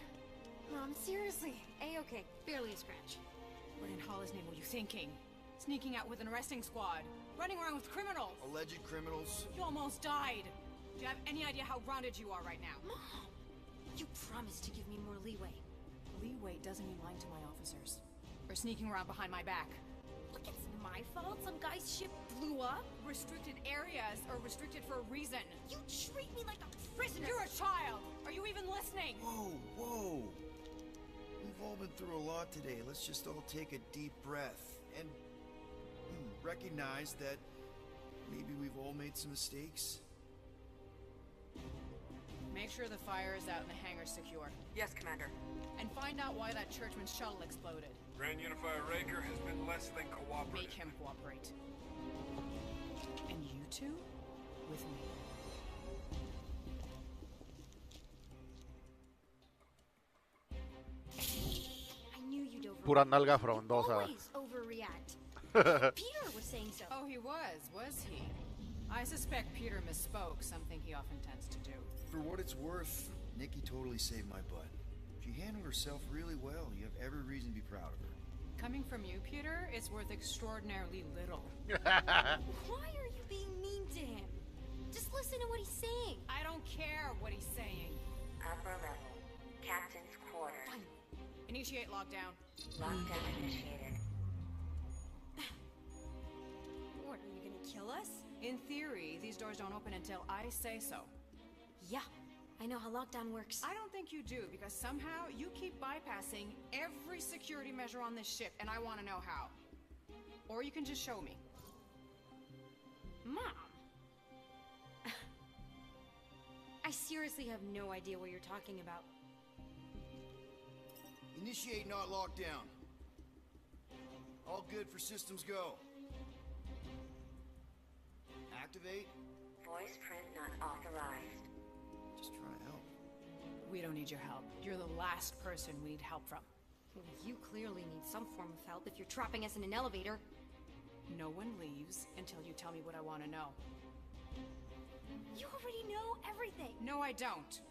Speaker 12: Mom, seriously. A-okay. Barely a scratch.
Speaker 3: What in Hollis' name were you thinking? Sneaking out with an arresting squad. Running around with criminals.
Speaker 8: Alleged criminals.
Speaker 3: You almost died. Do you have any idea how grounded you are right now?
Speaker 12: Mom! You promised to give me more leeway.
Speaker 3: Leeway doesn't mean lying to my officers. Or sneaking around behind my back.
Speaker 12: Look, it's my fault some guy's ship blew up.
Speaker 3: Restricted areas are restricted for a reason.
Speaker 12: You treat me like a prisoner.
Speaker 3: You're a child. Are you even listening?
Speaker 8: Whoa, whoa. We've all been through a lot today. Let's just all take a deep breath and recognize that maybe we've all made some mistakes.
Speaker 3: Make sure the fire is out and the hangar's secure.
Speaker 14: Yes, Commander.
Speaker 3: And find out why that churchman's shuttle exploded.
Speaker 15: Grand Unifier Raker has been less than cooperative.
Speaker 3: Make him cooperate. And you two? With me.
Speaker 12: I knew you'd overreact.
Speaker 2: Pura nalga frondosa.
Speaker 12: Always overreact. Peter was saying so.
Speaker 3: Oh, he was he? I suspect Peter misspoke, something he often tends to do.
Speaker 8: For what it's worth, Nikki totally saved my butt. She handled herself really well. You have every reason to be proud of her.
Speaker 3: Coming from you, Peter, it's worth extraordinarily little.
Speaker 12: Why are you being mean to him? Just listen to what he's saying.
Speaker 3: I don't care what he's saying.
Speaker 14: Upper level. Captain's quarters.
Speaker 12: Fine.
Speaker 3: Initiate lockdown.
Speaker 14: Lockdown initiated.
Speaker 12: What, are you gonna kill us?
Speaker 3: In theory, these doors don't open until I say so.
Speaker 12: Yeah, I know how lockdown works.
Speaker 3: I don't think you do, because somehow you keep bypassing every security measure on this ship, and I want to know how. Or you can just show me.
Speaker 12: Mom! I seriously have no idea what you're talking about.
Speaker 8: Initiate not lockdown. All good for systems go. Activate.
Speaker 14: Voice print not authorized.
Speaker 8: Just try to help.
Speaker 3: We don't need your help. You're the last person we need help from.
Speaker 12: Well, you clearly need some form of help if you're trapping us in an elevator.
Speaker 3: No one leaves until you tell me what I want to know.
Speaker 12: You already know everything.
Speaker 3: No, I don't.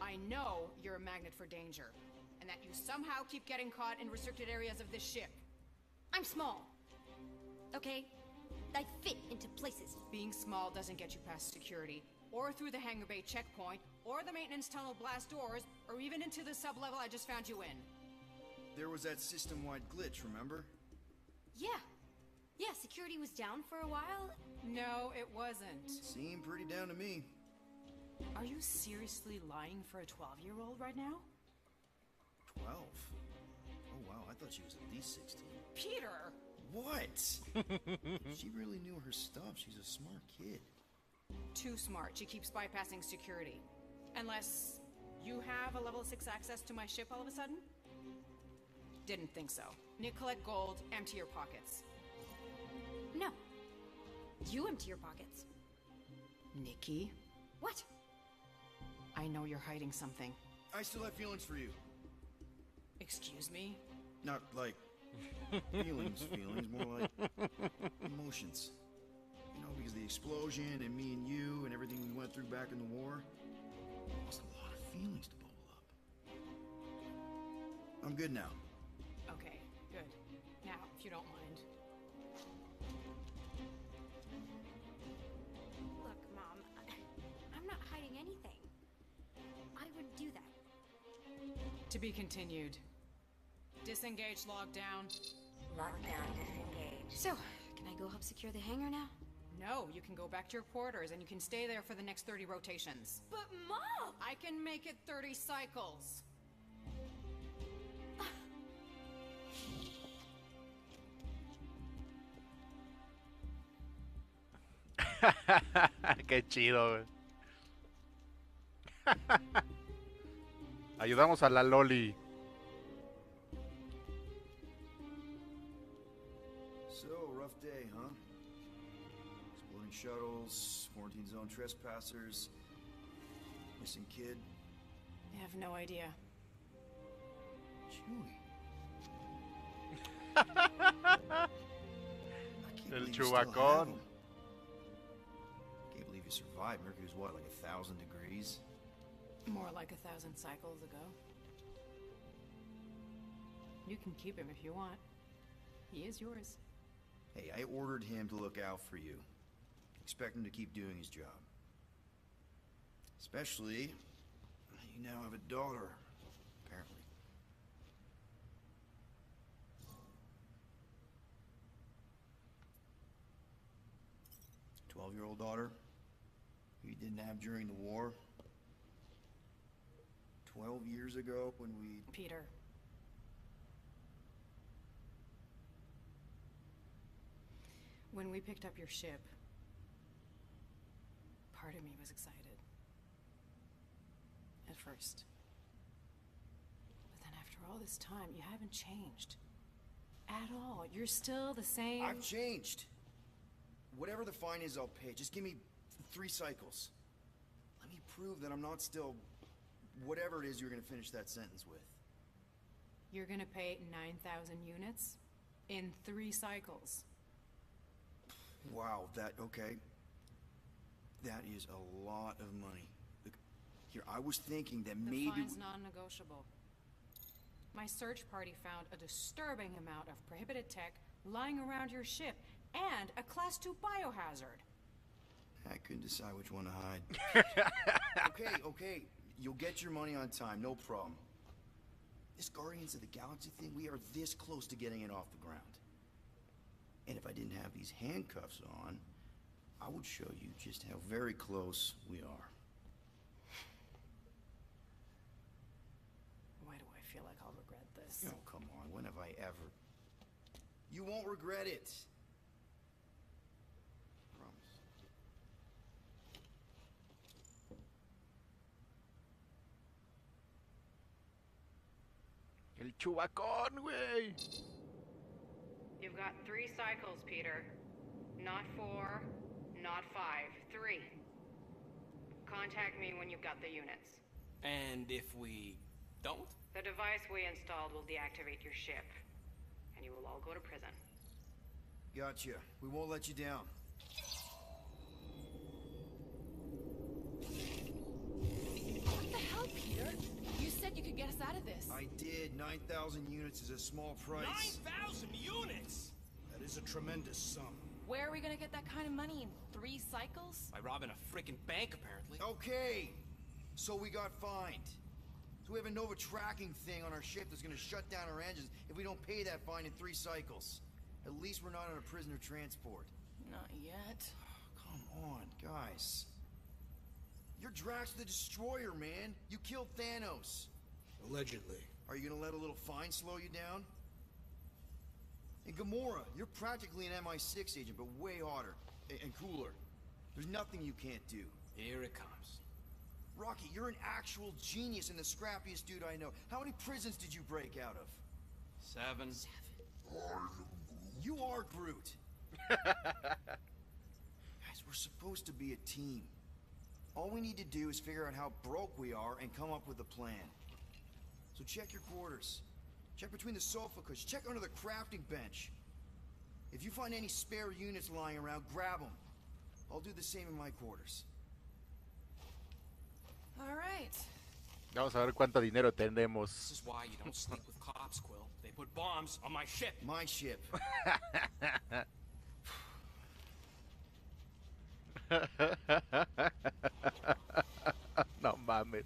Speaker 3: I know you're a magnet for danger, and that you somehow keep getting caught in restricted areas of this ship.
Speaker 12: I'm small. Okay? I fit into places.
Speaker 3: Being small doesn't get you past security, or through the hangar bay checkpoint, or the maintenance tunnel blast doors, or even into the sub-level I just found you in.
Speaker 8: There was that system-wide glitch, remember?
Speaker 12: Yeah. Yeah, security was down for a while.
Speaker 3: No, it wasn't.
Speaker 8: Seemed pretty down to me.
Speaker 3: Are you seriously lying for a 12-year-old right now?
Speaker 8: 12? Oh wow, I thought she was at least 16.
Speaker 3: Peter!
Speaker 8: What? She really knew her stuff. She's a smart kid.
Speaker 3: Too smart. She keeps bypassing security. Unless you have a level 6 access to my ship all of a sudden? Didn't think so. Collect gold, empty your pockets.
Speaker 12: No. You empty your pockets.
Speaker 3: Nikki?
Speaker 12: What?
Speaker 3: I know you're hiding something.
Speaker 8: I still have feelings for you.
Speaker 3: Excuse me?
Speaker 8: Not like feelings, more like emotions. You know, because the explosion and me and you and everything we went through back in the war, there's a lot of feelings to bubble up. I'm good now.
Speaker 3: Okay, good. Now, if you don't mind.
Speaker 12: Look, Mom, I'm not hiding anything. I wouldn't do that.
Speaker 3: To be continued. Disengage lockdown.
Speaker 14: Lockdown disengaged.
Speaker 12: So, Can I go help secure the hangar now?
Speaker 3: No, you can go back to your quarters and you can stay there for the next 30 rotations.
Speaker 11: But Mom!
Speaker 3: I can make it 30 cycles.
Speaker 2: Qué chido, güey. Ayudamos a la Loli.
Speaker 8: So, rough day, huh? Exploding shuttles, quarantine zone trespassers, missing kid.
Speaker 3: I have no idea.
Speaker 8: Chewie.
Speaker 2: El chubacón.
Speaker 8: Can't believe you survived. Mercury's what, like 1,000 degrees?
Speaker 3: More like 1,000 cycles ago. You can keep him if you want. He is yours.
Speaker 8: Hey, I ordered him to look out for you. Expect him to keep doing his job. Especially, you now have a daughter, apparently. A 12-year-old daughter who you didn't have during the war. 12 years ago when we...
Speaker 3: Peter. When we picked up your ship, part of me was excited. At first. But then after all this time, you haven't changed. At all. You're still the same...
Speaker 8: I've changed. Whatever the fine is, I'll pay. Just give me 3 cycles. Let me prove that I'm not still... whatever it is you're gonna finish that sentence with.
Speaker 3: You're gonna pay 9,000 units in 3 cycles.
Speaker 8: Wow, okay. That is a lot of money. Look, here, I was thinking that
Speaker 3: The
Speaker 8: maybe...
Speaker 3: fine's non-negotiable. My search party found a disturbing amount of prohibited tech lying around your ship and a Class 2 biohazard.
Speaker 8: I couldn't decide which one to hide. Okay. You'll get your money on time, no problem. This Guardians of the Galaxy thing, we are this close to getting it off the ground. And if I didn't have these handcuffs on, I would show you just how very close we are.
Speaker 3: Why do I feel like I'll regret this?
Speaker 8: Oh, come on, when have I ever... You won't regret it. Promise.
Speaker 2: El chubacón, güey.
Speaker 9: You've got 3 cycles, Peter. Not 4, not 5, 3. Contact me when you've got the units.
Speaker 4: And if we don't?
Speaker 9: The device we installed will deactivate your ship, and you will all go to prison.
Speaker 8: Gotcha. We won't let you down.
Speaker 11: What the hell, Peter? You said you could get us out of this.
Speaker 8: I did. 9,000 units is a small price.
Speaker 4: 9,000 units?
Speaker 6: That is a tremendous sum.
Speaker 11: Where are we gonna get that kind of money in 3 cycles?
Speaker 4: By robbing a freaking bank, apparently.
Speaker 8: Okay. So we got fined. So we have a Nova tracking thing on our ship that's gonna shut down our engines if we don't pay that fine in 3 cycles. At least we're not on a prisoner transport.
Speaker 11: Not yet.
Speaker 8: Come on, guys. You're Drax the Destroyer, man. You killed Thanos.
Speaker 6: Allegedly.
Speaker 8: Are you gonna let a little fine slow you down? And Gamora, you're practically an MI6 agent, but way hotter and cooler. There's nothing you can't do.
Speaker 4: Here it comes.
Speaker 8: Rocky, you're an actual genius and the scrappiest dude I know. How many prisons did you break out of?
Speaker 4: 7.
Speaker 8: You are Groot. Guys, we're supposed to be a team. All we need to do is figure out how broke we are and come up with a plan. So check your quarters. Check between the sofa cushions. Check under the crafting bench. If you find any spare units lying around, grab them. I'll do the same in my quarters.
Speaker 11: All right.
Speaker 2: Vamos a ver cuánto dinero tenemos.
Speaker 4: This is why you don't sleep with cops, Quill. They put bombs on my ship.
Speaker 8: My ship.
Speaker 2: No mames.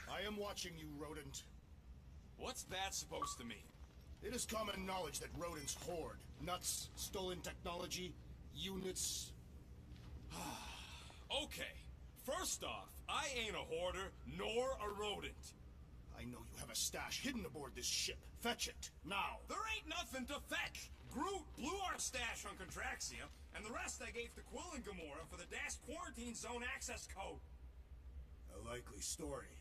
Speaker 6: I am watching you, rodent.
Speaker 10: What's that supposed to mean?
Speaker 6: It is common knowledge that rodents hoard nuts, stolen technology, units.
Speaker 10: Okay, first off, I ain't a hoarder nor a rodent.
Speaker 6: I know you have a stash hidden aboard this ship. Fetch it, now.
Speaker 10: There ain't nothing to fetch. Groot blew our stash on Contraxia, and the rest I gave to Quill and Gamora for the DAS quarantine zone access code.
Speaker 6: A likely story.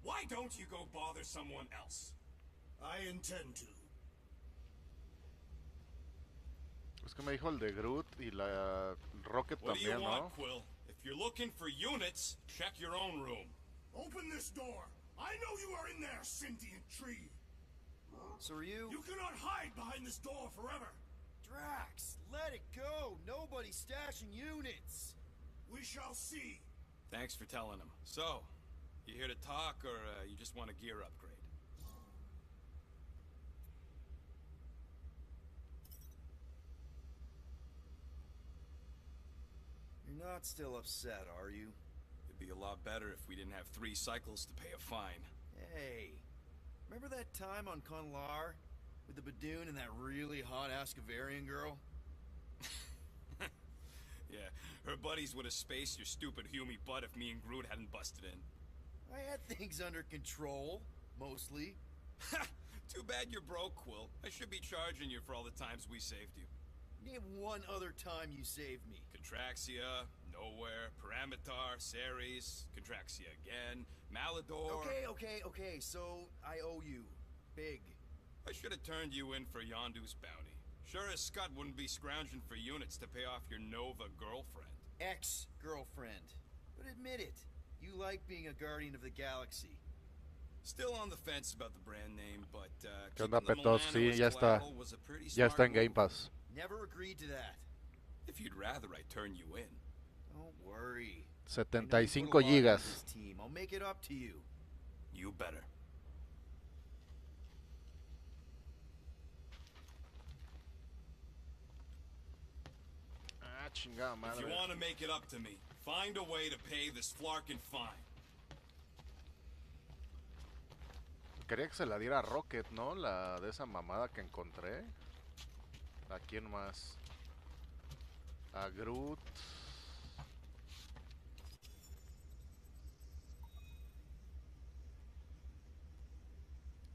Speaker 10: Why don't you go bother someone else?
Speaker 6: I intend to.
Speaker 2: Es que me dijo el de Groot y la Rocket
Speaker 10: What do you
Speaker 2: también,
Speaker 10: want,
Speaker 2: ¿no?
Speaker 10: Quill? If you're looking for units, check your own room.
Speaker 6: Open this door. I know you are in there, sentient tree.
Speaker 8: So are you?
Speaker 6: You cannot hide behind this door forever.
Speaker 8: Drax, let it go. Nobody's stashing units.
Speaker 6: We shall see.
Speaker 10: Thanks for telling him. So, you here to talk, or you just want a gear upgrade?
Speaker 8: You're not still upset, are you?
Speaker 10: It'd be a lot better if we didn't have 3 cycles to pay a fine.
Speaker 8: Hey, remember that time on Conlar with the Badoon and that really hot Ascavarian girl?
Speaker 10: Yeah, her buddies would have spaced your stupid Humy butt if me and Groot hadn't busted in.
Speaker 8: I had things under control, mostly.
Speaker 10: Ha! Too bad you're broke, Quill. I should be charging you for all the times we saved you.
Speaker 8: Name one other time you saved me.
Speaker 10: Contraxia, Nowhere, Paramitar, Ceres, Contraxia again, Malador...
Speaker 8: Okay, so I owe you. Big.
Speaker 10: I should have turned you in for Yondu's bounty. Sure as Scott wouldn't be scrounging for units to pay off your Nova girlfriend.
Speaker 8: Ex-girlfriend. But admit it, you like being a Guardian of the Galaxy.
Speaker 10: Still on the fence about the brand name, but
Speaker 2: ¿Qué onda,
Speaker 10: keeping the
Speaker 2: Petos?
Speaker 10: Milano
Speaker 2: Sí,
Speaker 10: as
Speaker 2: ya está.
Speaker 10: collateral was a pretty
Speaker 2: Ya
Speaker 10: smart
Speaker 2: está en Game
Speaker 10: move.
Speaker 2: Pass.
Speaker 8: Never agreed to that.
Speaker 10: If you'd rather I turn you in.
Speaker 8: Don't worry.
Speaker 2: 75
Speaker 8: I know you put a lot into
Speaker 2: gigas.
Speaker 8: this team. I'll make it up to you.
Speaker 10: You better.
Speaker 2: Ah, chingada
Speaker 10: If
Speaker 2: madre.
Speaker 10: you want to make it up to me, find a way to pay this flarkin' fine.
Speaker 2: Quería que se la diera a Rocket, ¿no? La de esa mamada que encontré. ¿A quién más? A Groot.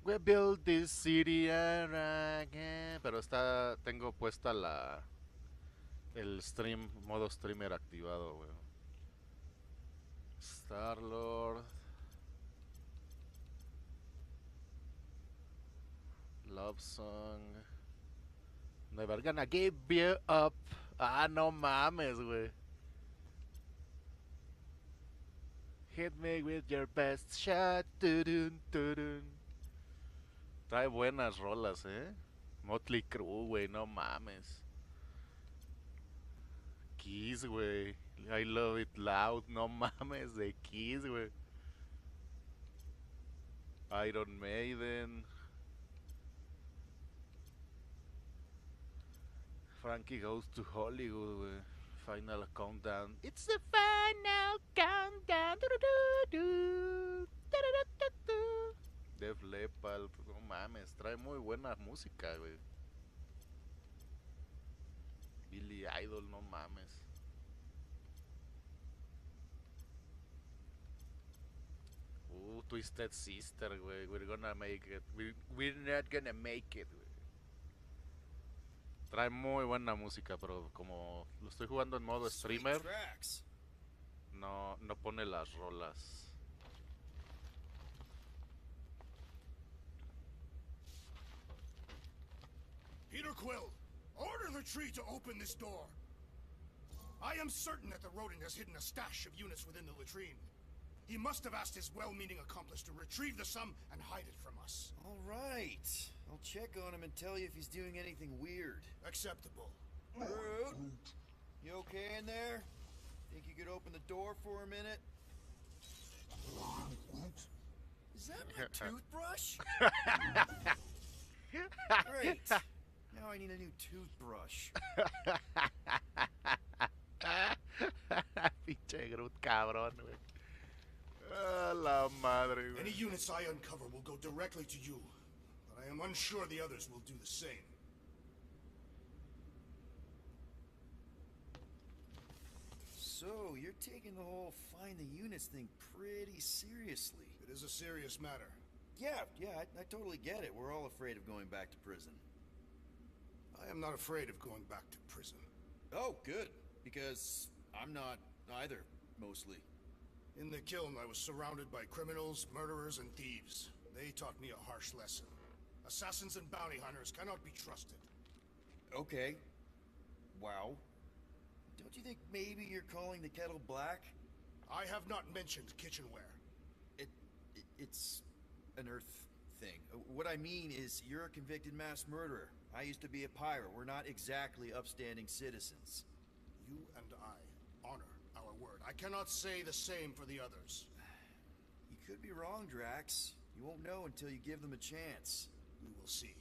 Speaker 2: We build this city again. Pero tengo puesta el stream, modo streamer activado, güey. Star-Lord. Love Song. Never gonna give you up. Ah, no mames, güey. Hit me with your best shot. Turun, turun. Trae buenas rolas, Motley Crue, güey, no mames. Kiss, güey. I Love It Loud, no mames, de Kiss, güey. Iron Maiden. Frankie Goes to Hollywood, güey. Final Countdown. It's the final countdown. Def Leppard, no mames, trae muy buena música, güey. Billy Idol, no mames. Twisted Sister, güey. We're gonna make it. We're not gonna make it, güey. Trae muy buena música, pero como lo estoy jugando en modo streamer, no pone las rolas.
Speaker 6: Peter Quill, order the tree to open this door. I am certain that the rodent has hidden a stash of units within the latrine. He must have asked his well-meaning accomplice to retrieve the sum and hide it from us.
Speaker 8: All right. I'll check on him and tell you if he's doing anything weird.
Speaker 6: Acceptable.
Speaker 8: Groot, you okay in there? Think you could open the door for a minute? Is that my toothbrush? Great. Now I need a new toothbrush.
Speaker 2: Pinche Groot cabrón, güey. Ah, la madre, güey.
Speaker 6: Any units I uncover will go directly to you. But I am unsure the others will do the same.
Speaker 8: So, you're taking the whole find the units thing pretty seriously.
Speaker 6: It is a serious matter.
Speaker 8: Yeah, I totally get it. We're all afraid of going back to prison.
Speaker 6: I am not afraid of going back to prison.
Speaker 8: Oh, good. Because I'm not either, mostly.
Speaker 6: In the kiln, I was surrounded by criminals, murderers, and thieves. They taught me a harsh lesson. Assassins and bounty hunters cannot be trusted.
Speaker 8: Okay. Wow. Don't you think maybe you're calling the kettle black?
Speaker 6: I have not mentioned kitchenware.
Speaker 8: It's an Earth thing. What I mean is, you're a convicted mass murderer. I used to be a pirate. We're not exactly upstanding citizens.
Speaker 6: You and I honor our word. I cannot say the same for the others.
Speaker 8: You could be wrong, Drax. You won't know until you give them a chance.
Speaker 6: We will see.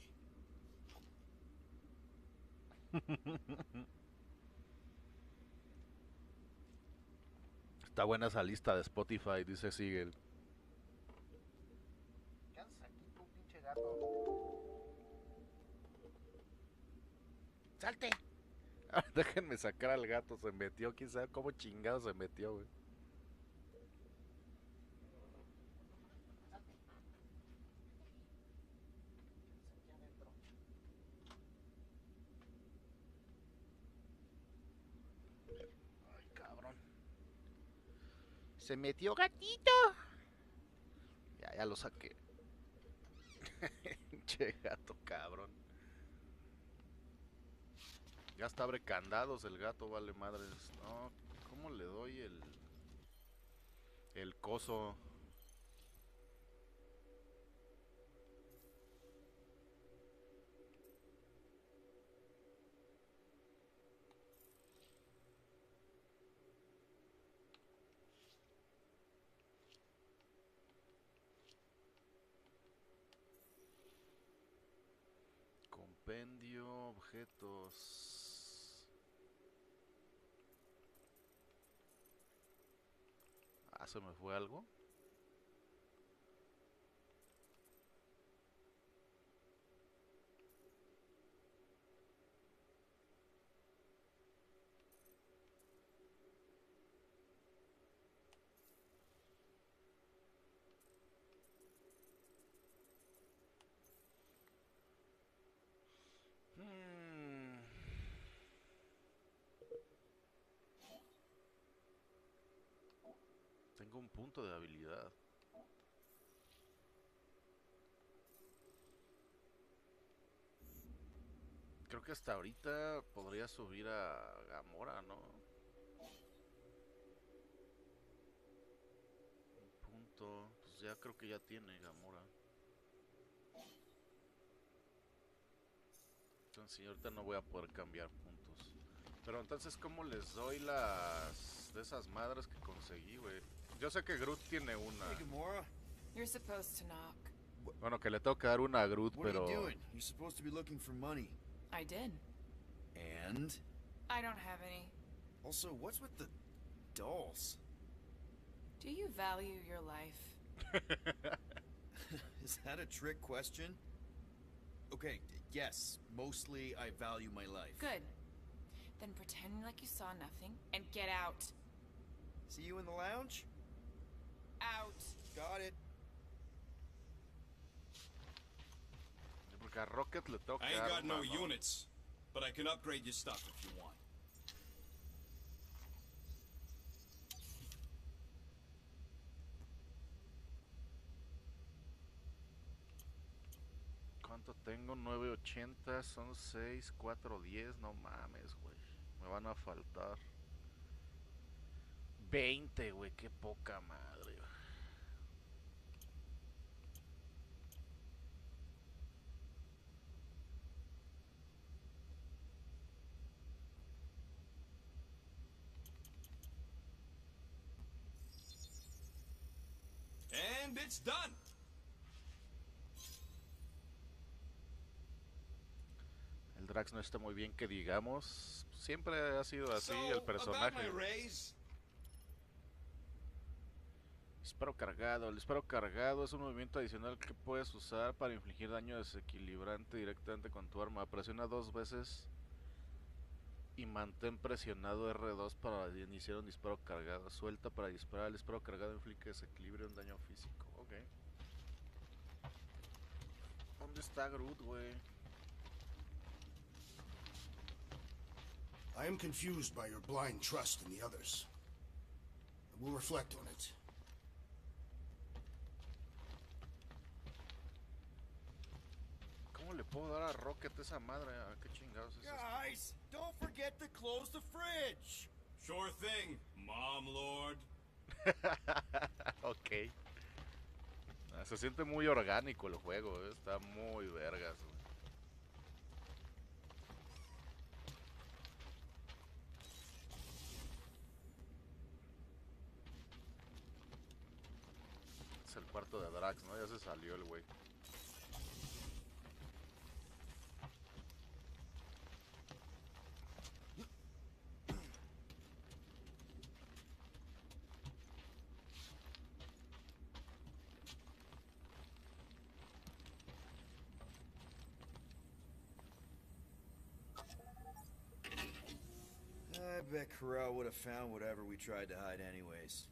Speaker 2: Está buena esa lista de Spotify, dice Sigel. ¿Qué haces aquí tú, pinche gato? ¡Salte! Déjenme sacar al gato, se metió, quién sabe cómo chingado se metió, güey. Ay, cabrón. Se metió gatito. Ya lo saqué. Che gato, cabrón. Ya hasta abre candados el gato, vale madres. No, ¿cómo le doy el coso? Compendio, objetos. Ah, ¿se me fue algo? Tengo un punto de habilidad. Creo que hasta ahorita podría subir a Gamora, ¿no? Un punto. Pues ya creo que ya tiene Gamora. Entonces sí, ahorita no voy a poder cambiar puntos. Pero entonces, ¿cómo les doy las de esas madres que conseguí, güey? Yo sé que Groot tiene una.
Speaker 8: Hey, Gamora.
Speaker 11: You're supposed to knock.
Speaker 2: Bueno, que le tengo que dar una a Groot,
Speaker 8: What
Speaker 2: pero...
Speaker 8: are you doing? You're supposed to be looking for money.
Speaker 11: I did.
Speaker 8: And?
Speaker 11: I don't have any.
Speaker 8: Also, what's with the dolls?
Speaker 11: Do you value your life?
Speaker 8: Is that a trick question? Okay, yes, mostly I value my life.
Speaker 11: Good. Then pretend like you saw nothing and get out.
Speaker 8: See you in the lounge?
Speaker 11: Out.
Speaker 8: Got it.
Speaker 2: Porque a Rocket le tengo que
Speaker 10: I ain't
Speaker 2: dar
Speaker 10: got no
Speaker 2: una, ¿no?
Speaker 10: units, but I can upgrade your stuff if you want.
Speaker 2: ¿Cuánto tengo? 980, son 6, 4, 10. No mames, güey. Me van a faltar 20, güey. Qué poca madre, güey.
Speaker 10: And it's done.
Speaker 2: El Drax no está muy bien que digamos. Siempre ha sido así el
Speaker 10: So, about
Speaker 2: personaje.
Speaker 10: my raise,
Speaker 2: He's Disparo cargado. El disparo cargado es un movimiento adicional que puedes usar para infligir daño desequilibrante directamente con tu arma. Presiona 2 veces y mantén presionado R2 para iniciar un disparo cargado. Suelta para disparar. El disparo cargado inflige desequilibrio en daño físico. Ok. ¿Dónde está Groot, güey?
Speaker 6: I am confused by your blind trust in the others. I will reflect on it.
Speaker 2: ¿Cómo le puedo dar a Rocket esa madre? ¿A qué chingados es esto?
Speaker 8: Guys, don't forget to close the fridge.
Speaker 10: Sure thing, Mom Lord.
Speaker 2: Ok. Se siente muy orgánico el juego, está muy vergas, güey. Es el cuarto de Drax, ¿no? Ya se salió el güey.
Speaker 8: I bet Corral would have found whatever we tried to hide anyways.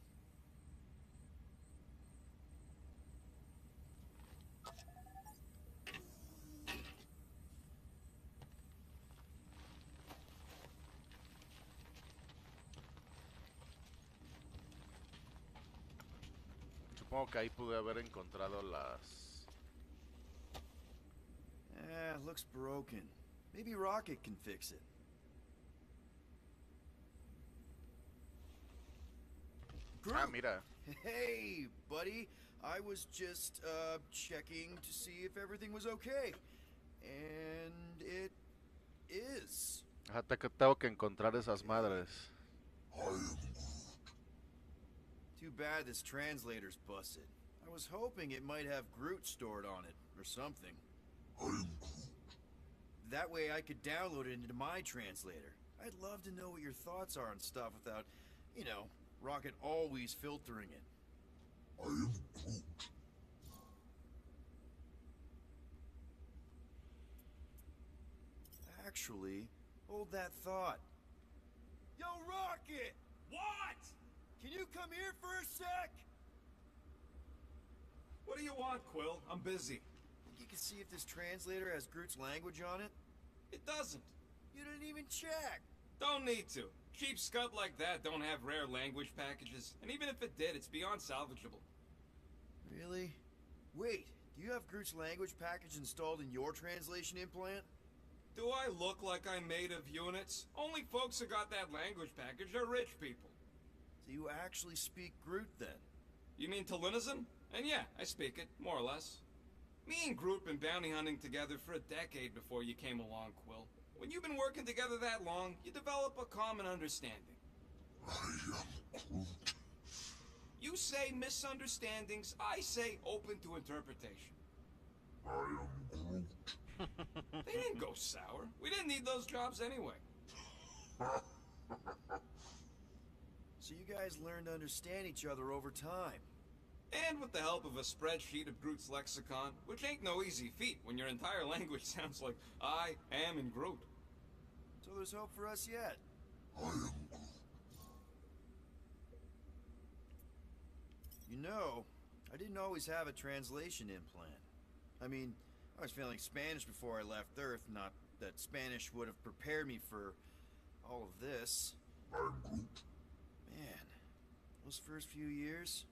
Speaker 2: Supongo que ahí pude haber encontrado las...
Speaker 8: Looks broken. Maybe Rocket can fix it.
Speaker 2: Ah, mira.
Speaker 8: Hey, buddy. I was just, checking to see if everything was okay. And it is.
Speaker 2: Ajá, tengo que encontrar esas madres.
Speaker 8: Too bad this translator's busted. I was hoping it might have Groot stored on it, or something. That way I could download it into my translator. I'd love to know what your thoughts are on stuff without, you know, Rocket always filtering it.
Speaker 16: I am Groot.
Speaker 8: Actually, hold that thought. Yo, Rocket!
Speaker 10: What?
Speaker 8: Can you come here for a sec?
Speaker 10: What do you want, Quill? I'm busy.
Speaker 8: Think you can see if this translator has Groot's language on it?
Speaker 10: It doesn't.
Speaker 8: You didn't even check.
Speaker 10: Don't need to. Cheap scud like that don't have rare language packages, and even if it did, it's beyond salvageable.
Speaker 8: Really? Wait, do you have Groot's language package installed in your translation implant?
Speaker 10: Do I look like I'm made of units? Only folks who got that language package are rich people.
Speaker 8: So you actually speak Groot then?
Speaker 10: You mean Talinisan? And yeah, I speak it, more or less. Me and Groot been bounty hunting together for a decade before you came along, Quill. When you've been working together that long, you develop a common understanding.
Speaker 16: I am Groot.
Speaker 10: You say misunderstandings, I say open to interpretation.
Speaker 16: I am Groot.
Speaker 10: They didn't go sour. We didn't need those jobs anyway.
Speaker 8: So you guys learned to understand each other over time.
Speaker 10: And with the help of a spreadsheet of Groot's lexicon, which ain't no easy feat when your entire language sounds like I am in Groot.
Speaker 8: So there's hope for us yet.
Speaker 16: I am Groot.
Speaker 8: You know, I didn't always have a translation implant. I mean, I was failing Spanish before I left Earth, not that Spanish would have prepared me for all of this.
Speaker 16: I'm Groot.
Speaker 8: Man, those first few years,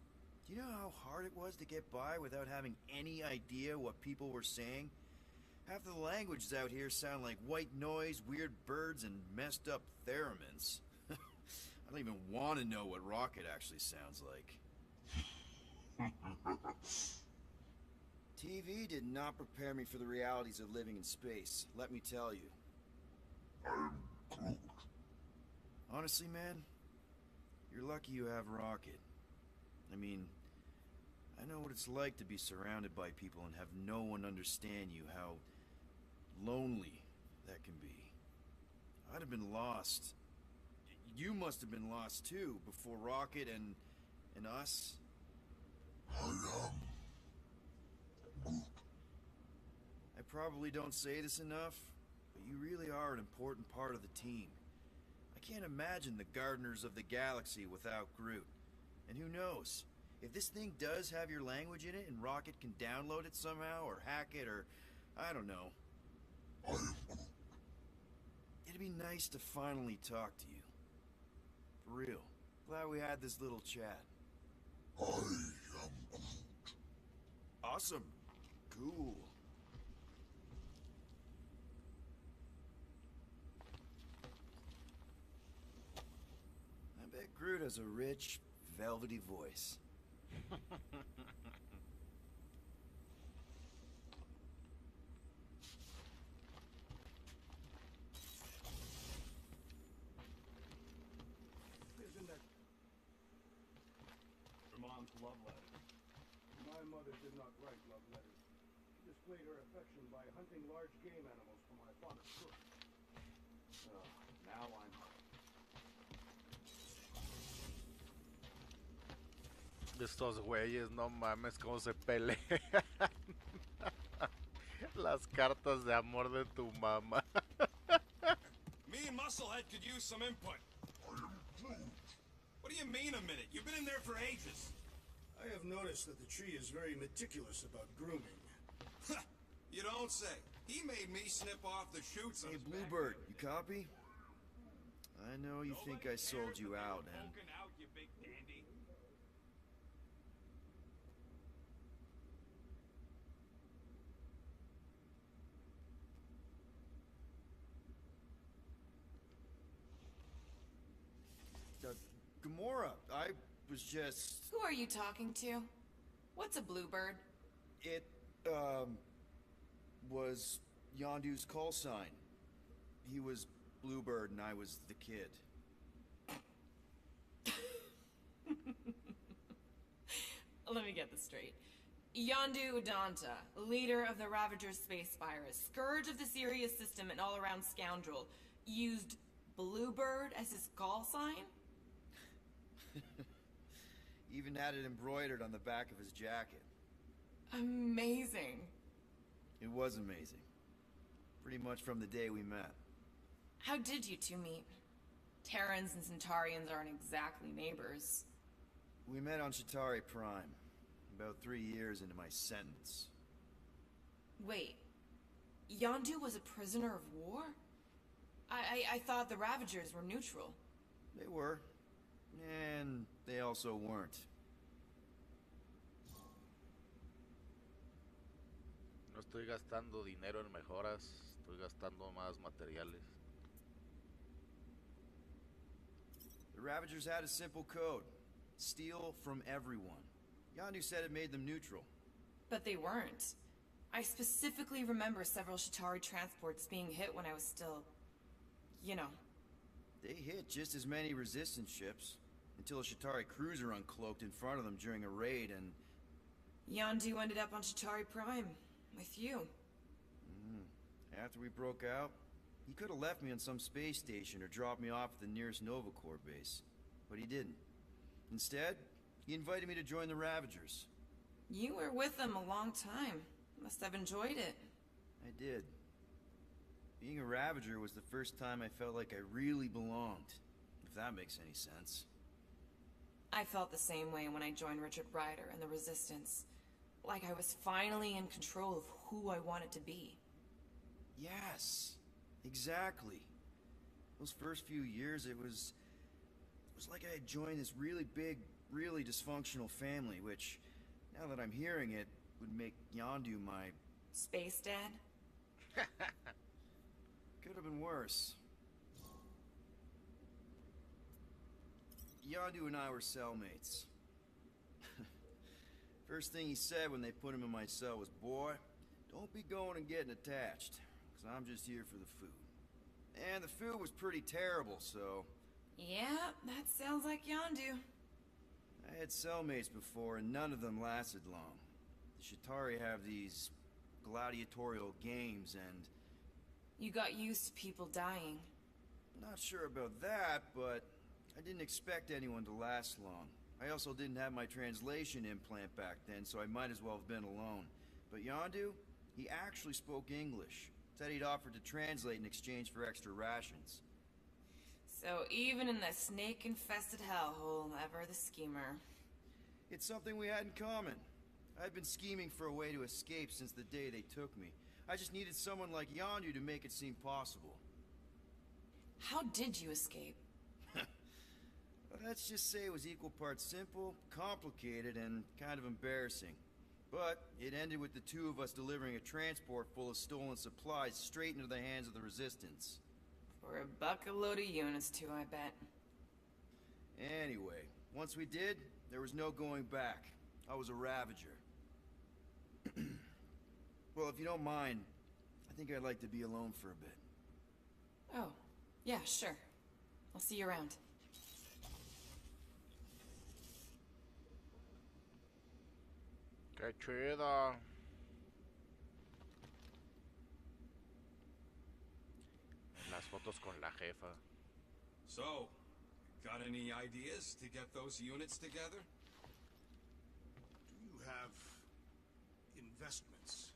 Speaker 8: do you know how hard it was to get by without having any idea what people were saying? Half of the languages out here sound like white noise, weird birds, and messed up theremins. I don't even want to know what Rocket actually sounds like. TV did not prepare me for the realities of living in space, let me tell you.
Speaker 16: I am Groot.
Speaker 8: Honestly, man, you're lucky you have Rocket. I mean, I know what it's like to be surrounded by people and have no one understand you, how lonely that can be. I'd have been lost. You must have been lost too, before Rocket and us. I probably don't say this enough, but you really are an important part of the team. I can't imagine the Gardeners of the Galaxy without Groot. And who knows? If this thing does have your language in it and Rocket can download it somehow or hack it or... I don't know. It'd be nice to finally talk to you. For real. Glad we had this little chat. Awesome. Cool. I bet Groot has a rich, velvety voice.
Speaker 6: Isn't that
Speaker 10: Your mom's love letter.
Speaker 6: my mother did not write love letters. She displayed her affection by hunting large game animals for my father's cook.
Speaker 10: Now I'm...
Speaker 2: Estos güeyes, no mames, cómo se pelean. Las cartas de amor de tu mamá.
Speaker 10: Me and Musclehead could use some input. What do you mean a minute? You've been in there for ages.
Speaker 6: I have noticed that the tree is very meticulous about grooming.
Speaker 10: You don't say. He made me snip off the shoots on
Speaker 8: Hey,
Speaker 10: his back.
Speaker 8: Bluebird, you copy? I know you think I sold you out, and...
Speaker 10: Poking out, you big dandy.
Speaker 8: Gamora, I was just...
Speaker 11: Who are you talking to? What's a bluebird?
Speaker 8: It, was Yondu's call sign. He was Bluebird and I was the kid.
Speaker 11: Let me get this straight. Yondu Udonta, leader of the Ravager's space virus, scourge of the Sirius system and all-around scoundrel, used Bluebird as his call sign?
Speaker 8: Even had it embroidered on the back of his jacket.
Speaker 11: Amazing.
Speaker 8: It was amazing. Pretty much from the day we met.
Speaker 11: How did you two meet? Terrans and Centaurians aren't exactly neighbors.
Speaker 8: We met on Chitauri Prime, about 3 years into my sentence.
Speaker 11: Wait, Yondu was a prisoner of war? I thought the Ravagers were neutral.
Speaker 8: They were. And they also weren't.
Speaker 2: No estoy gastando dinero en mejoras, estoy gastando más materiales.
Speaker 8: The Ravagers had a simple code. Steal from everyone. Yondu said it made them neutral.
Speaker 11: But they weren't. I specifically remember several Chitauri transports being hit when I was still... you know.
Speaker 8: They hit just as many resistance ships, until a Chitauri cruiser uncloaked in front of them during a raid and...
Speaker 11: Yondu ended up on Chitauri Prime, with you.
Speaker 8: After we broke out, he could have left me on some space station or dropped me off at the nearest Nova Corps base. But he didn't. Instead, he invited me to join the Ravagers.
Speaker 11: You were with them a long time. Must have enjoyed it.
Speaker 8: I did. Being a Ravager was the first time I felt like I really belonged, if that makes any sense.
Speaker 11: I felt the same way when I joined Richard Rider and the Resistance. Like I was finally in control of who I wanted to be.
Speaker 8: Yes, exactly. Those first few years, it was like I had joined this really big, really dysfunctional family, which, now that I'm hearing it, would make Yondu my...
Speaker 11: Space Dad?
Speaker 8: Could have been worse. Yondu and I were cellmates. First thing he said when they put him in my cell was, "Boy, don't be going and getting attached, because I'm just here for the food." And the food was pretty terrible, so...
Speaker 11: Yeah, that sounds like Yondu.
Speaker 8: I had cellmates before, and none of them lasted long. The Chitauri have these gladiatorial games, and...
Speaker 11: You got used to people dying.
Speaker 8: Not sure about that, but I didn't expect anyone to last long. I also didn't have my translation implant back then, so I might as well have been alone. But Yondu, he actually spoke English. Said he'd offered to translate in exchange for extra rations.
Speaker 11: So even in the snake-infested hellhole, ever the schemer.
Speaker 8: It's something we had in common. I've been scheming for a way to escape since the day they took me. I just needed someone like Yondu to make it seem possible.
Speaker 11: How did you escape?
Speaker 8: Let's just say it was equal parts simple, complicated, and kind of embarrassing. But it ended with the two of us delivering a transport full of stolen supplies straight into the hands of the Resistance.
Speaker 11: For a bucket load of units too, I bet.
Speaker 8: Anyway, once we did, there was no going back. I was a Ravager. Well, if you don't mind, I think I'd like to be alone for a bit.
Speaker 11: Oh, yeah, sure. I'll see you around.
Speaker 2: Qué chido. Las fotos con la jefa.
Speaker 10: So, got any ideas to get those units together?
Speaker 6: Do you have investments?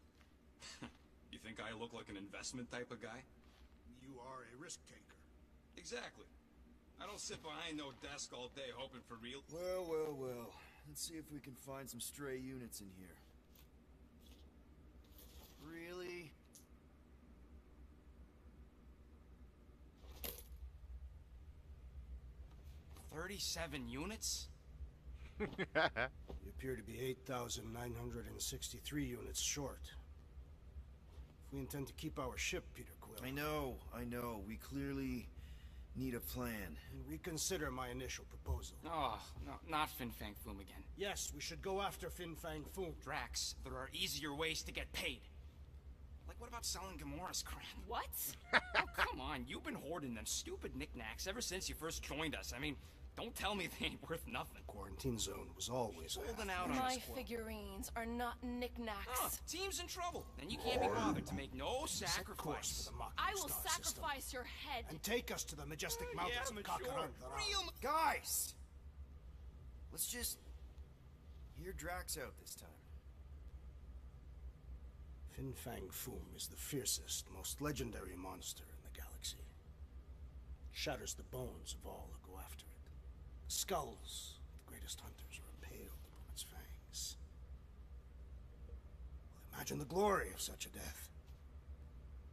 Speaker 10: You think I look like an investment type of guy?
Speaker 6: You are a risk taker.
Speaker 10: Exactly. I don't sit behind no desk all day hoping for real...
Speaker 8: Well, well, well. Let's see if we can find some stray units in here. Really?
Speaker 4: "37 units?
Speaker 6: You appear to be 8,963 units short. If we intend to keep our ship, Peter Quill...
Speaker 8: I know. We clearly need a plan.
Speaker 6: Reconsider my initial proposal.
Speaker 4: Oh, no, not Fin Fang Foom again.
Speaker 6: Yes, we should go after Fin Fang Foom.
Speaker 4: Drax, there are easier ways to get paid. Like, what about selling Gamora's crap?
Speaker 11: What?
Speaker 4: Oh, come on, you've been hoarding them stupid knickknacks ever since you first joined us. I mean, don't tell me they ain't worth nothing.
Speaker 6: Quarantine zone was always
Speaker 4: holding out on
Speaker 17: My
Speaker 4: us, Quill.
Speaker 17: figurines are not knickknacks.
Speaker 4: Team's in trouble, and you can't be bothered to make no sacrifice.
Speaker 17: I will sacrifice your head.
Speaker 6: And take us to the majestic mountains of Kakaran.
Speaker 8: Guys! Let's just hear Drax out this time.
Speaker 6: Fin Fang Foom is the fiercest, most legendary monster in the galaxy. Shatters the bones of all who go after it. The skulls of the greatest hunters are impaled upon its fangs. Well, imagine the glory of such a death.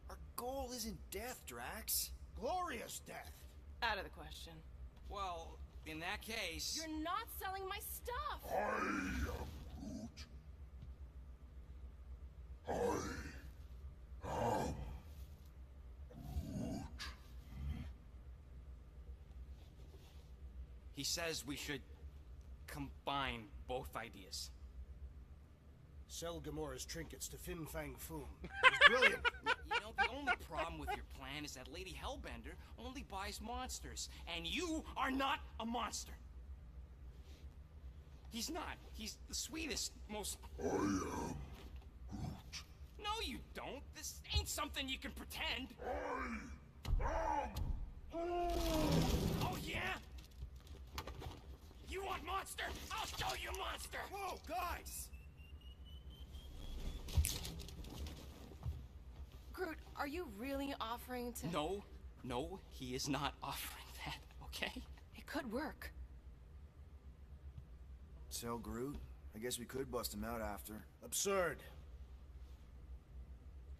Speaker 8: Our goal isn't death, Drax.
Speaker 6: Glorious death!
Speaker 11: Out of the question.
Speaker 4: Well, in that case...
Speaker 17: You're not selling my stuff!
Speaker 16: I am Groot. I am Groot.
Speaker 4: He says we should combine both ideas.
Speaker 6: Sell Gamora's trinkets to Fin Fang Foom. It's brilliant.
Speaker 4: You know, the only problem with your plan is that Lady Hellbender only buys monsters, and you are not a monster. He's not. He's the sweetest, most...
Speaker 16: I am Groot.
Speaker 4: No, you don't. This ain't something you can pretend.
Speaker 16: I am
Speaker 4: Oh, yeah? You want monster? I'll show you monster!
Speaker 8: Whoa, guys!
Speaker 17: Groot, are you really offering to...
Speaker 4: No, he is not offering that, okay?
Speaker 17: It could work.
Speaker 8: Sell Groot? I guess we could bust him out after.
Speaker 6: Absurd.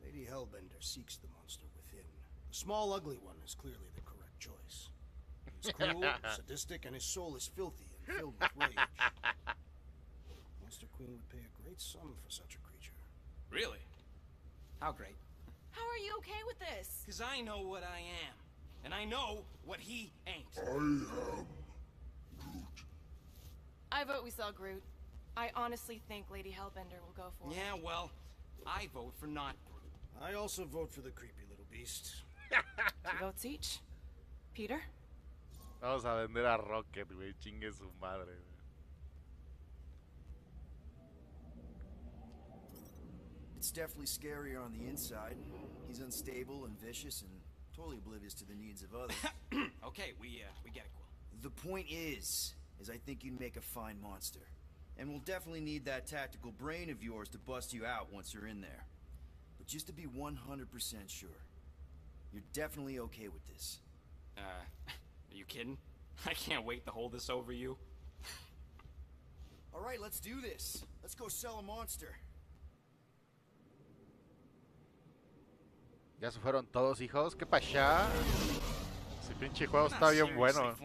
Speaker 6: Lady Hellbender seeks the monster within. The small, ugly one is clearly the correct choice. He's cruel, sadistic, and his soul is filthy and filled with rage. Monster Queen would pay a great sum for such a creature.
Speaker 4: Really? How great?
Speaker 17: How are you okay with this?
Speaker 4: Because I know what I am. And I know what he ain't.
Speaker 16: I am Groot.
Speaker 17: I vote we sell Groot. I honestly think Lady Hellbender will go for it.
Speaker 4: Yeah, well, I vote for not Groot.
Speaker 6: I also vote for the creepy little beast.
Speaker 17: 2 votes each. Peter?
Speaker 2: Vamos a vender a Rocket, güey. Chingue su madre, güey.
Speaker 8: It's definitely scarier on the inside. He's unstable and vicious and totally oblivious to the needs of others.
Speaker 4: Okay, we get it, Quill.
Speaker 8: The point is, as I think you'd make a fine monster. And we'll definitely need that tactical brain of yours to bust you out once you're in there. But just to be 100% sure, you're definitely okay with this.
Speaker 4: Are you kidding? I can't wait to hold this over you.
Speaker 8: Alright, let's do this. Let's go sell a monster.
Speaker 2: Ya se fueron todos, hijos. ¿Qué pasó? Ese pinche juego está bien bueno.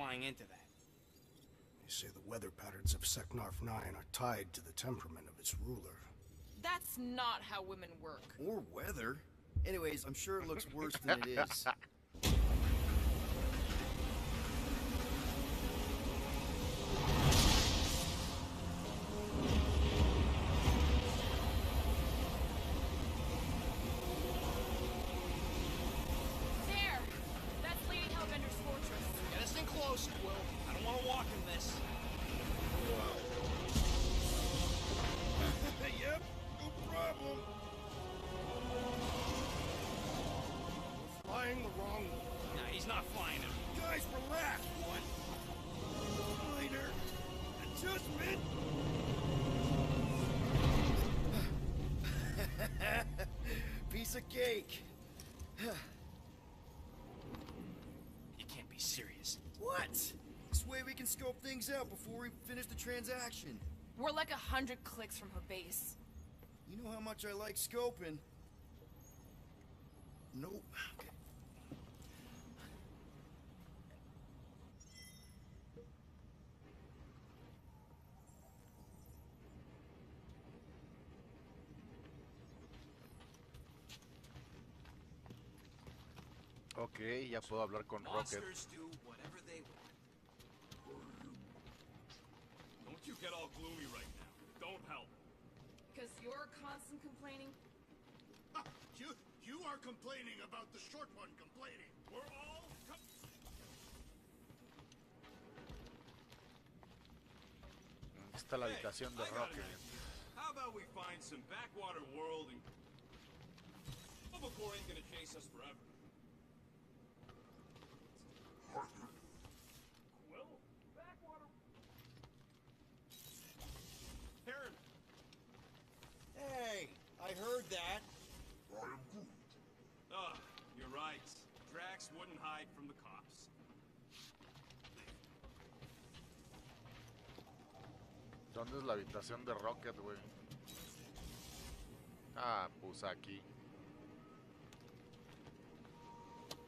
Speaker 6: They say the weather patterns of Seknarf 9 are tied to the temperament of its ruler.
Speaker 11: That's not how women work.
Speaker 8: Or weather. Anyways, I'm sure it looks worse than it is.
Speaker 11: There! That's Lady Hellbender's fortress.
Speaker 4: Get us in close, Quill. I don't want to walk in this.
Speaker 6: Yep, no problem. We're flying the wrong way.
Speaker 4: Nah, he's not flying it.
Speaker 6: Guys, relax. What? Minor adjustment.
Speaker 8: Piece of cake.
Speaker 4: You can't be serious.
Speaker 8: What? This way we can scope things out before we finish the transaction.
Speaker 11: We're like 100 clicks from her base.
Speaker 8: You know how much I like scoping. Nope. Okay.
Speaker 2: Ok, ya puedo hablar con Rocket.
Speaker 4: Monsters do whatever they want.
Speaker 10: Don't you get all gloomy right now. Don't help.
Speaker 11: Because you're constant complaining?
Speaker 6: You are complaining about the short one complaining.
Speaker 10: We're all
Speaker 2: Aquí está la habitación de
Speaker 10: I got an
Speaker 2: Rocket.
Speaker 10: idea. How about we find some backwater world and Overcore ain't gonna chase us forever. Quill? Backwater.
Speaker 4: Heron.
Speaker 8: Hey, I heard that.
Speaker 10: You're right. Drax wouldn't hide from the cops.
Speaker 2: ¿Dónde es la habitación de Rocket, güey? Ah, pues aquí.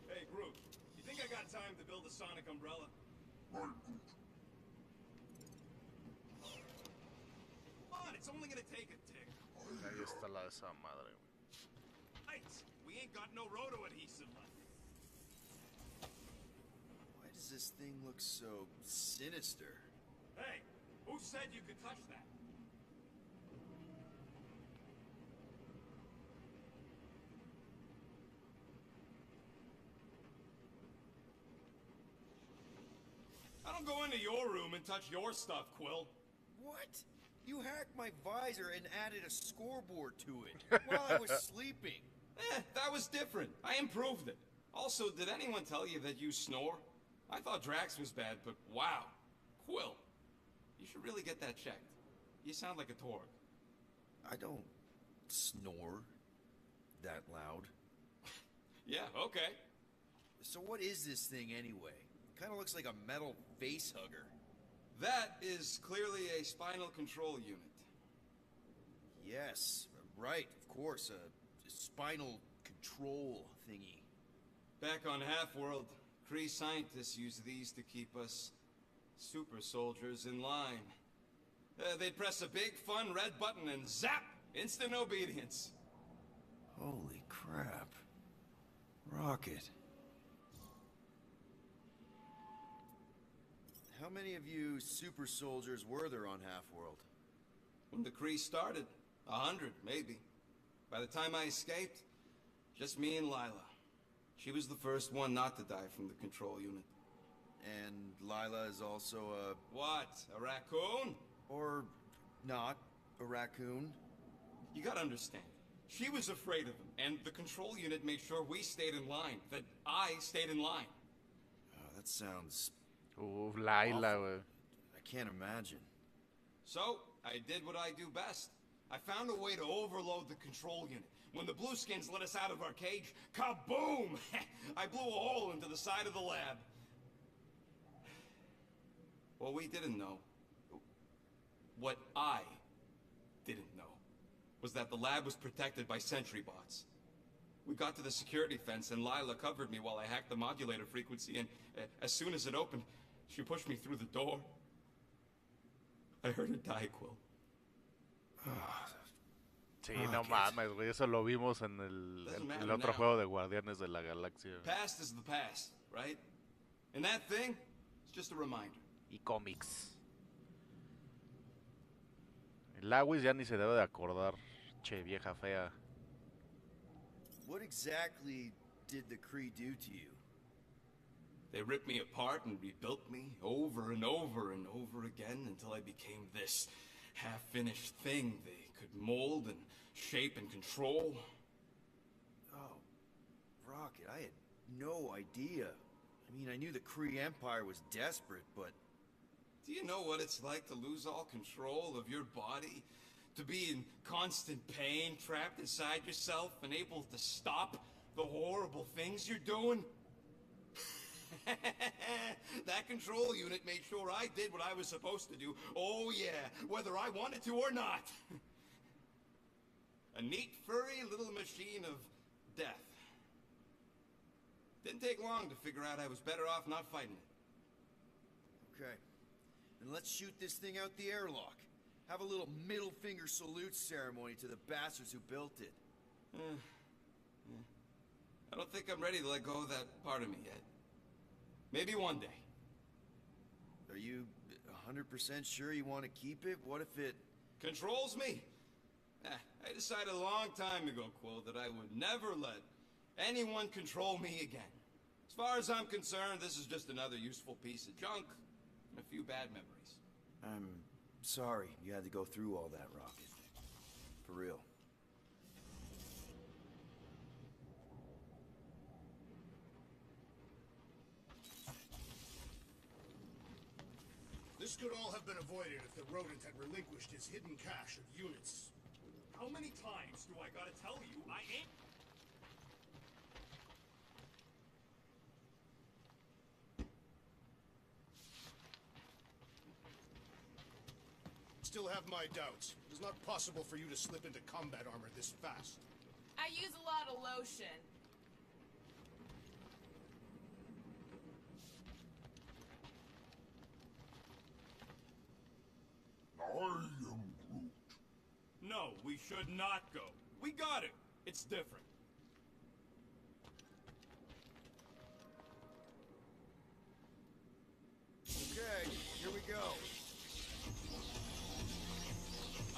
Speaker 10: Hey, Groot. You think I got time to build a sonic umbrella? Come on, it's only gonna take a tick.
Speaker 2: Ahí está la de esa madre, güey.
Speaker 10: Right. We ain't got no roto adhesive left.
Speaker 8: Why does this thing look so sinister?
Speaker 10: Hey, who said you could touch that? I don't go into your room and touch your stuff, Quill.
Speaker 8: What? You hacked my visor and added a scoreboard to it while I was sleeping.
Speaker 4: That was different. I improved it. Also, did anyone tell you that you snore? I thought Drax was bad, but wow. Quill. You should really get that checked. You sound like a Torg.
Speaker 8: I don't snore that loud.
Speaker 4: Yeah, okay.
Speaker 8: So what is this thing anyway? Kind of looks like a metal face hugger.
Speaker 4: That is clearly a spinal control unit.
Speaker 8: Yes, right, of course, a spinal control thingy.
Speaker 4: Back on Half-World, Kree scientists use these to keep us super soldiers in line. They'd press a big, fun red button and zap! Instant obedience.
Speaker 8: Holy crap. Rocket. How many of you super soldiers were there on Half-World?
Speaker 4: When the Kree started, 100, maybe. By the time I escaped, just me and Lila. She was the first one not to die from the control unit.
Speaker 8: And Lila is also a...
Speaker 4: What? A raccoon?
Speaker 8: Or not a raccoon?
Speaker 4: You gotta understand. She was afraid of him, and the control unit made sure we stayed in line. That I stayed in line.
Speaker 8: Oh, that sounds...
Speaker 2: Lila, güey.
Speaker 8: I can't imagine.
Speaker 4: So, I did what I do best. I found a way to overload the control unit. When the Blueskins let us out of our cage, kaboom! I blew a hole into the side of the lab. What we didn't know, what I didn't know, was that the lab was protected by sentry bots. We got to the security fence and Lila covered me while I hacked the modulator frequency, and as soon as it opened, she pushed me through the door. I heard her die, Quill.
Speaker 2: Sí, no mames, güey, eso lo vimos en el otro juego de Guardianes de la Galaxia.
Speaker 4: Past is the past, right? And that thing, it's just a reminder.
Speaker 2: Y cómics. El Lawis ya ni se debe de acordar, che, vieja fea.
Speaker 8: What exactly did the Kree do to you?
Speaker 4: They ripped me apart and rebuilt me over and over and over again until I became this half-finished thing they could mold and shape and control.
Speaker 8: Oh, Rocket, I had no idea. I mean, I knew the Kree Empire was desperate, but...
Speaker 4: Do you know what it's like to lose all control of your body? To be in constant pain, trapped inside yourself, unable to stop the horrible things you're doing? That control unit made sure I did what I was supposed to do. Oh yeah, whether I wanted to or not. A neat, furry little machine of death. Didn't take long to figure out I was better off not fighting it.
Speaker 8: Okay. Then let's shoot this thing out the airlock. Have a little middle finger salute ceremony to the bastards who built it.
Speaker 4: I don't think I'm ready to let go of that part of me yet. Maybe one day.
Speaker 8: Are you 100% sure you want to keep it? What if it...
Speaker 4: Controls me? I decided a long time ago, Quill, that I would never let anyone control me again. As far as I'm concerned, this is just another useful piece of junk and a few bad memories.
Speaker 8: I'm sorry you had to go through all that, Rocket. For real.
Speaker 6: This could all have been avoided if the rodent had relinquished his hidden cache of units.
Speaker 10: How many times do I gotta tell you I ain't...
Speaker 6: Still have my doubts. It is not possible for you to slip into combat armor this fast.
Speaker 11: I use a lot of lotion.
Speaker 16: I am Groot.
Speaker 10: No, we should not go. We got it. It's different.
Speaker 8: Okay, here we go.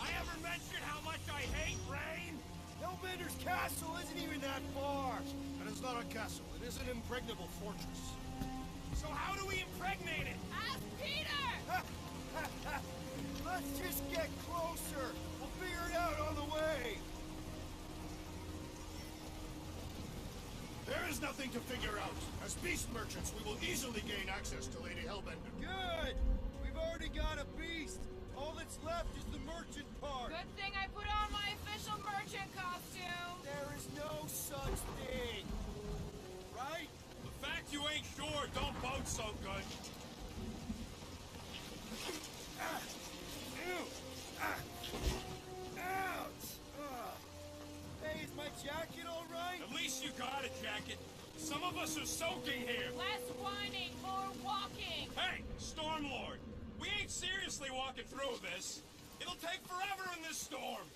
Speaker 10: I ever mentioned how much I hate rain?
Speaker 8: Hellbender's castle isn't even that far.
Speaker 6: That is not a castle. It is an impregnable fortress.
Speaker 10: So how do we impregnate it?
Speaker 11: Ask Peter!
Speaker 8: Let's just get closer. We'll figure it out on the way.
Speaker 6: There is nothing to figure out. As beast merchants, we will easily gain access to Lady Hellbender.
Speaker 8: Good! We've already got a beast. All that's left is the merchant part.
Speaker 11: Good thing I put on my official merchant costume.
Speaker 8: There is no such thing. Right?
Speaker 10: The fact you ain't sure don't bode so good.
Speaker 8: Ouch! Hey, is my jacket all right?
Speaker 10: At least you got a jacket. Some of us are soaking here.
Speaker 11: Less whining, more walking.
Speaker 10: Hey, Stormlord. We ain't seriously walking through this. It'll take forever in this storm.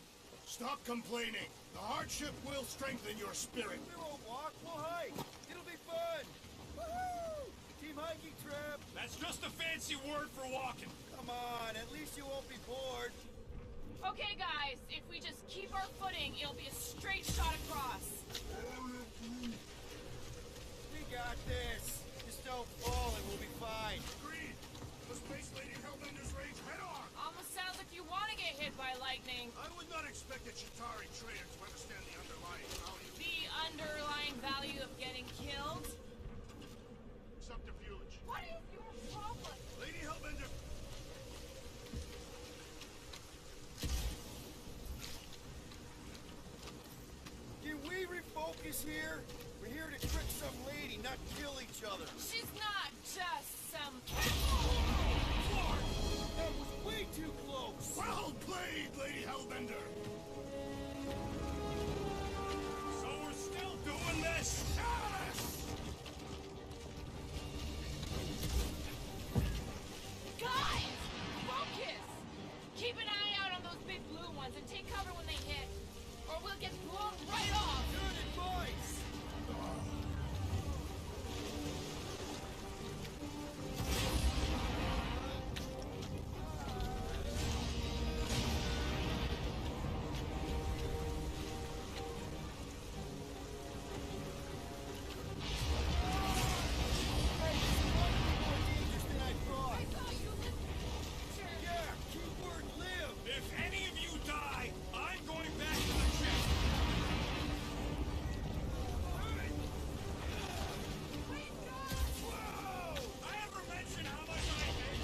Speaker 6: Stop complaining. The hardship will strengthen your spirit.
Speaker 8: We won't walk, we'll hike. It'll be fun. Woohoo! Team hiking trip.
Speaker 10: That's just a fancy word for walking.
Speaker 8: Come on, at least you won't be bored.
Speaker 11: Okay, guys, if we just keep our footing, it'll be a straight shot across.
Speaker 8: We got this. Just don't fall and we'll be fine.
Speaker 6: Agreed. Let's face Lady Hellbender's rage head on.
Speaker 11: Almost sounds like you want to get hit by lightning.
Speaker 6: I would not expect a Chitauri trader to understand the underlying value.
Speaker 11: The underlying value of getting killed?
Speaker 6: Subterfuge.
Speaker 11: What is your problem?
Speaker 6: Lady Hellbender.
Speaker 8: is here? We're here to trick some lady, not kill each other.
Speaker 11: She's not just some...
Speaker 8: Clark! That was way too close!
Speaker 6: Well played, Lady Hellbender!
Speaker 10: So we're still doing this?
Speaker 6: Yes!
Speaker 11: Guys! Focus! Keep an eye out on those big blue ones and take cover when they hit, or we'll get blown right off!
Speaker 8: Good advice!
Speaker 10: If any of you die, I'm going back to the ship. Whoa! I ever mention how much I hate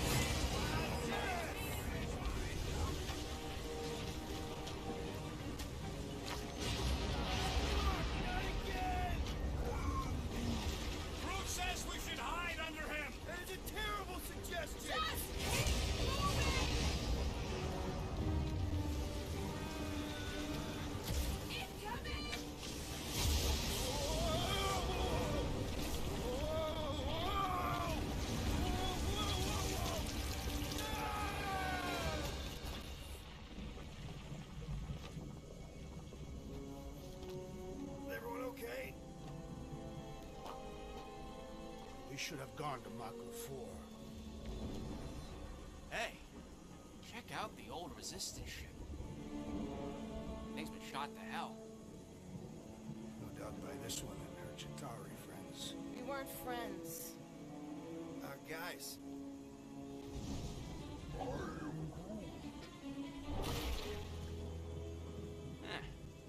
Speaker 10: Groot says we should hide under him.
Speaker 8: That is a terrible suggestion!
Speaker 6: Everyone okay? We should have gone to Maku 4.
Speaker 18: Hey, check out the old Resistance ship. Thing's been shot to hell.
Speaker 6: No doubt by this one and her Chitauri friends.
Speaker 17: We weren't friends.
Speaker 8: Guys.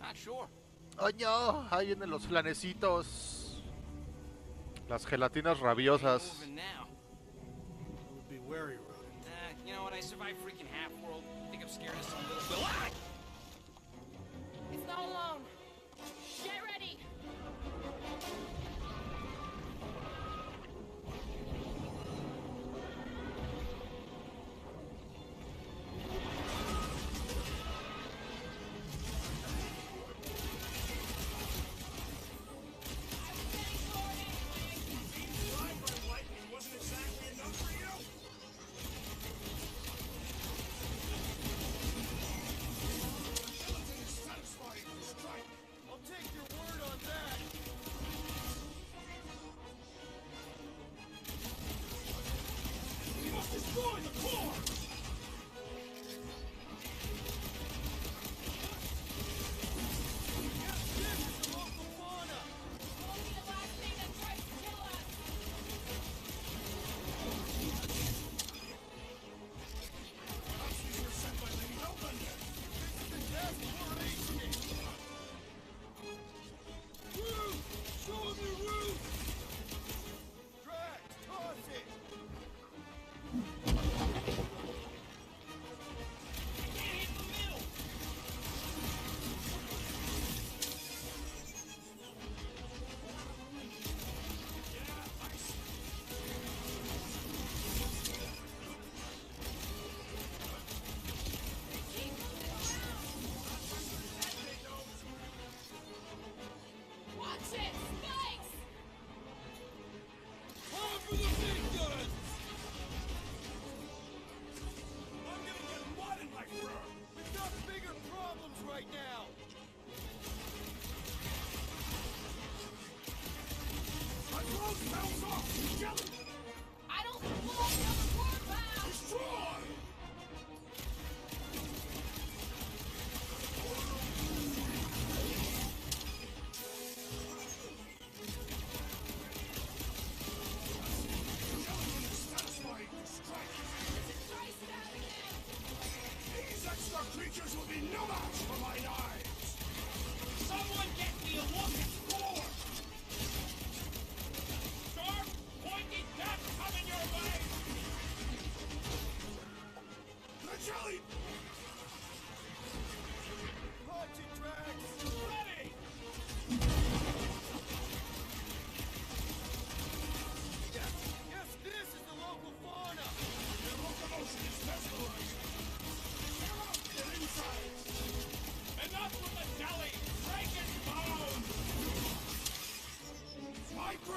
Speaker 18: Not sure.
Speaker 2: ¡Oh no! Ahí vienen los flanecitos. Las gelatinas rabiosas.
Speaker 18: Moving now.
Speaker 6: Be wary, Rodent.
Speaker 18: You know what? I survived freaking half-world. Think I'm scared of some little... Ah!
Speaker 17: It's not alone. Get ready!
Speaker 10: Wasn't exactly enough for you?
Speaker 8: I'll take your word on that!
Speaker 10: We must destroy the core!
Speaker 11: I don't belong on the warpath!
Speaker 10: Destroy!
Speaker 6: These extra creatures will be no match for my knives!
Speaker 10: Someone get me a look at Thor! Sharp, pointed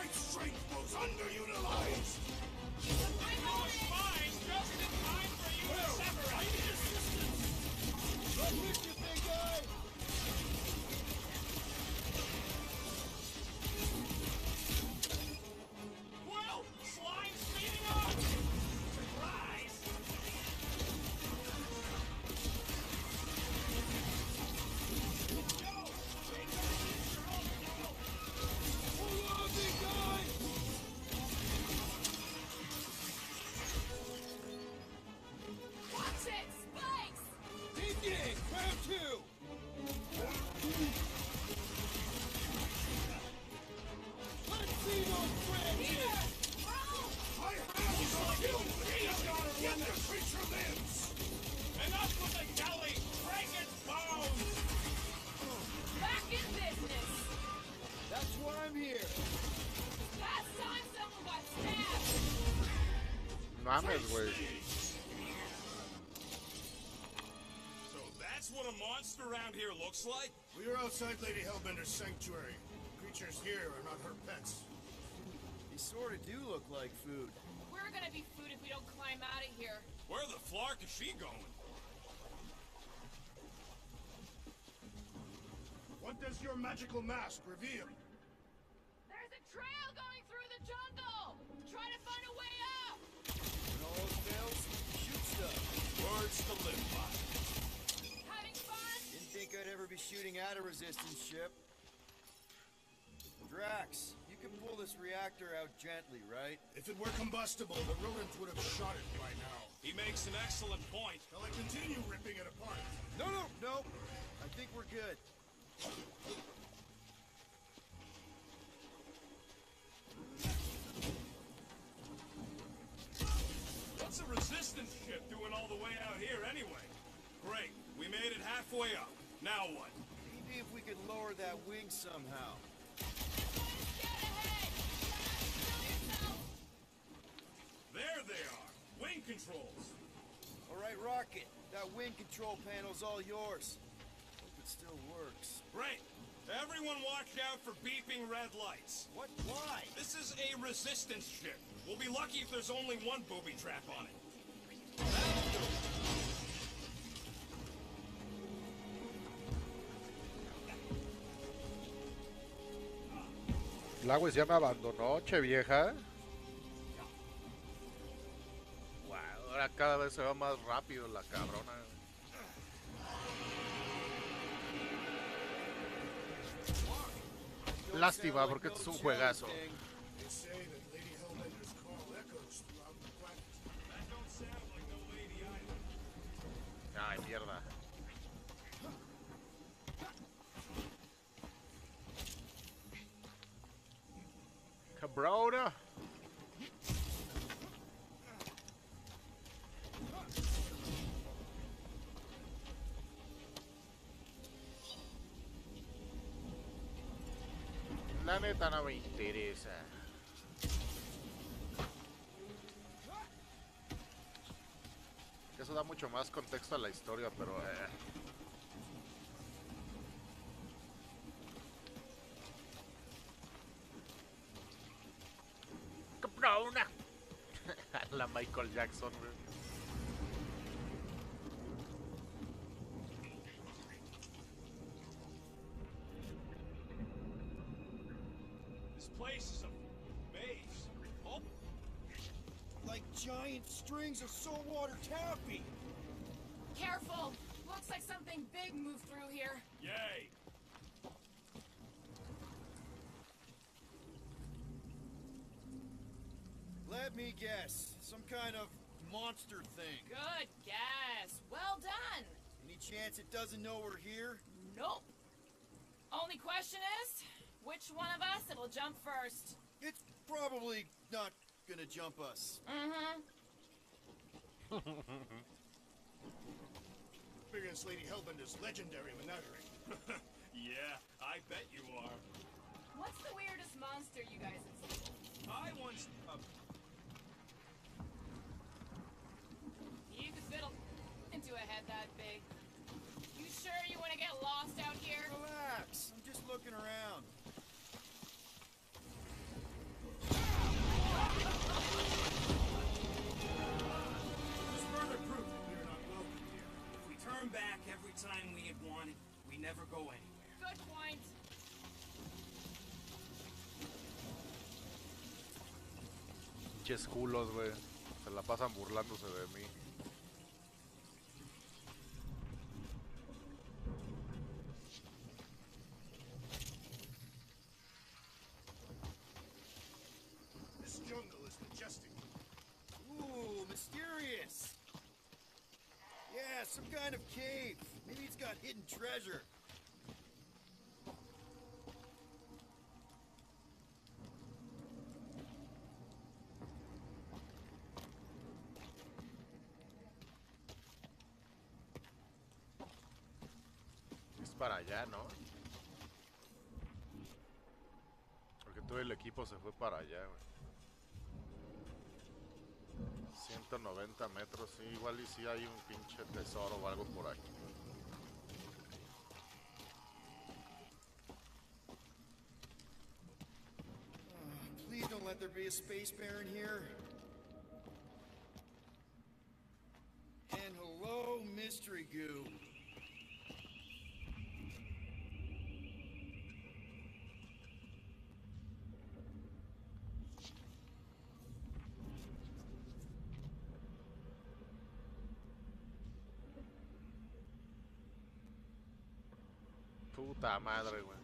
Speaker 6: great strength goes underutilized!
Speaker 10: I know it's fine, just in time for you to separate! I need assistance!
Speaker 8: Let's miss you, big guy!
Speaker 10: Well, slime speeding up! Surprise!
Speaker 8: Hold on, big guy!
Speaker 11: Watch it! Spikes!
Speaker 8: Dig! Round two! Let's see those branches!
Speaker 6: I have killed Get the creature lives!
Speaker 10: Enough with the jelly! Break its bones!
Speaker 11: Back in business!
Speaker 8: That's why I'm here.
Speaker 11: Last time someone got stabbed!
Speaker 2: Mames, güey.
Speaker 10: So that's what a monster around here looks like?
Speaker 6: We are outside Lady Hellbender's sanctuary. Creatures here are not her pets.
Speaker 8: They sort of do look like food.
Speaker 11: We're gonna be food if we don't climb out of here.
Speaker 10: Where the flark is she going?
Speaker 6: What does your magical mask reveal?
Speaker 11: There's a trail going through the jungle! Try to find a way up!
Speaker 8: When all else fails, shoot stuff.
Speaker 10: Words to live by.
Speaker 11: Having fun?
Speaker 8: Didn't think I'd ever be shooting at a resistance ship. Drax, you can pull this reactor out gently, right?
Speaker 6: If it were combustible, the rodents would have shot it by now.
Speaker 10: He makes an excellent point.
Speaker 6: Shall I continue ripping it apart?
Speaker 8: No. I think we're good.
Speaker 10: What's a resistance ship doing all the way out here anyway? Great, we made it halfway up. Now what?
Speaker 8: Maybe if we could lower that wing somehow.
Speaker 10: There they are. Wing controls.
Speaker 8: All right, Rocket. That wing control panel's all yours. Hope it still works.
Speaker 10: Great. Everyone watch out for beeping red lights.
Speaker 8: What? Why?
Speaker 10: This is a resistance ship. We'll be lucky if there's only one booby trap on it.
Speaker 2: El agua ya me abandonó, che vieja. Wow, ahora cada vez se va más rápido la cabrona. Lástima, porque este es un juegazo.
Speaker 6: They say that Lady Hellbender's call echoes throughout the planet.
Speaker 10: That don't sound like no lady either.
Speaker 2: Ay, mierda. Cabrona. La neta no me interesa. Eso da mucho más contexto a la historia, pero... ¡Cabrona! La Michael Jackson, güey.
Speaker 10: This place is a maze. Oh,
Speaker 8: Like giant strings of saltwater taffy.
Speaker 11: Careful! Looks like something big moved through here.
Speaker 10: yay.
Speaker 8: Let me guess. Some kind of monster thing.
Speaker 11: Good guess. Well done.
Speaker 8: Any chance it doesn't know we're here?
Speaker 11: Nope. Only question is, which one of us it'll jump first?
Speaker 8: It's probably not gonna jump us.
Speaker 11: Mm-hmm.
Speaker 6: Experience Lady Hellbender's legendary menagerie.
Speaker 10: Yeah, I bet you are.
Speaker 11: What's the weirdest monster you guys have seen?
Speaker 10: I once...
Speaker 11: You could fiddle into a head that big. You sure you want to get lost out here?
Speaker 8: Relax. I'm just looking around.
Speaker 18: never go anywhere.
Speaker 11: Good point.
Speaker 2: Pinches culos, güey. Se la pasan burlándose de mí.
Speaker 6: This jungle is majestic.
Speaker 8: Ooh, mysterious. Yeah, some kind of cave. Maybe it's got hidden treasure.
Speaker 2: Es para allá, ¿no? Porque todo el equipo se fue para allá, güey. 190 metros, sí, igual y sí hay un pinche tesoro o algo por aquí.
Speaker 8: Please don't let there be a space baron here. And hello, mystery goo.
Speaker 2: Puta madre, güey.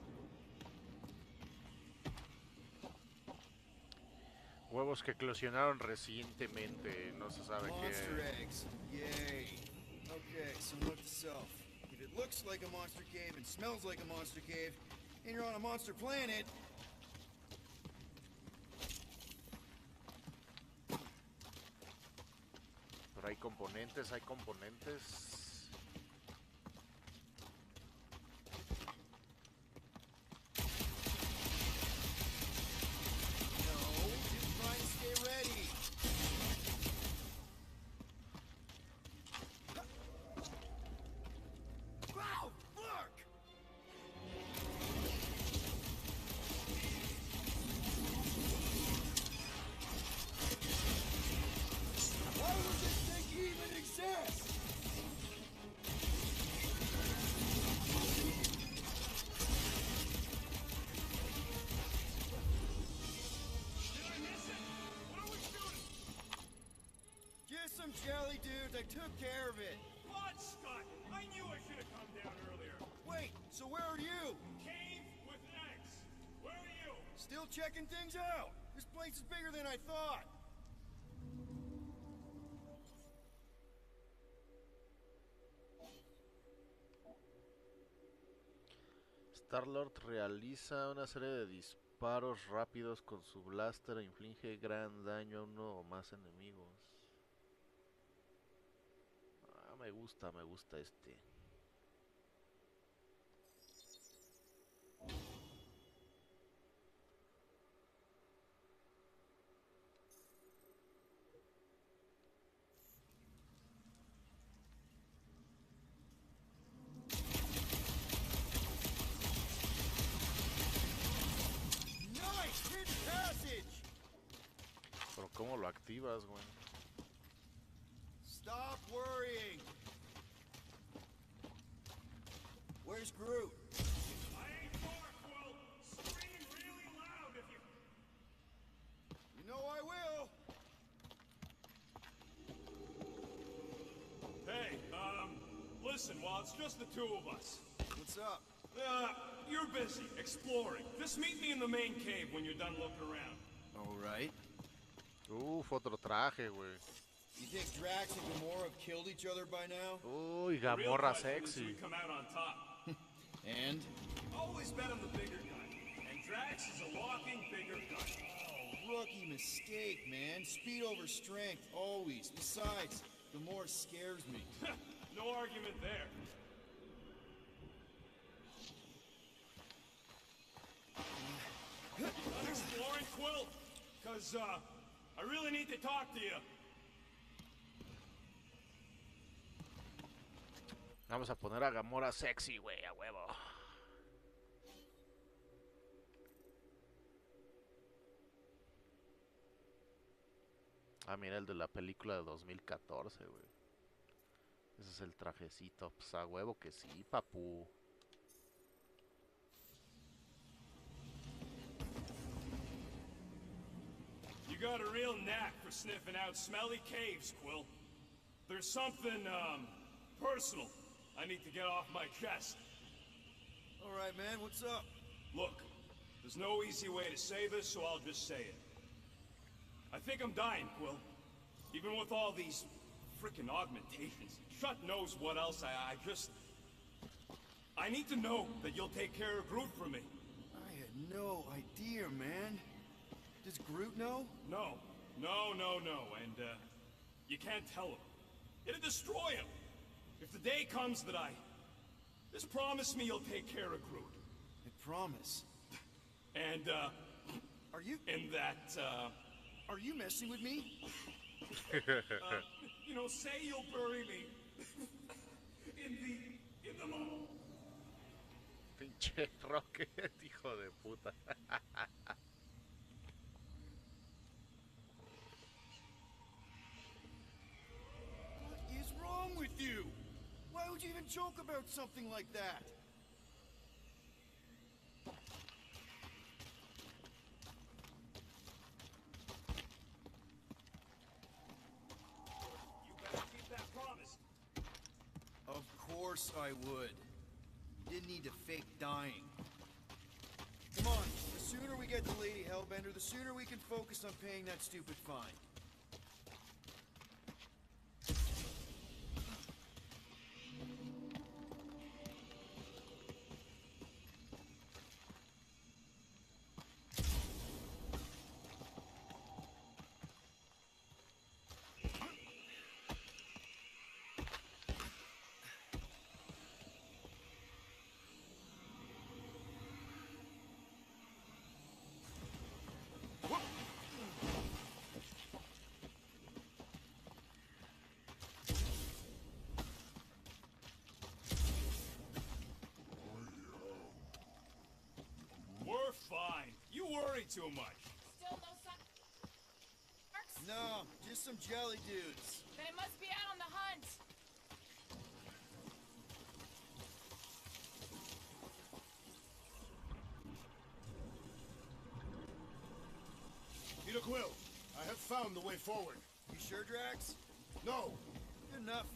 Speaker 2: Huevos que eclosionaron recientemente, no se sabe
Speaker 8: Monster
Speaker 2: qué.
Speaker 8: eggs. Yay. Okay, so note to self. If it looks like a monster cave and smells like a monster cave, and you're on a monster planet,
Speaker 2: Pero hay componentes, hay componentes.
Speaker 8: no, just try and stay ready. Wow, look! Why would this thing even exist? Just some jelly dudes. I took care of it.
Speaker 10: Blood Scott! I knew I should have come down earlier.
Speaker 8: Wait, so where are you?
Speaker 10: Cave with X. Where are you?
Speaker 8: Still checking things out. This place is bigger than I thought.
Speaker 2: Star-Lord realiza una serie de disparos rápidos con su blaster e inflige gran daño a uno o más enemigos. Ah, me gusta este.
Speaker 8: Nice! Hidden passage!
Speaker 2: Pero ¿cómo lo activas, güey?
Speaker 8: Stop worrying. Where's Groot?
Speaker 10: I ain't far, Quill. Scream really loud if you...
Speaker 8: You know I will.
Speaker 10: Hey, listen, while it's just the two of us.
Speaker 8: What's up?
Speaker 10: You're busy, exploring. Just meet me in the main cave when you're done looking around.
Speaker 8: All right.
Speaker 2: Uf, otro traje, güey.
Speaker 8: You think Drax and Gamora have killed each other by now?
Speaker 2: Uy,
Speaker 10: The real
Speaker 2: Gamorra
Speaker 10: question is
Speaker 2: sexy.
Speaker 10: who'd come out on top.
Speaker 8: And?
Speaker 10: Always bet on the bigger guy. And Drax is a walking bigger guy.
Speaker 8: Oh, rookie mistake, man. Speed over strength, always. Besides, Gamora scares me.
Speaker 10: No argument there. Done exploring, Quill? Cause, I really need to talk to you.
Speaker 2: Vamos a poner a Gamora sexy, güey, a huevo. Ah, mira el de la película de 2014, güey. Ese es el trajecito. Pues a huevo que sí, papu.
Speaker 10: got a real knack for sniffing out smelly caves, Quill. There's something, personal I need to get off my chest.
Speaker 8: All right, man, what's up?
Speaker 10: Look, there's no easy way to say this, so I'll just say it. I think I'm dying, Quill. Even with all these frickin' augmentations. Shut knows what else, I need to know that you'll take care of Groot for me.
Speaker 8: I had no idea, man. Does Groot know?
Speaker 10: No. And, you can't tell him. It'll destroy him. If the day comes that just promise me you'll take care of Groot.
Speaker 8: I promise.
Speaker 10: And,
Speaker 8: Are you...
Speaker 10: And that,
Speaker 8: Are you messing with me?
Speaker 10: You know, say you'll bury me in the mall.
Speaker 2: Pinche Rocket, hijo de puta.
Speaker 8: What is wrong with you? Why would you even joke about something like that? Of course I would. You didn't need to fake dying. Come on, the sooner we get to Lady Hellbender, the sooner we can focus on paying that stupid fine.
Speaker 10: We're fine. You worry too much.
Speaker 17: Still no sign.
Speaker 8: No, just some jelly dudes.
Speaker 17: Then it must be out on the hunt.
Speaker 6: Peter Quill, I have found the way forward.
Speaker 8: You sure, Drax?
Speaker 6: No.
Speaker 8: Good enough.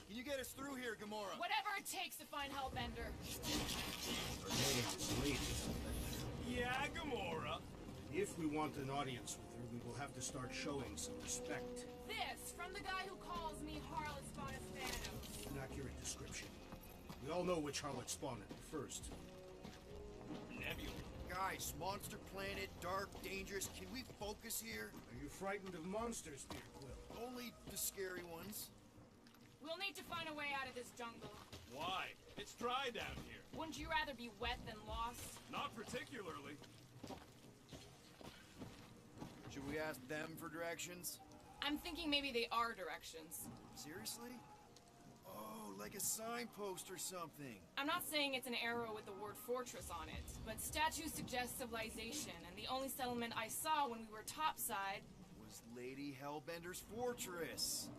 Speaker 8: Can you get us through here, Gamora?
Speaker 17: Whatever it takes to find Hellbender.
Speaker 10: Yeah, Gamora.
Speaker 6: If we want an audience with her, we will have to start showing some respect.
Speaker 17: This from the guy who calls me Harlot Spawn of Thanos.
Speaker 6: An accurate description. We all know which harlot spawned it first.
Speaker 10: Nebula.
Speaker 8: Guys, Monster Planet, dark, dangerous. Can we focus here?
Speaker 6: Are you frightened of monsters, Peter Quill?
Speaker 8: Only the scary ones.
Speaker 17: We'll need to find a way out of this jungle.
Speaker 10: Why? It's dry down here.
Speaker 17: Wouldn't you rather be wet than lost?
Speaker 10: Not particularly.
Speaker 8: Should we ask them for directions?
Speaker 17: I'm thinking maybe they are directions.
Speaker 8: Seriously? Oh, like a signpost or something.
Speaker 17: I'm not saying it's an arrow with the word fortress on it, but statues suggest civilization, and the only settlement I saw when we were topside
Speaker 8: was Lady Hellbender's fortress.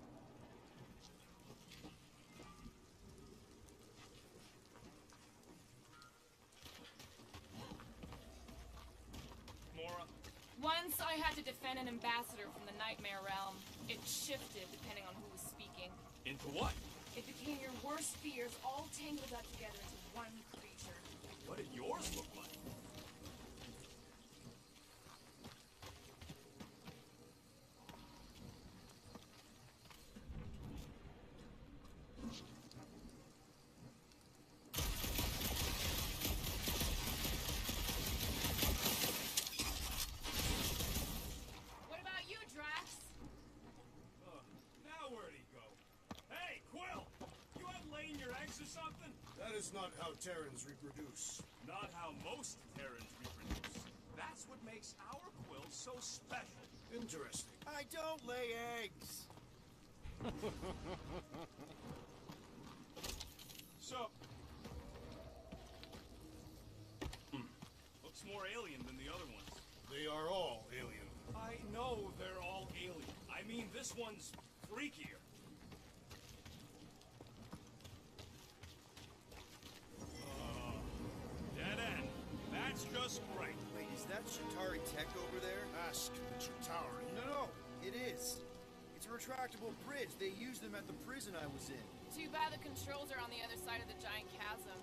Speaker 10: Mora.
Speaker 17: Once I had to defend an ambassador from the Nightmare Realm. It shifted depending on who was speaking.
Speaker 10: Into what?
Speaker 17: It became your worst fears all tangled up together into one creature.
Speaker 10: What did yours look like?
Speaker 17: What about you, Drax?
Speaker 10: Now where'd he go? Hey, Quill! You out laying your eggs or something?
Speaker 6: That is not how Terrans reproduce.
Speaker 10: Not how most Terrans reproduce. That's what makes our Quill so special.
Speaker 6: Interesting.
Speaker 8: I don't lay eggs.
Speaker 10: So... looks more alien than the other ones.
Speaker 6: They are all alien.
Speaker 10: I know they're all alien. I mean, this one's freakier. Dead end. That's just great.
Speaker 8: Wait, is that Shatari tech over there?
Speaker 6: Ask the Chitauri.
Speaker 8: No, it is. It's a retractable bridge. They used them at the prison I was in.
Speaker 17: Too bad the controls are on the other side of the giant chasm.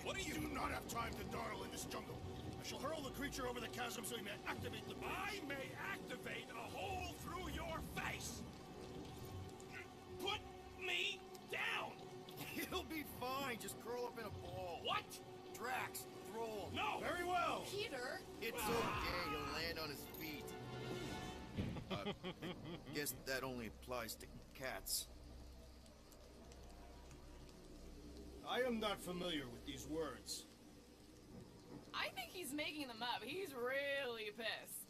Speaker 6: What do not have time to dawdle in this jungle. I shall hurl the creature over the chasm so he may activate the bridge.
Speaker 10: I may activate a hole through your face. Put me down.
Speaker 8: He'll be fine. Just curl up in a ball.
Speaker 10: What?
Speaker 8: Drax, throw him.
Speaker 10: No.
Speaker 6: Very well.
Speaker 17: Peter?
Speaker 8: It's okay. He'll land on his feet. I guess that only applies to cats.
Speaker 6: I am not familiar with these words.
Speaker 17: I think he's making them up. He's really pissed.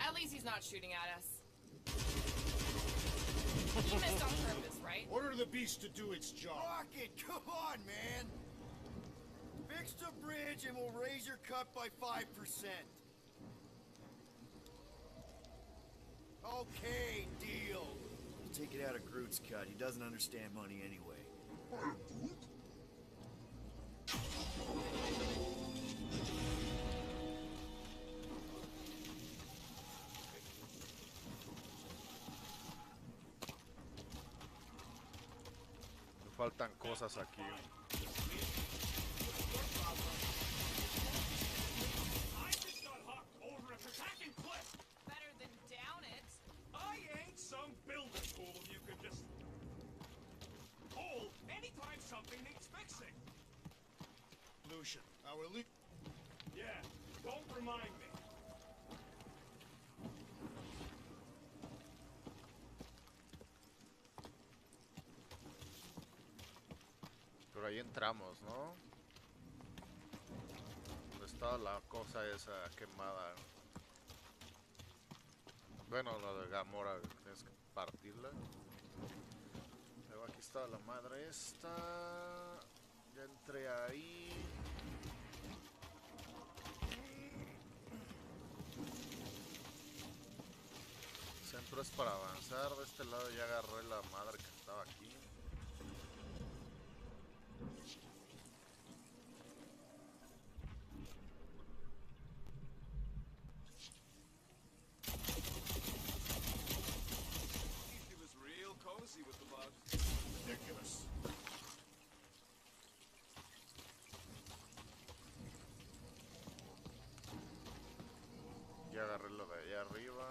Speaker 17: At least he's not shooting at us. He missed on purpose, right?
Speaker 6: Order the beast to do its job.
Speaker 8: Rocket, come on, man. Fix the bridge and we'll raise your cut by 5%. Okay, deal. We'll take it out of Groot's cut. He doesn't understand money anyway.
Speaker 2: Me faltan cosas aquí.
Speaker 10: I just got hopped over a attacking cliff.
Speaker 17: Better than down it.
Speaker 10: I ain't some building tool you could just hold anytime something needs fixing.
Speaker 6: Lucian, our lead.
Speaker 10: Yeah, don't remind me.
Speaker 2: Pero ahí entramos, ¿no? ¿Dónde está la cosa esa quemada? Bueno, la de Gamora, tienes que partirla. Luego aquí está la madre esta. Ya entré ahí. Centro es para avanzar. De este lado ya agarré la madre que estaba aquí.
Speaker 10: She was real cozy with the bugs.
Speaker 6: Ridiculous.
Speaker 2: Ya agarré lo de allá arriba.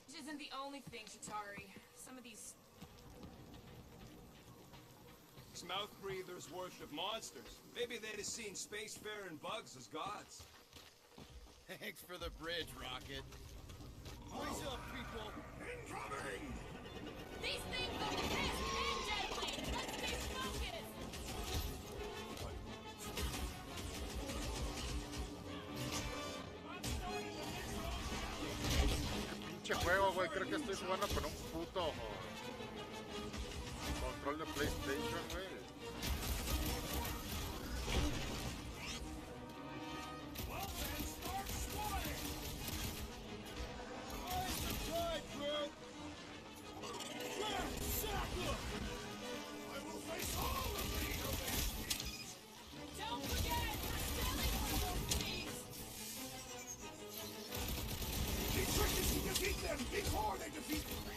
Speaker 17: Which isn't the only thing, Shatari. Some of these...
Speaker 10: These mouth breathers worship monsters. Maybe they'd have seen spacefaring bugs as gods.
Speaker 8: Thanks for the bridge, Rocket. Voice up, people.
Speaker 6: Incoming!
Speaker 17: These things are pissed and deadly! Let's stay focused!
Speaker 2: Pinche juego, güey. Creo que estoy jugando con un puto control de PlayStation, güey.
Speaker 10: Well then, start swatting!
Speaker 6: I will face all of these!
Speaker 17: Don't forget, we're still in world peace!
Speaker 6: The trick is to defeat them before they defeat me!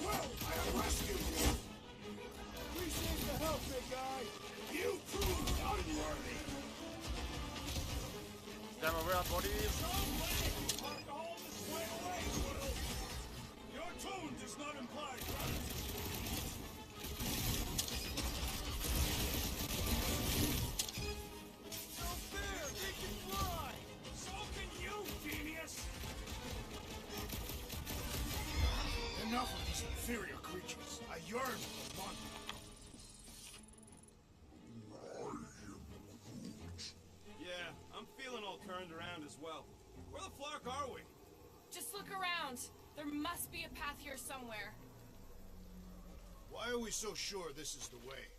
Speaker 6: Quill, I have rescued you! Appreciate the help, big guy! You proved unworthy!
Speaker 2: Ya me voy a morir.
Speaker 6: Your tone does not imply gratitude.
Speaker 10: So fair, they can fly! So can you, genius!
Speaker 6: Enough of these inferior creatures. I yearn for one.
Speaker 10: Yeah, I'm feeling all turned around as well. Where the flark are we?
Speaker 17: Just look around. There must be a path here somewhere.
Speaker 6: Why are we so sure this is the way?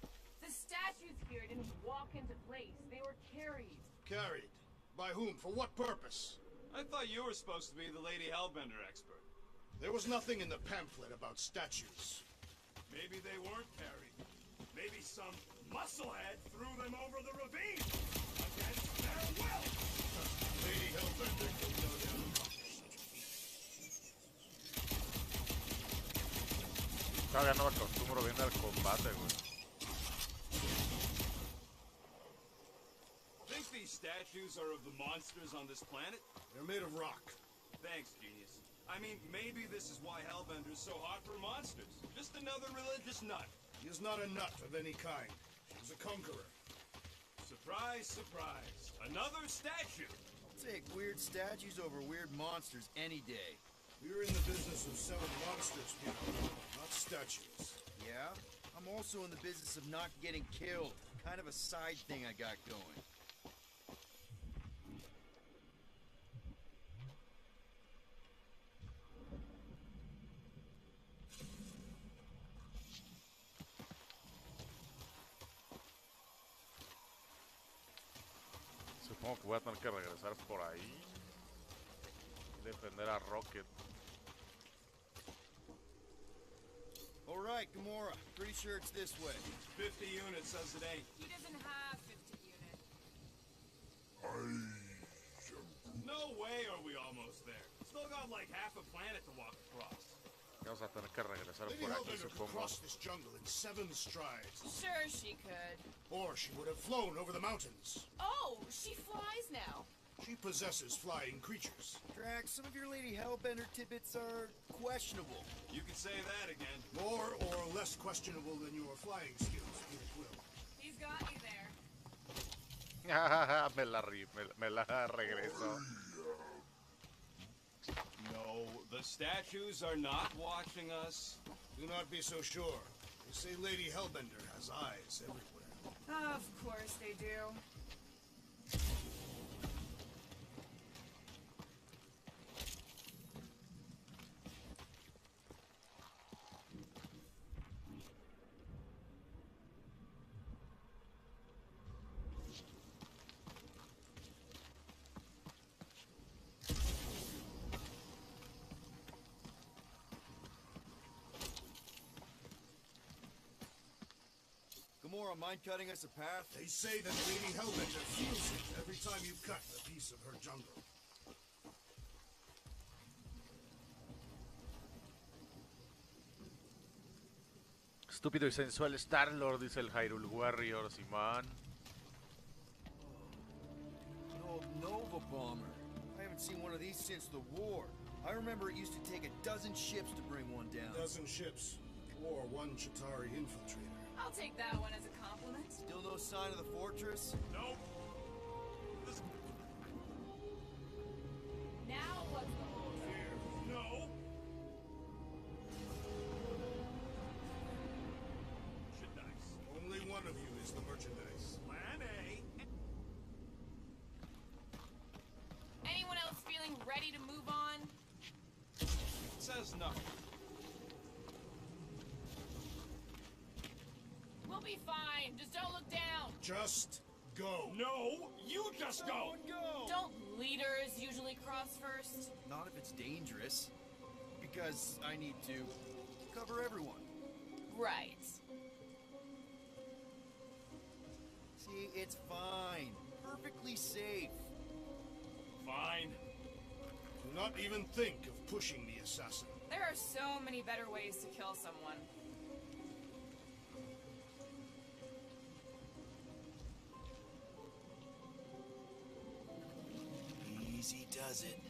Speaker 11: The statues here didn't walk into place. They were carried.
Speaker 6: Carried? By whom? For what purpose?
Speaker 10: I thought you were supposed to be the Lady Hellbender expert.
Speaker 6: There was nothing in the pamphlet about statues.
Speaker 10: Maybe they weren't carried. Maybe some musclehead threw them over the ravine. Against their will.
Speaker 6: Lady Hellbender could no doubt accomplish such a feat.
Speaker 2: Todavía no me acostumbro bien al combate, güey.
Speaker 10: Think these statues are of the monsters on this planet?
Speaker 6: They're made of rock.
Speaker 10: Thanks, genius. I mean, maybe this is why Hellbender's so hot for monsters. Just another religious nut.
Speaker 6: He is not a nut of any kind. He was a conqueror.
Speaker 10: Surprise, surprise. Another statue.
Speaker 8: I'll take weird statues over weird monsters any day.
Speaker 6: We're in the business of selling monsters, Peter, not statues.
Speaker 8: Yeah? I'm also in the business of not getting killed. Kind of a side thing I got going.
Speaker 2: Supongo que voy a tener que regresar por ahí. Defender a Rocket.
Speaker 8: All right, Gamora. Pretty sure it's this way.
Speaker 10: 50 units says it ain't.
Speaker 17: He doesn't have 50 units.
Speaker 10: No way are we almost there. Still got like half a planet to walk across.
Speaker 2: Vamos a tener que regresar
Speaker 6: Lady
Speaker 2: por aquí,
Speaker 6: Hellbender could
Speaker 2: supongo.
Speaker 6: cross this jungle in 7 strides.
Speaker 17: Sure she could.
Speaker 6: Or she would have flown over the mountains.
Speaker 17: Oh, she flies now.
Speaker 6: She possesses flying creatures.
Speaker 8: Drax, some of your Lady Hellbender tidbits are questionable.
Speaker 10: You can say that again.
Speaker 6: More or less questionable than your flying skills, Peter Quill.
Speaker 17: He's got you there.
Speaker 2: me la regreso.
Speaker 10: No, the statues are not watching us.
Speaker 6: Do not be so sure. They say Lady Hellbender has eyes everywhere.
Speaker 17: Of course they do.
Speaker 8: Gamora, mind cutting us a path?
Speaker 6: They say that Lady Hellbender feels it every time you cut a piece of her jungle.
Speaker 2: Estúpido y sensual Star-Lord, dice el Hyrule Warrior, Simón.
Speaker 8: No, Nova Bomber. I haven't seen one of these since the war. I remember it used to take a dozen ships to bring one down.
Speaker 6: A dozen ships, or one Chitauri infiltrator.
Speaker 17: I'll take that one as a compliment.
Speaker 8: Still no sign of the fortress?
Speaker 10: Nope.
Speaker 17: Now what's the hold?
Speaker 10: No. Merchandise.
Speaker 6: Only one of you is the merchandise.
Speaker 10: Plan A.
Speaker 17: Anyone else feeling ready to move on?
Speaker 10: Says nothing.
Speaker 17: We'll be fine. Just don't look down.
Speaker 6: Just go.
Speaker 10: No, you just go.
Speaker 17: Don't leaders usually cross first?
Speaker 8: Not if it's dangerous. Because I need to cover everyone.
Speaker 17: Right.
Speaker 8: See, it's fine. Perfectly safe.
Speaker 10: Fine.
Speaker 6: Do not even think of pushing the assassin.
Speaker 11: There are so many better ways to kill someone.
Speaker 8: Easy does it.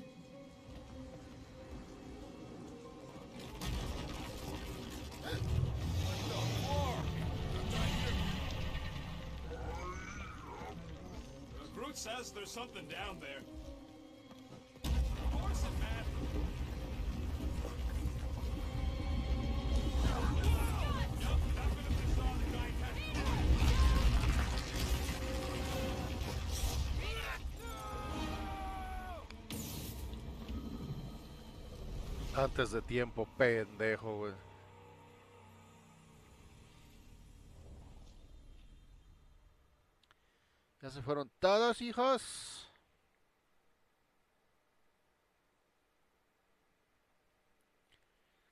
Speaker 10: Groot says there's something down there. Of course it matters.
Speaker 2: Antes de tiempo, pendejo, güey. Ya se fueron todos, hijos.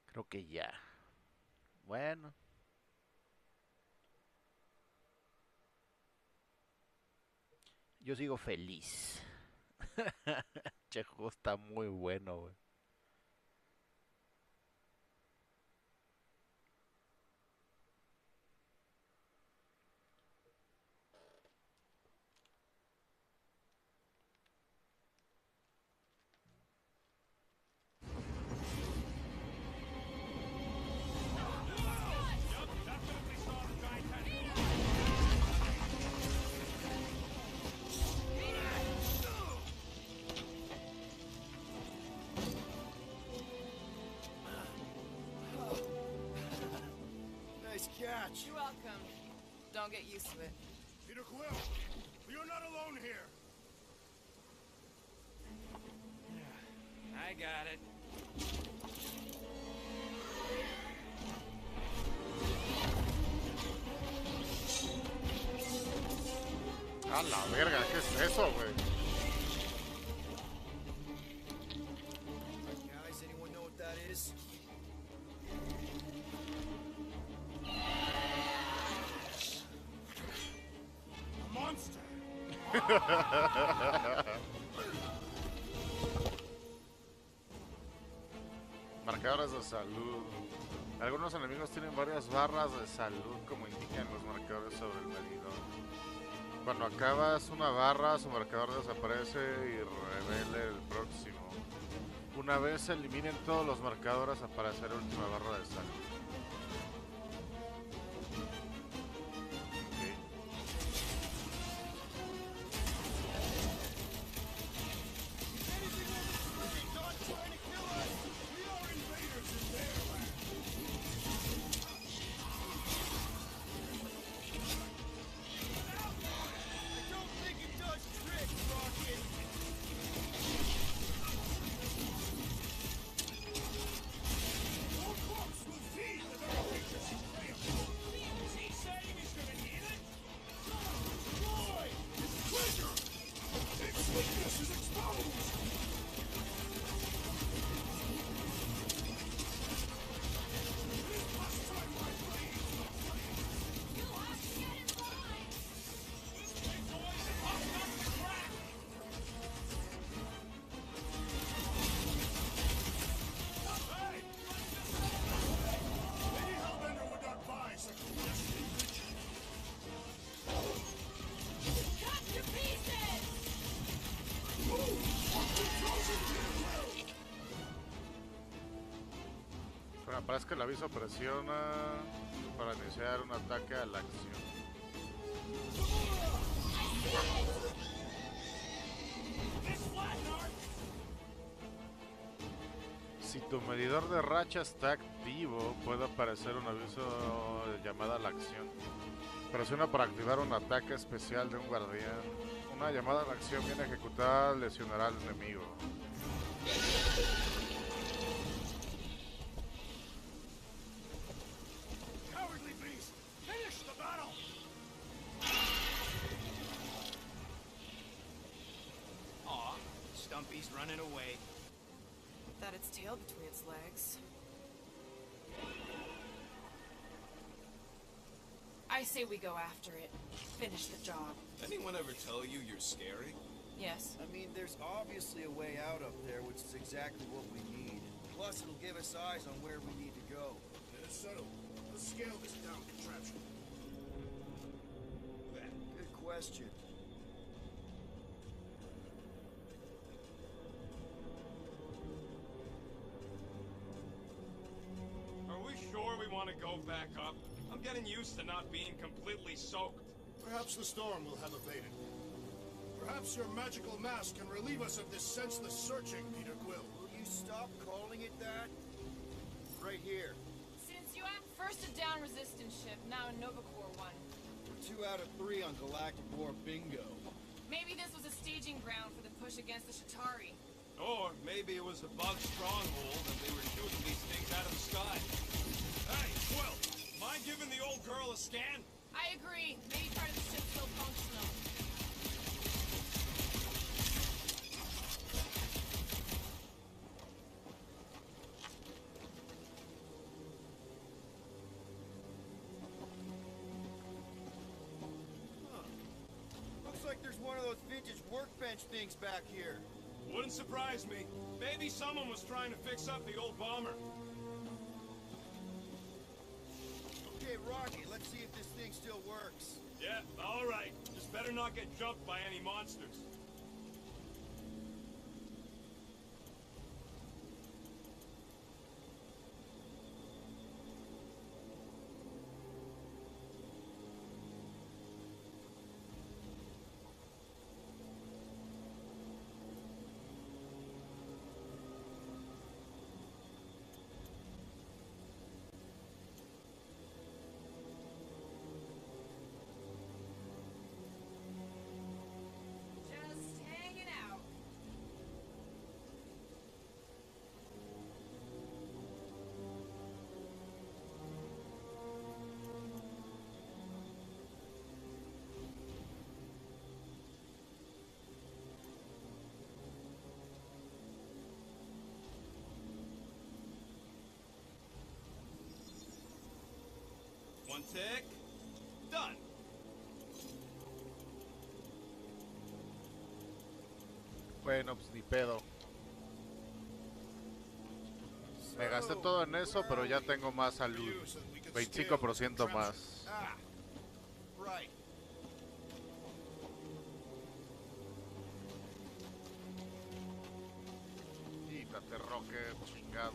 Speaker 2: Creo que ya. Bueno. Yo sigo feliz. Che, juego está muy bueno, güey.
Speaker 8: Nice catch.
Speaker 11: You're welcome. Don't get used to it.
Speaker 6: Peter Quill, you're not alone here.
Speaker 18: I got it.
Speaker 2: A la verga, ¿qué es eso, güey?
Speaker 8: Guys, anyone know what that is?
Speaker 6: A monster.
Speaker 2: Marcadores de salud. Algunos enemigos tienen varias barras de salud, como indican los marcadores sobre el medidor. Cuando acabas una barra, su marcador desaparece y revela el próximo. Una vez se eliminen todos los marcadores, aparecerá la última barra de salud. Cuando aparezca el aviso, presiona para iniciar un ataque a la acción. Si tu medidor de racha está activo, puede aparecer un aviso de llamada a la acción. Presiona para activar un ataque especial de un guardián. Una llamada a la acción bien ejecutada lesionará al enemigo.
Speaker 6: Cowardly beast! Finish the battle!
Speaker 8: Aw, Stumpy's running away.
Speaker 11: That its tail between its legs. I say we go after it. Finish the job.
Speaker 4: Anyone ever tell you you're scary?
Speaker 11: Yes.
Speaker 8: I mean, there's obviously a way out up there, which is exactly what we need. Plus, it'll give us eyes on where we need to go.
Speaker 6: It's settled. Let's scale this down contraption.
Speaker 8: Good question.
Speaker 10: Are we sure we want to go back up? I'm getting used to not being completely soaked.
Speaker 6: Perhaps the storm will have abated. Perhaps your magical mask can relieve us of this senseless searching, Peter Quill.
Speaker 8: Will you stop calling it that? Right here.
Speaker 17: Since you have first a down resistance ship, now a Nova Corps one.
Speaker 8: We're 2 out of 3 on Galactic War bingo.
Speaker 17: Maybe this was a staging ground for the push against the Shatari.
Speaker 10: Or maybe it was a bug stronghold and they were shooting these things out of the sky. Hey, Quill, mind giving the old girl a scan?
Speaker 17: I agree. Maybe part of the ship's still functional.
Speaker 8: Looks like there's one of those vintage workbench things back here.
Speaker 10: Wouldn't surprise me. Maybe someone was trying to fix up the old bomber.
Speaker 8: Okay, Rocky, let's see if this thing still works.
Speaker 10: Yeah, all right. Just better not get jumped by any monsters.
Speaker 17: Just hanging out.
Speaker 10: One tick. Done.
Speaker 2: Bueno, pues ni pedo. Me gasté todo en eso, pero ya tengo más salud. 25% más.
Speaker 8: Ah, right.
Speaker 2: Quítate, Roque, chingado.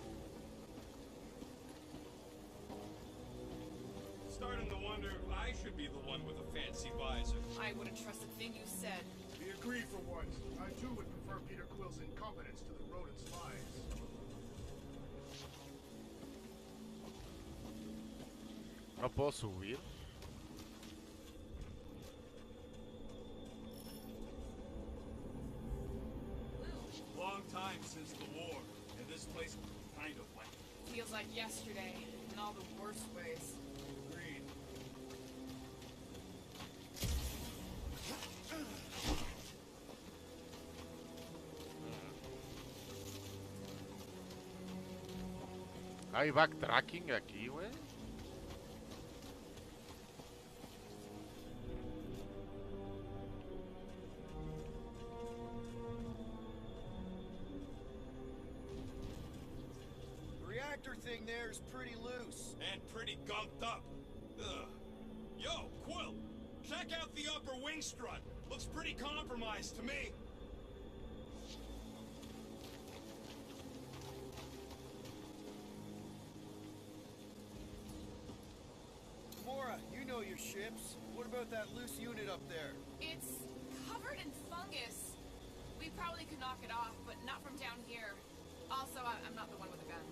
Speaker 10: Starting to wonder if I should be the one with a fancy visor.
Speaker 17: I wouldn't trust a thing you said.
Speaker 6: We agree for once. I too would prefer Peter Quill's incompetence to the rodent's lies.
Speaker 2: ¿No puedo subir?
Speaker 10: Long time since the war, and this place kind of wet.
Speaker 17: Feels like yesterday, in all the worst ways.
Speaker 10: Agreed.
Speaker 2: ¿Hay backtracking aquí, güey?
Speaker 8: The reactor thing there is pretty loose.
Speaker 10: And pretty gunked up. Ugh. Yo, Quill, check out the upper wing strut. Looks pretty compromised to me.
Speaker 8: Mora, you know your ships. What about that loose unit up there?
Speaker 17: It's covered in fungus. We probably could knock it off, but not from down here. Also, I'm not the one with a gun.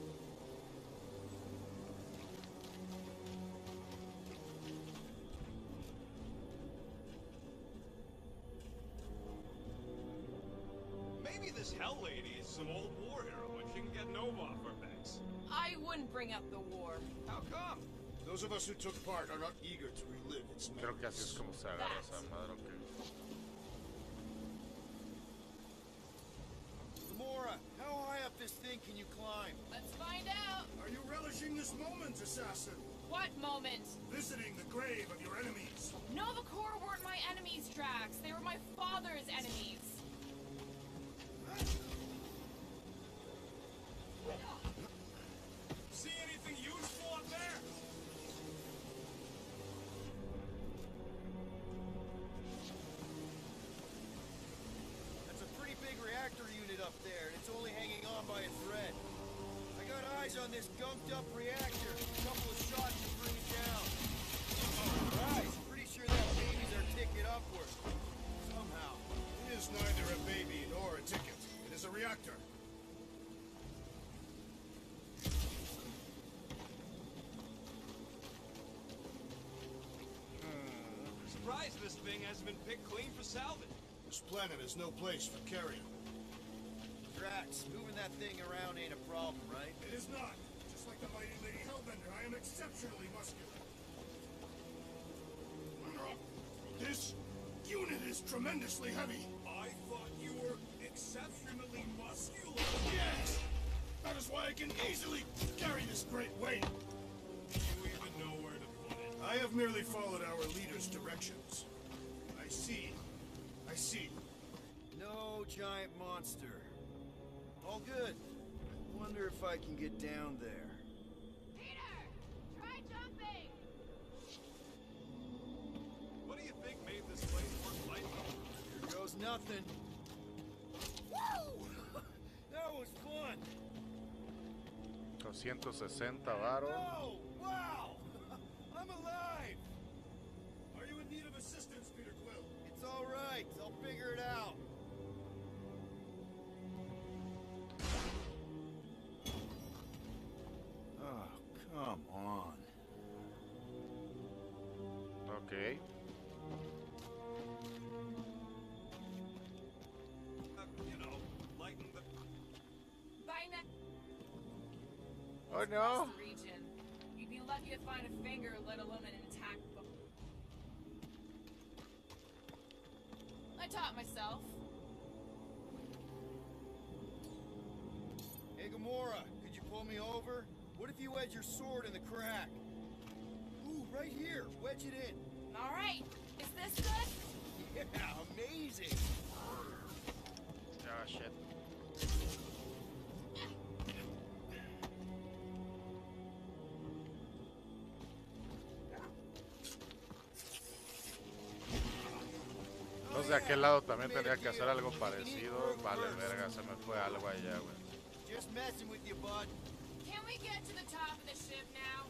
Speaker 10: Maybe this Hell Lady is some old war hero and she can get Nova off our backs.
Speaker 17: I wouldn't bring up the war.
Speaker 10: How come?
Speaker 6: Those of us who took part are not eager to relive its
Speaker 2: Creo que así
Speaker 6: memories.
Speaker 2: es como se agarra esa madre, ok.
Speaker 8: Mora, how high up this thing can you climb?
Speaker 17: Let's find out.
Speaker 6: Are you relishing this moment, assassin?
Speaker 17: What moment?
Speaker 6: Visiting the grave of your enemies.
Speaker 17: Nova Corps weren't my enemies, Drax. They were my father's enemies.
Speaker 8: up there, and it's only hanging on by a thread. I got eyes on this gunked-up reactor. A couple of shots to bring it down. Guys, pretty sure that baby's our ticket upward. Somehow.
Speaker 6: It is neither a baby nor a ticket. It is a reactor.
Speaker 10: Surprised this thing hasn't been picked clean for salvage.
Speaker 6: This planet is no place for carrion.
Speaker 8: Drax, moving that thing around ain't a problem, right?
Speaker 6: It is not. Just like the mighty Lady Hellbender, I am exceptionally muscular. This unit is tremendously heavy.
Speaker 10: I thought you were exceptionally muscular.
Speaker 6: Yes! That is why I can easily carry this great weight.
Speaker 10: Do you even know where to put it?
Speaker 6: I have merely followed our leader's directions. I see. I see.
Speaker 8: No giant monster. All good. Wonder if I can get down there.
Speaker 17: Peter! Try jumping!
Speaker 10: What do you think made this place worth fighting?
Speaker 8: Here goes nothing. Woo! That was fun!
Speaker 2: 260 varo.
Speaker 8: Oh, wow! I'm alive!
Speaker 6: Are you in need of assistance, Peter Quill?
Speaker 8: It's all right. I'll figure it out. Oh, come on.
Speaker 2: Okay.
Speaker 10: You know, lighten the...
Speaker 17: By now,
Speaker 2: Oh no.
Speaker 17: across the region, you'd be lucky to find a finger, let alone an intact bone. I taught myself.
Speaker 8: Hey, Gamora, could you pull me over? What if you wedge your sword in the crack? Ooh, right here. Wedge it in.
Speaker 17: All right, is this good?
Speaker 8: Yeah, amazing.
Speaker 2: Ah, shit. Los de aquel lado también tendría que hacer algo parecido. Vale, verga, se me fue algo allá, güey.
Speaker 8: Just messing with you, bud.
Speaker 17: Can we get to the top of the ship now?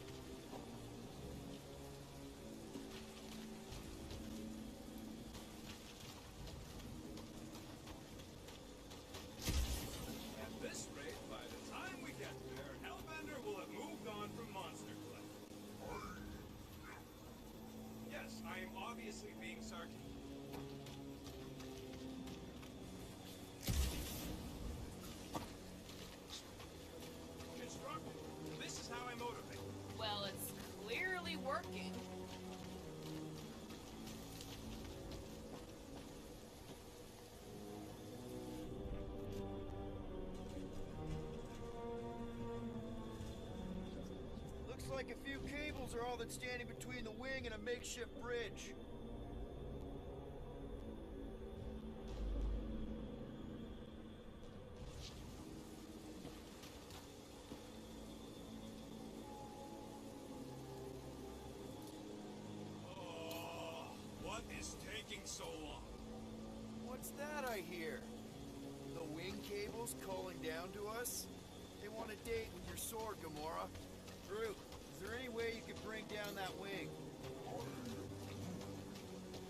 Speaker 10: At this rate, by the time we get there, Hellbender will have moved on from Monster Cliff. Yes, I am obviously being sarcastic. Instructor, this is how I motivate.
Speaker 17: Well, it's clearly working.
Speaker 8: Looks like a few cables are all that's standing between the wing and a makeshift bridge.
Speaker 10: Oh, what is taking so long?
Speaker 8: What's that I hear? The wing cables calling down to us? They want a date with your sword, Gamora. Groot, is there any way you could bring down that wing?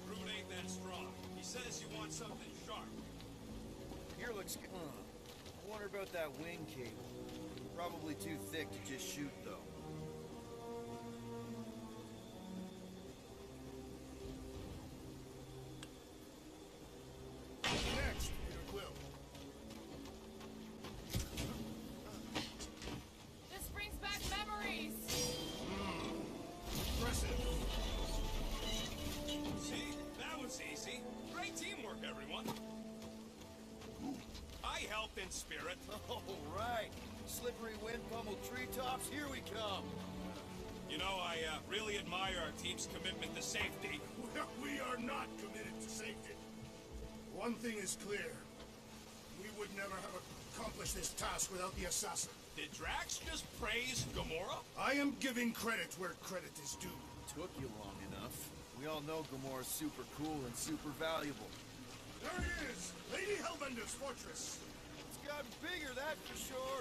Speaker 10: Groot ain't that strong. He says you want something sharp.
Speaker 8: Here looks good. I wonder about that wing cable. Probably too thick to just shoot, though.
Speaker 6: Next, Peter Quill.
Speaker 17: This brings back memories.
Speaker 6: Impressive.
Speaker 10: See? That was easy. Great teamwork, everyone. I helped in spirit.
Speaker 8: All right. Slippery wind pummeled treetops, here we come.
Speaker 10: You know, I really admire our team's commitment to safety.
Speaker 6: We are not committed to safety. One thing is clear. We would never have accomplished this task without the assassin.
Speaker 10: Did Drax just praise Gamora?
Speaker 6: I am giving credit where credit is due.
Speaker 8: Took you long enough. We all know Gamora's super cool and super valuable.
Speaker 6: There he is! Lady Hellbender's fortress!
Speaker 8: Let's gotten bigger, that's for sure.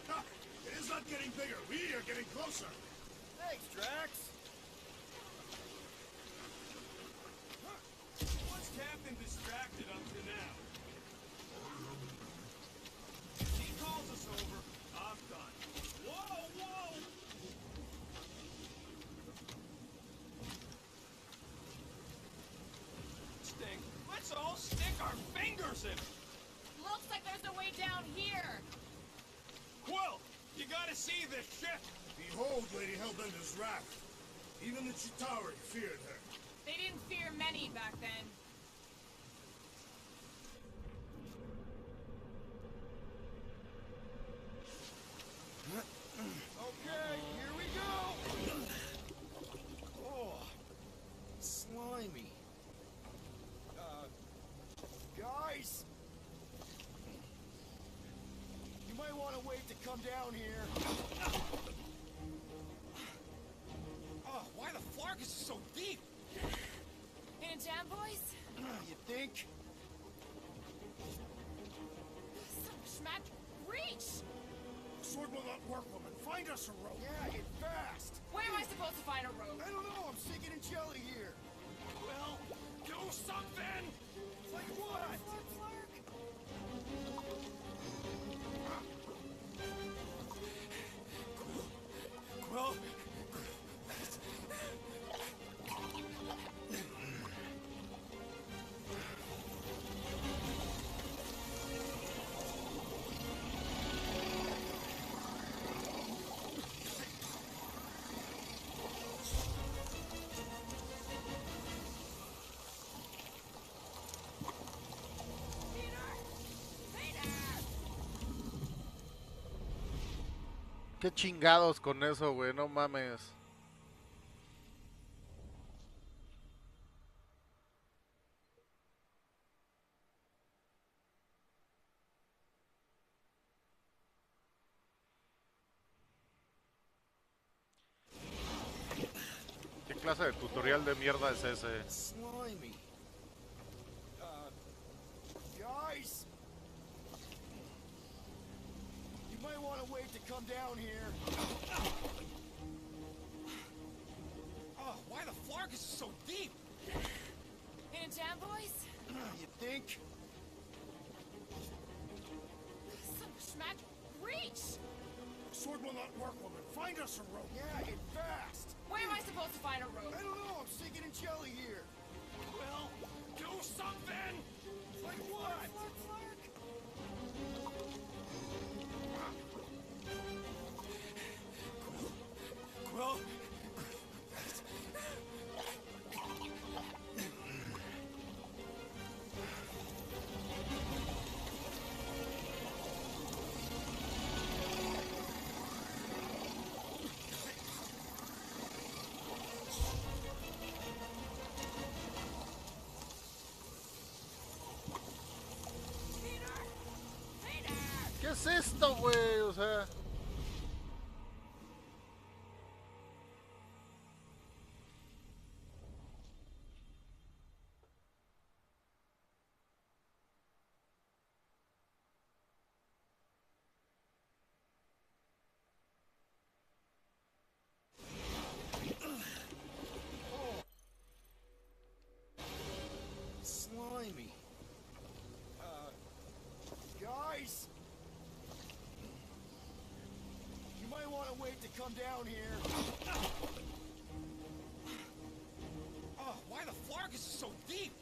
Speaker 6: Ha! It is not getting bigger. We are getting closer.
Speaker 8: Thanks, Drax.
Speaker 10: Was Captain distracted up to now? If he calls us over, I'm done. Whoa, whoa! Sting, let's all stick our fingers in it.
Speaker 17: Looks like there's a way down here.
Speaker 10: Quill, you gotta see this ship.
Speaker 6: Behold Lady Hellbender's wrath. Even the Chitauri feared her.
Speaker 17: They didn't fear many back then.
Speaker 8: Okay, here we go. Oh, slimy. Guys, you might want to wait to come down here.
Speaker 10: Oh, why the flark is so deep?
Speaker 17: In a jam, boys?
Speaker 8: You think?
Speaker 17: Schmack, reach!
Speaker 6: Sword will not work, woman. Find us a rope.
Speaker 8: Yeah, get fast.
Speaker 17: Where am I supposed to find a rope?
Speaker 8: I don't know. I'm sinking in jelly here.
Speaker 10: Well, do something!
Speaker 8: Like what?
Speaker 10: Quill?
Speaker 2: Qué chingados con eso, güey, no mames. ¿Qué clase de tutorial de mierda es ese?
Speaker 8: Slimy. Guys, you might want to wait to come down here.
Speaker 10: Oh, why the flark is so deep?
Speaker 17: In a jam, boys?
Speaker 8: You think?
Speaker 17: Schmack, reach!
Speaker 6: Sword will not work, woman. Find us a rope.
Speaker 8: Yeah, get fast.
Speaker 17: Where am I supposed to find a rope?
Speaker 8: I don't know. I'm sinking in jelly here.
Speaker 10: Well, do something!
Speaker 8: Like what?
Speaker 10: Quill?
Speaker 2: ¿Qué es esto, güey? O sea...
Speaker 8: Slimy. Guys, you might want to wait to come down here.
Speaker 10: Oh, why the flark is so deep?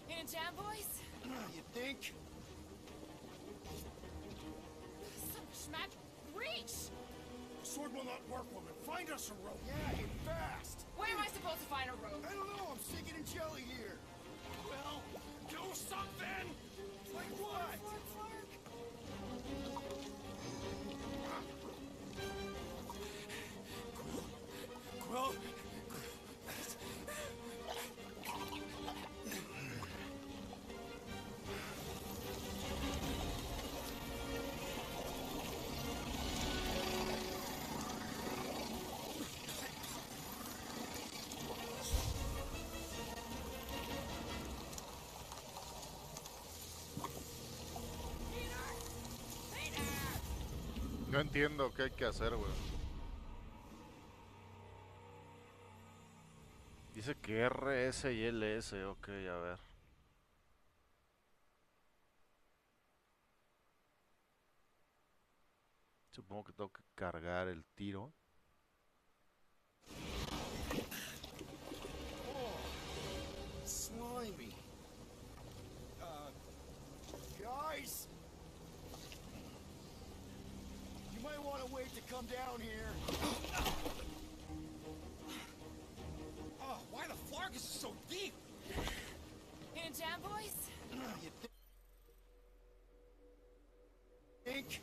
Speaker 17: In a jam, boys?
Speaker 8: You think?
Speaker 17: Schmack, reach!
Speaker 6: Sword will not work, woman. Find us a rope.
Speaker 8: Yeah, get fast.
Speaker 17: Where am I supposed to find a rope?
Speaker 8: I don't know. I'm sinking in jelly here.
Speaker 10: Well, do something!
Speaker 8: Like what?
Speaker 10: Quill?
Speaker 2: No entiendo qué hay que hacer, güey. Dice que R, S y LS. Ok, a ver. Supongo que tengo que cargar el tiro.
Speaker 8: Slimy. Guys! You might want to wait to come down here.
Speaker 10: Oh, why the Flargus is so deep?
Speaker 17: In town, boys?
Speaker 8: You think?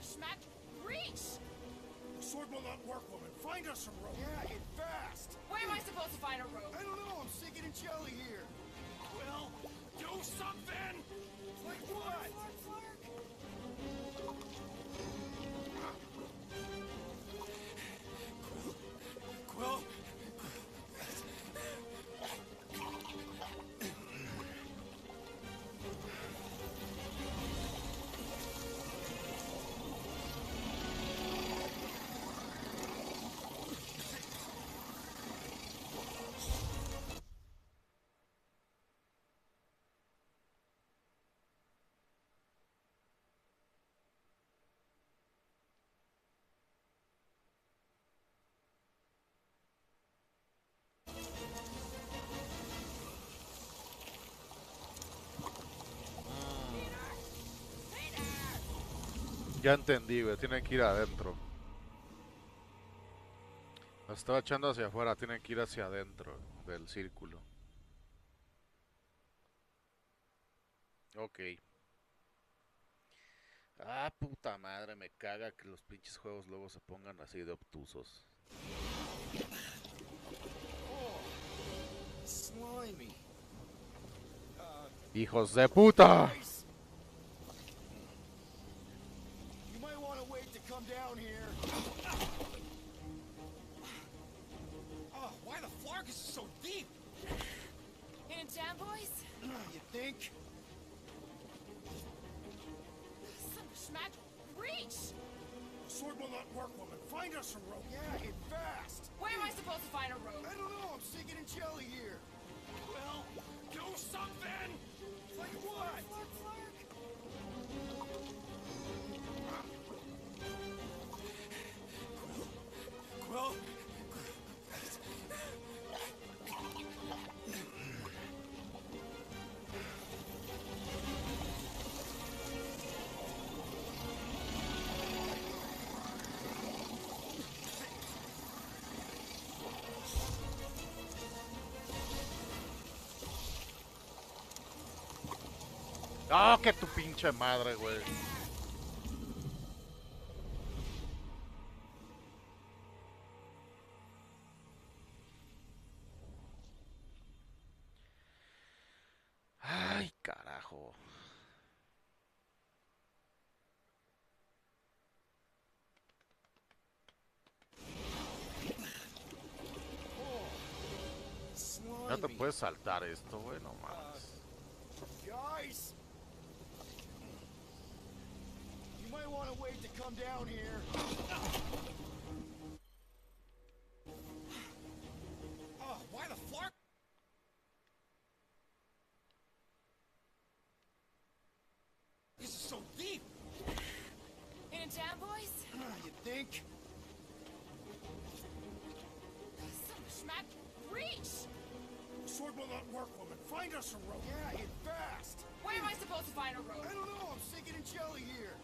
Speaker 17: Schmack, reach!
Speaker 6: The sword will not work, woman. Find us some rope.
Speaker 8: Yeah, get fast.
Speaker 17: Where am I supposed to find a rope?
Speaker 8: I don't know. I'm sick and jelly here.
Speaker 10: Well, do something!
Speaker 8: Like what?
Speaker 10: Quill?
Speaker 2: Ya entendí, güey. Tienen que ir adentro. La estaba echando hacia afuera. Tienen que ir hacia adentro del círculo. Ok. Ah, puta madre. Me caga que los pinches juegos luego se pongan así de obtusos.
Speaker 8: Slimy.
Speaker 2: ¡Hijos de puta!
Speaker 8: You might want to wait to come down here.
Speaker 10: Oh, why the Flargus is so deep?
Speaker 17: In town, boys?
Speaker 8: You think?
Speaker 17: Schmack, reach!
Speaker 6: The sword will not work, woman. Find us some rope.
Speaker 8: Yeah, get fast.
Speaker 17: Where am I supposed to find a rope?
Speaker 8: I don't know. I'm sick and jelly here.
Speaker 10: Well, do something!
Speaker 8: Like what?
Speaker 10: Quill?
Speaker 2: ¡Ah, que tu pinche madre, güey! ¡Ay, carajo! No te puedes saltar esto, güey, no mames.
Speaker 8: Guys! You might want to wait to come down here.
Speaker 10: Oh, why the Flargus is so deep?
Speaker 17: In town, boys?
Speaker 8: You think?
Speaker 17: Schmack, reach!
Speaker 6: The sword will not work, woman. Find us some rope.
Speaker 8: Yeah, get fast.
Speaker 17: Where am I supposed to find a rope?
Speaker 8: I don't know. I'm sick and jelly here.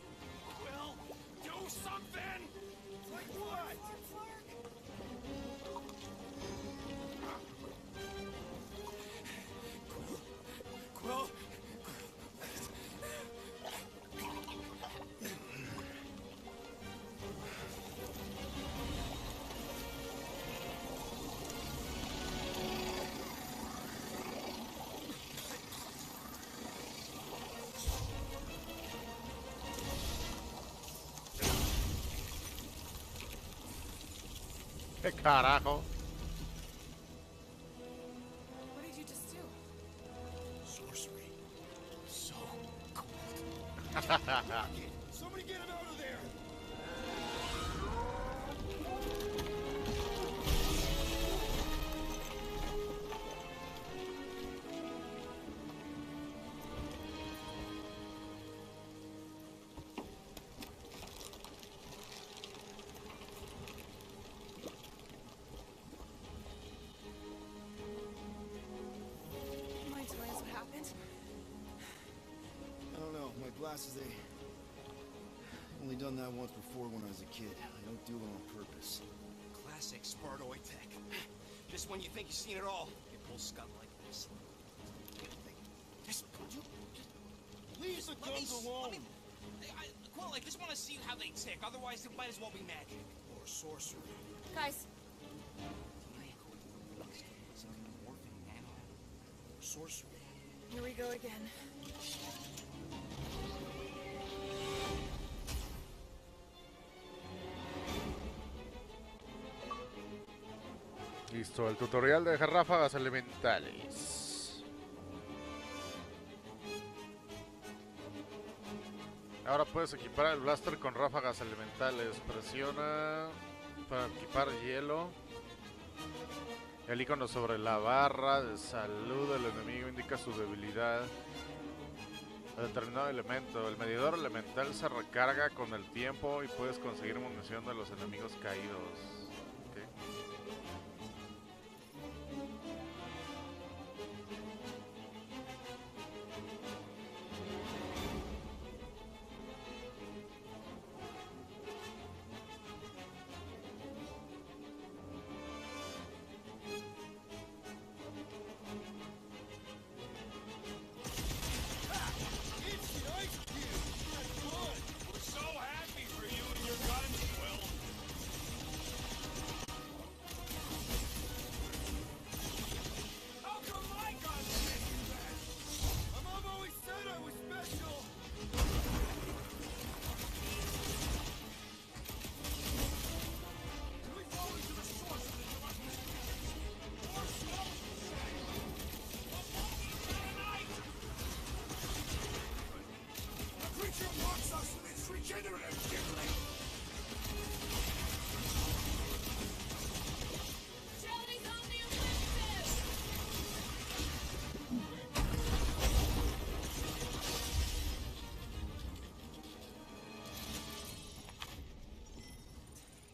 Speaker 10: Well, do something!
Speaker 8: Like what?
Speaker 10: Quill?
Speaker 2: ¡Qué carajo!
Speaker 17: What did you just do?
Speaker 6: Sorcery.
Speaker 8: Somebody get him out of there!
Speaker 17: Mind telling us what happened?
Speaker 8: I don't know. My glasses, they... Only done that once before when I was a kid. I don't do it on purpose.
Speaker 5: Classic Spartoid tech. Just when you think you've seen it all, you pull scum like this. Just
Speaker 8: leave the guns alone!
Speaker 18: Quill, I just want to see how they tick. Otherwise, it might as well be magic.
Speaker 6: Or sorcery.
Speaker 17: Guys,
Speaker 6: Sorcery.
Speaker 17: here we go again.
Speaker 2: Listo, el tutorial de ráfagas elementales. Ahora puedes equipar el blaster con ráfagas elementales. Presiona para equipar hielo. El icono sobre la barra de salud del enemigo indica su debilidad a determinado elemento. El medidor elemental se recarga con el tiempo y puedes conseguir munición de los enemigos caídos. Okay.
Speaker 10: We're so happy for you and your guns, Will. How come my guns can't do that?
Speaker 8: My mom always said I was special!
Speaker 6: Can we fall into the source of the darkness? Or snow? The creature wants us with its regenerative gimlet.
Speaker 17: Jelly's on the offensive!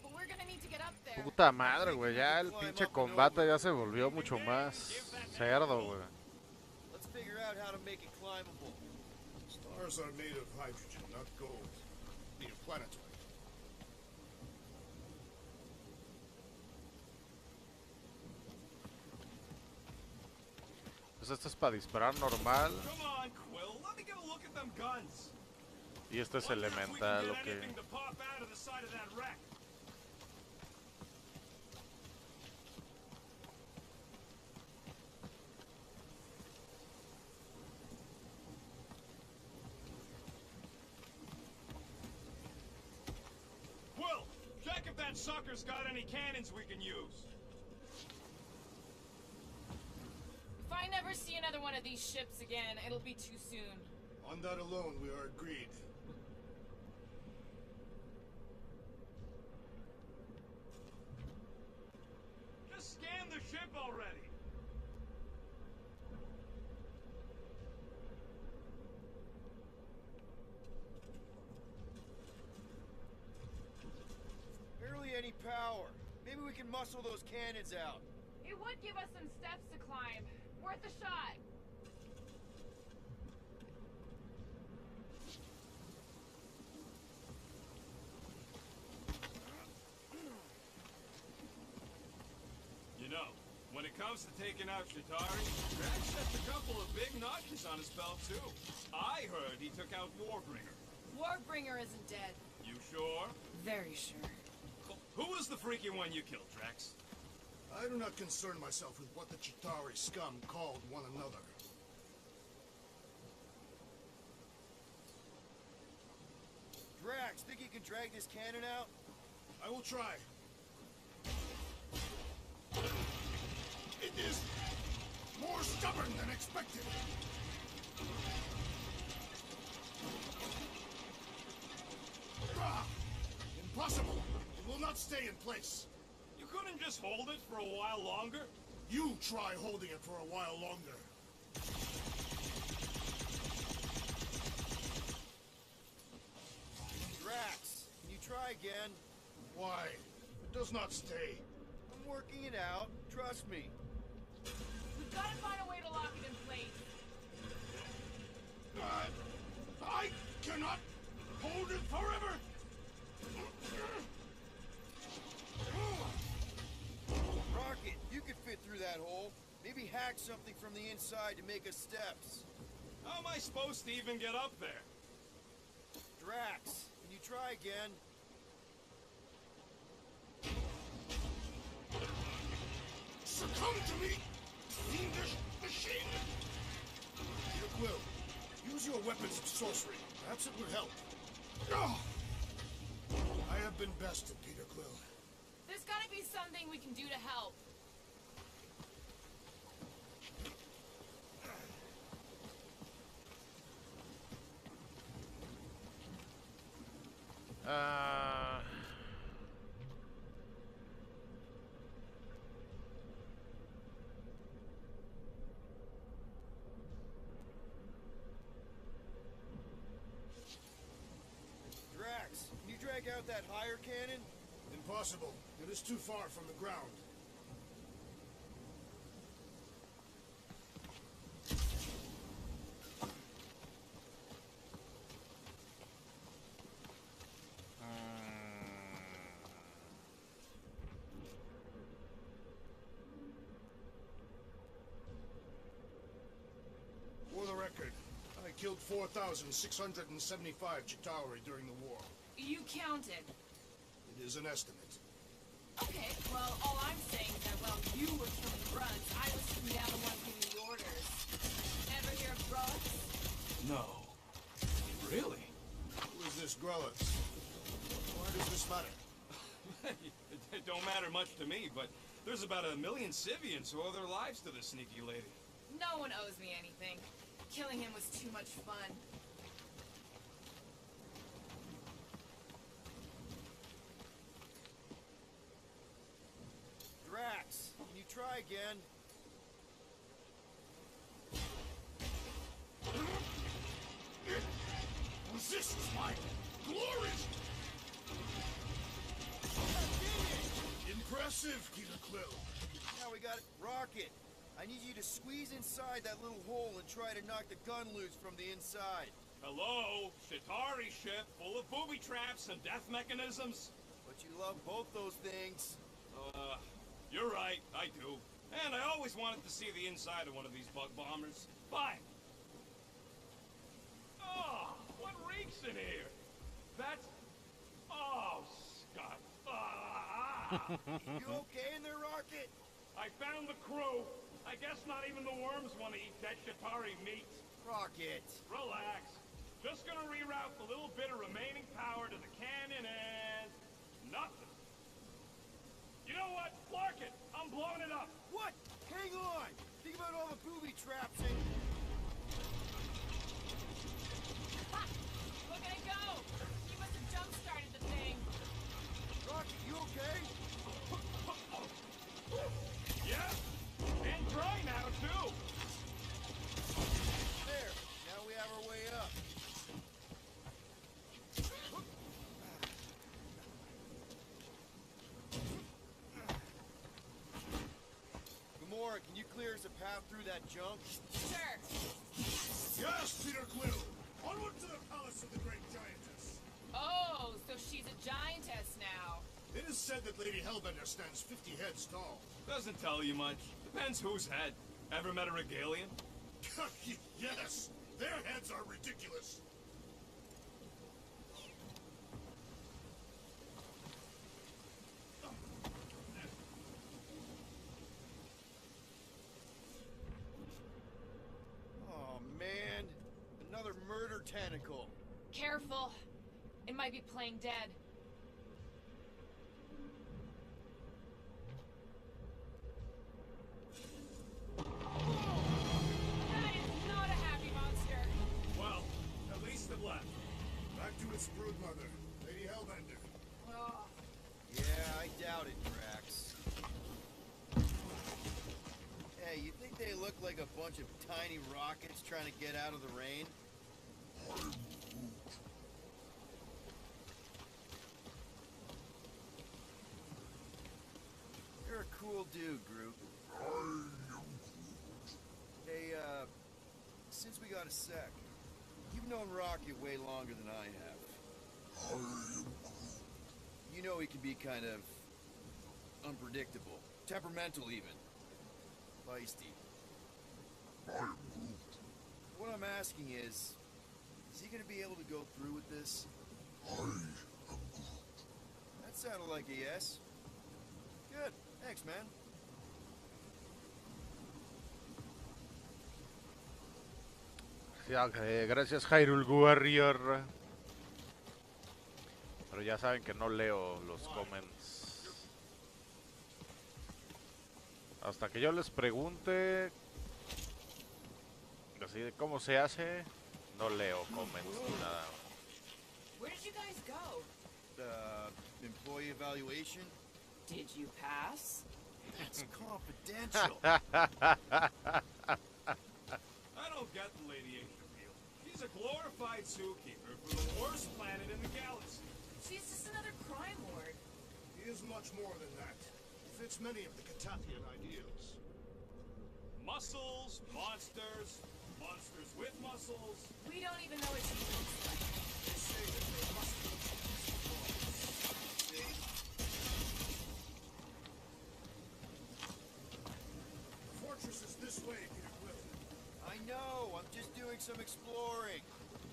Speaker 17: But we're gonna need to get up there.
Speaker 2: Puta madre, güey, ya el pinche combate ya se volvió mucho más cerdo, güey.
Speaker 8: Let's figure out how to make it climbable.
Speaker 7: Stars are made of hydrogen, not gold. Need a planetoid.
Speaker 2: Pues esto es para disparar normal
Speaker 10: Come on, Quill. Let me get a look at them guns.
Speaker 2: y este es
Speaker 10: Wonder if we can
Speaker 2: elemental,
Speaker 10: get
Speaker 2: ok.
Speaker 10: anything to pop out of the side of that wreck. Quill, check if that sucker's got any cannons we can use.
Speaker 17: If I never see another one of these ships again, it'll be too soon.
Speaker 7: On that alone, we are agreed.
Speaker 10: Just scan the ship already.
Speaker 8: Barely any power. Maybe we can muscle those cannons out.
Speaker 17: It would give us some steps to climb. Worth a shot.
Speaker 10: You know, when it comes to taking out Chitauri, Drax has a couple of big notches on his belt, too. I heard he took out Warbringer.
Speaker 17: Warbringer isn't dead.
Speaker 10: You sure?
Speaker 17: Very sure.
Speaker 10: Who was the freaky one you killed, Drax?
Speaker 7: I do not concern myself with what the Chitauri scum called one another.
Speaker 8: Drax, think you can drag this cannon out?
Speaker 7: I will try. It is more stubborn than expected.
Speaker 6: Impossible! It will not stay in place.
Speaker 10: You couldn't just hold it for a while longer?
Speaker 6: You try holding it for a while longer.
Speaker 8: Drax, can you try again?
Speaker 6: Why? It does not stay.
Speaker 8: I'm working it out. Trust me.
Speaker 17: We've got to find a way to lock it in place.
Speaker 6: I cannot hold it forever!
Speaker 8: Rocket, you could fit through that hole. Maybe hack something from the inside to make us steps.
Speaker 10: How am I supposed to even get up there?
Speaker 8: Drax, can you try again?
Speaker 6: Succumb to me, fiendish machine! Peter Quill, use your weapons of sorcery. Perhaps it would help. I have been bested, Peter Quill.
Speaker 17: There's got to be something we can do to help.
Speaker 8: Drax, can you drag out that higher cannon?
Speaker 6: Impossible. It is too far from the ground. For the record, I killed 4,675 Chitauri during the war.
Speaker 17: You counted.
Speaker 6: It is an estimate.
Speaker 17: Okay, well, all I'm saying is that while you were killing grunts, I was sitting down the one giving the orders. Ever hear of grunts?
Speaker 10: No. Really?
Speaker 6: Who is this Grelitz? Why does this matter?
Speaker 10: It don't matter much to me, but there's about 1 million Civians who owe their lives to this sneaky lady.
Speaker 17: No one owes me anything. Killing him was too much fun.
Speaker 8: Drax, can you try again?
Speaker 6: It resists my glory! Impressive, Peter Quill.
Speaker 8: Now we got it. Rocket, I need you to squeeze inside that little hole and try to knock the gun loose from the inside.
Speaker 10: Hello? Chitauri ship full of booby traps and death mechanisms?
Speaker 8: But you love both those things.
Speaker 10: You're right, I do. And I always wanted to see the inside of one of these bug bombers. Fine. Oh, what reeks in here? That's... Oh, Scott.
Speaker 8: You okay in there, Rocket?
Speaker 10: I found the crew. I guess not even the worms want to eat dead Chitauri meat.
Speaker 8: Rocket.
Speaker 10: Relax. Just gonna reroute the little bit of remaining power to the cannon and... nothing. You know what? Clark it! I'm blowing it up!
Speaker 8: What? Hang on! Think about all the booby traps and...
Speaker 17: Ha! Look at it go! You must have jump-started the thing.
Speaker 8: Rocket, you okay?
Speaker 10: Yeah? And dry now, too!
Speaker 8: There. Now we have our way up. Gamora, can you clear us a path through that junk?
Speaker 17: Sure.
Speaker 6: Yes, Peter Quill! Onward to the palace of the great giantess!
Speaker 17: Oh, so she's a giantess now.
Speaker 6: It is said that Lady Hellbender stands 50 heads tall.
Speaker 10: Doesn't tell you much. Depends whose head. Ever met a Regalian?
Speaker 6: Yes! Their heads are ridiculous!
Speaker 8: Oh, man. Another murder tentacle.
Speaker 17: Careful. It might be playing dead. That is not a happy monster.
Speaker 10: Well, at least it left.
Speaker 6: Back to its brood mother, Lady Hellbender.
Speaker 8: Yeah, I doubt it, Drax. Hey, you think they look like a bunch of tiny rockets trying to get out of the rain? You're a cool dude, Groot. Hey, since we got a sec, you've known Rocket way longer than I have. You know he can be kind of unpredictable, temperamental even, feisty. What I'm asking is he gonna be able to go through with this? That sounded like a yes. Good, thanks, man.
Speaker 2: Ya, gracias Hyrule Warrior. Pero ya saben que no leo los comments. Hasta que yo les pregunte así de cómo se hace, no leo comments ni nada.
Speaker 11: Where did you guys go?
Speaker 8: Employee evaluation?
Speaker 11: Did you pass?
Speaker 8: That's confidential.
Speaker 10: I don't get the Lady Asia appeal. She's a glorified zookeeper for the worst planet in the galaxy.
Speaker 17: She's just another crime lord.
Speaker 6: He is much more than that. He fits many of the Katathian ideals.
Speaker 10: Muscles, monsters, monsters with muscles.
Speaker 17: We don't even know what she looks like.
Speaker 6: They say that they must be The fortress is this way, Peter Quill.
Speaker 8: I know, I'm just doing some exploring.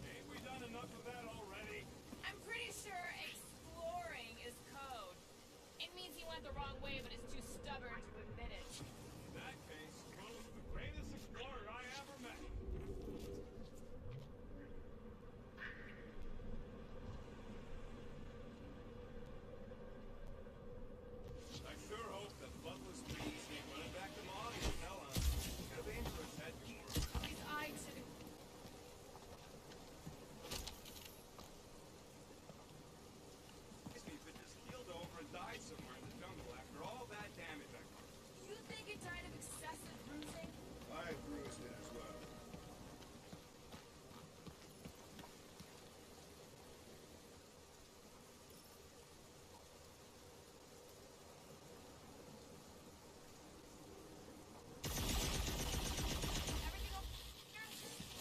Speaker 10: Ain't we done enough of that already?
Speaker 17: I'm pretty sure exploring is code. It means he went the wrong way but is too stubborn to admit it.
Speaker 10: In that case, Quill's the greatest explorer I ever met. I sure hope that Butler's please ain't running back to Molly and tell on. Got a dangerous head for her.
Speaker 17: His eye should have...
Speaker 10: Guess me if it just keeled over and died somewhere in the jungle after all that damage I caused.
Speaker 17: You think it died of excessive bruising?
Speaker 6: I bruised it as well.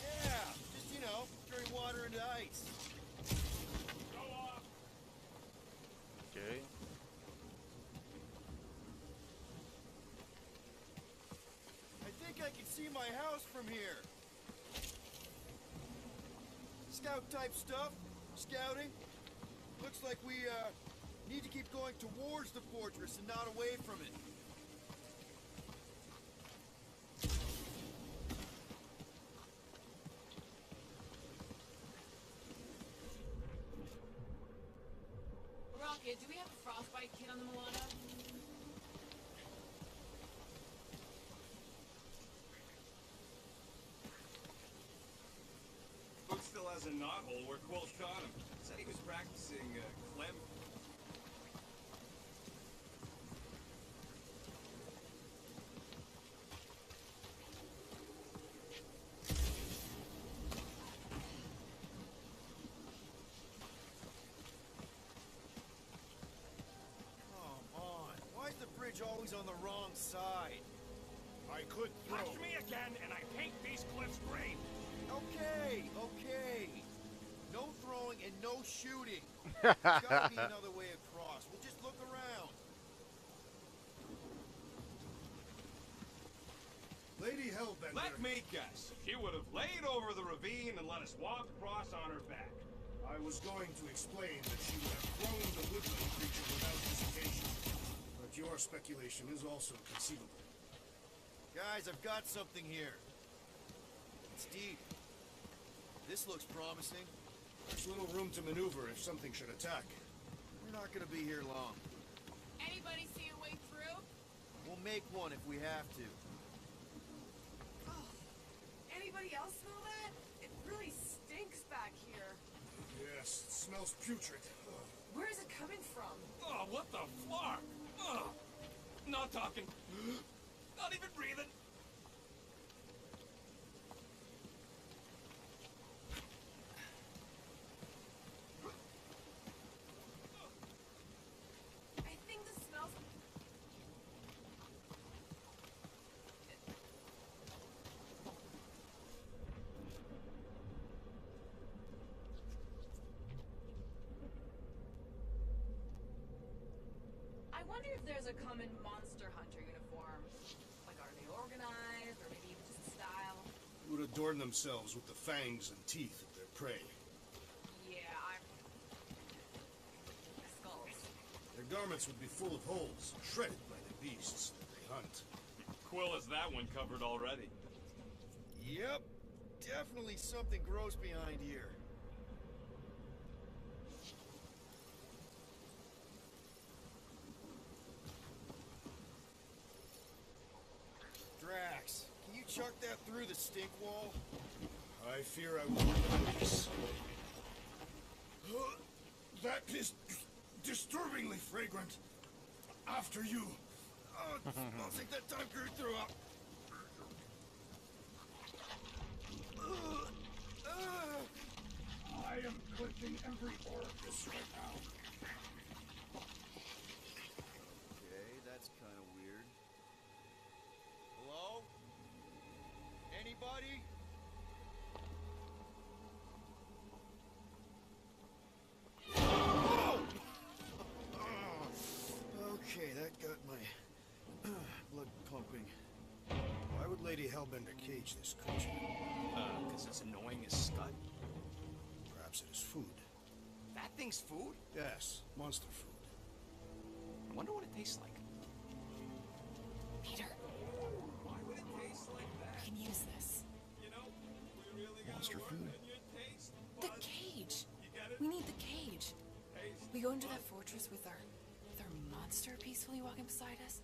Speaker 8: Yeah, just, you know, turning water into ice.
Speaker 10: Go off!
Speaker 2: Okay.
Speaker 8: I think I can see my house from here. Scout type stuff, scouting. Looks like we, need to keep going towards the fortress and not away from it.
Speaker 17: Rocket, do we have a frostbite kit on the Milano?
Speaker 10: Book still has a knothole where Quill shot him. Said he was practicing, Clem.
Speaker 8: Come on, why is the bridge always on the wrong side?
Speaker 6: I could throw.
Speaker 10: Touch me again, and I paint these cliffs green.
Speaker 8: Okay, okay. No throwing and no shooting. There's gotta be another way across. We'll just look around.
Speaker 6: Lady Hellbender.
Speaker 10: Let me guess. She would have laid over the ravine and let us walk across on her back.
Speaker 6: I was going to explain that she would have thrown the woodland creature without hesitation. But your speculation is also conceivable.
Speaker 8: Guys, I've got something here. It's deep. This looks promising.
Speaker 6: There's little room to maneuver if something should attack.
Speaker 8: We're not gonna be here long.
Speaker 17: Anybody see a way through?
Speaker 8: We'll make one if we have to.
Speaker 11: Anybody else smell that? It really stinks back here.
Speaker 6: Yeah, Yes, it smells putrid.
Speaker 11: Where is it coming from?
Speaker 10: Oh, what the flark? Ugh. Not talking. Not even breathing.
Speaker 11: I think this smells... I wonder if there's a common monster hunter uniform. Like, are they organized, or maybe even just a style?
Speaker 6: Who would adorn themselves with the fangs and teeth of their prey.
Speaker 11: Yeah, skulls.
Speaker 6: Their garments would be full of holes, shredded by the beasts that they hunt.
Speaker 10: Quill has that one covered already.
Speaker 8: Yep. Definitely something gross behind here. Drax, can you chuck that through the stink wall?
Speaker 6: I fear I will notice. That is disturbingly fragrant. After you.
Speaker 8: I'll take that time Groot threw up.
Speaker 6: I am clenching every orifice right now.
Speaker 8: Okay, that's kind of weird. Hello? Anybody? Whoa! Okay, that got my blood pumping.
Speaker 6: Why would Lady Hellbender cage this creature?
Speaker 10: Because it's annoying as scud.
Speaker 6: Perhaps it is food.
Speaker 10: That thing's food?
Speaker 6: Yes, monster food.
Speaker 10: I wonder what it tastes like.
Speaker 11: Peter,
Speaker 10: Why would it taste like that?
Speaker 11: we can use this.
Speaker 10: You know, we really
Speaker 8: Monster
Speaker 10: gotta
Speaker 8: food?
Speaker 10: work on your taste
Speaker 11: The
Speaker 10: buds.
Speaker 11: cage.
Speaker 10: You get it?
Speaker 11: We need the cage.
Speaker 10: Taste
Speaker 11: We go into that fortress with our monster peacefully walking beside us.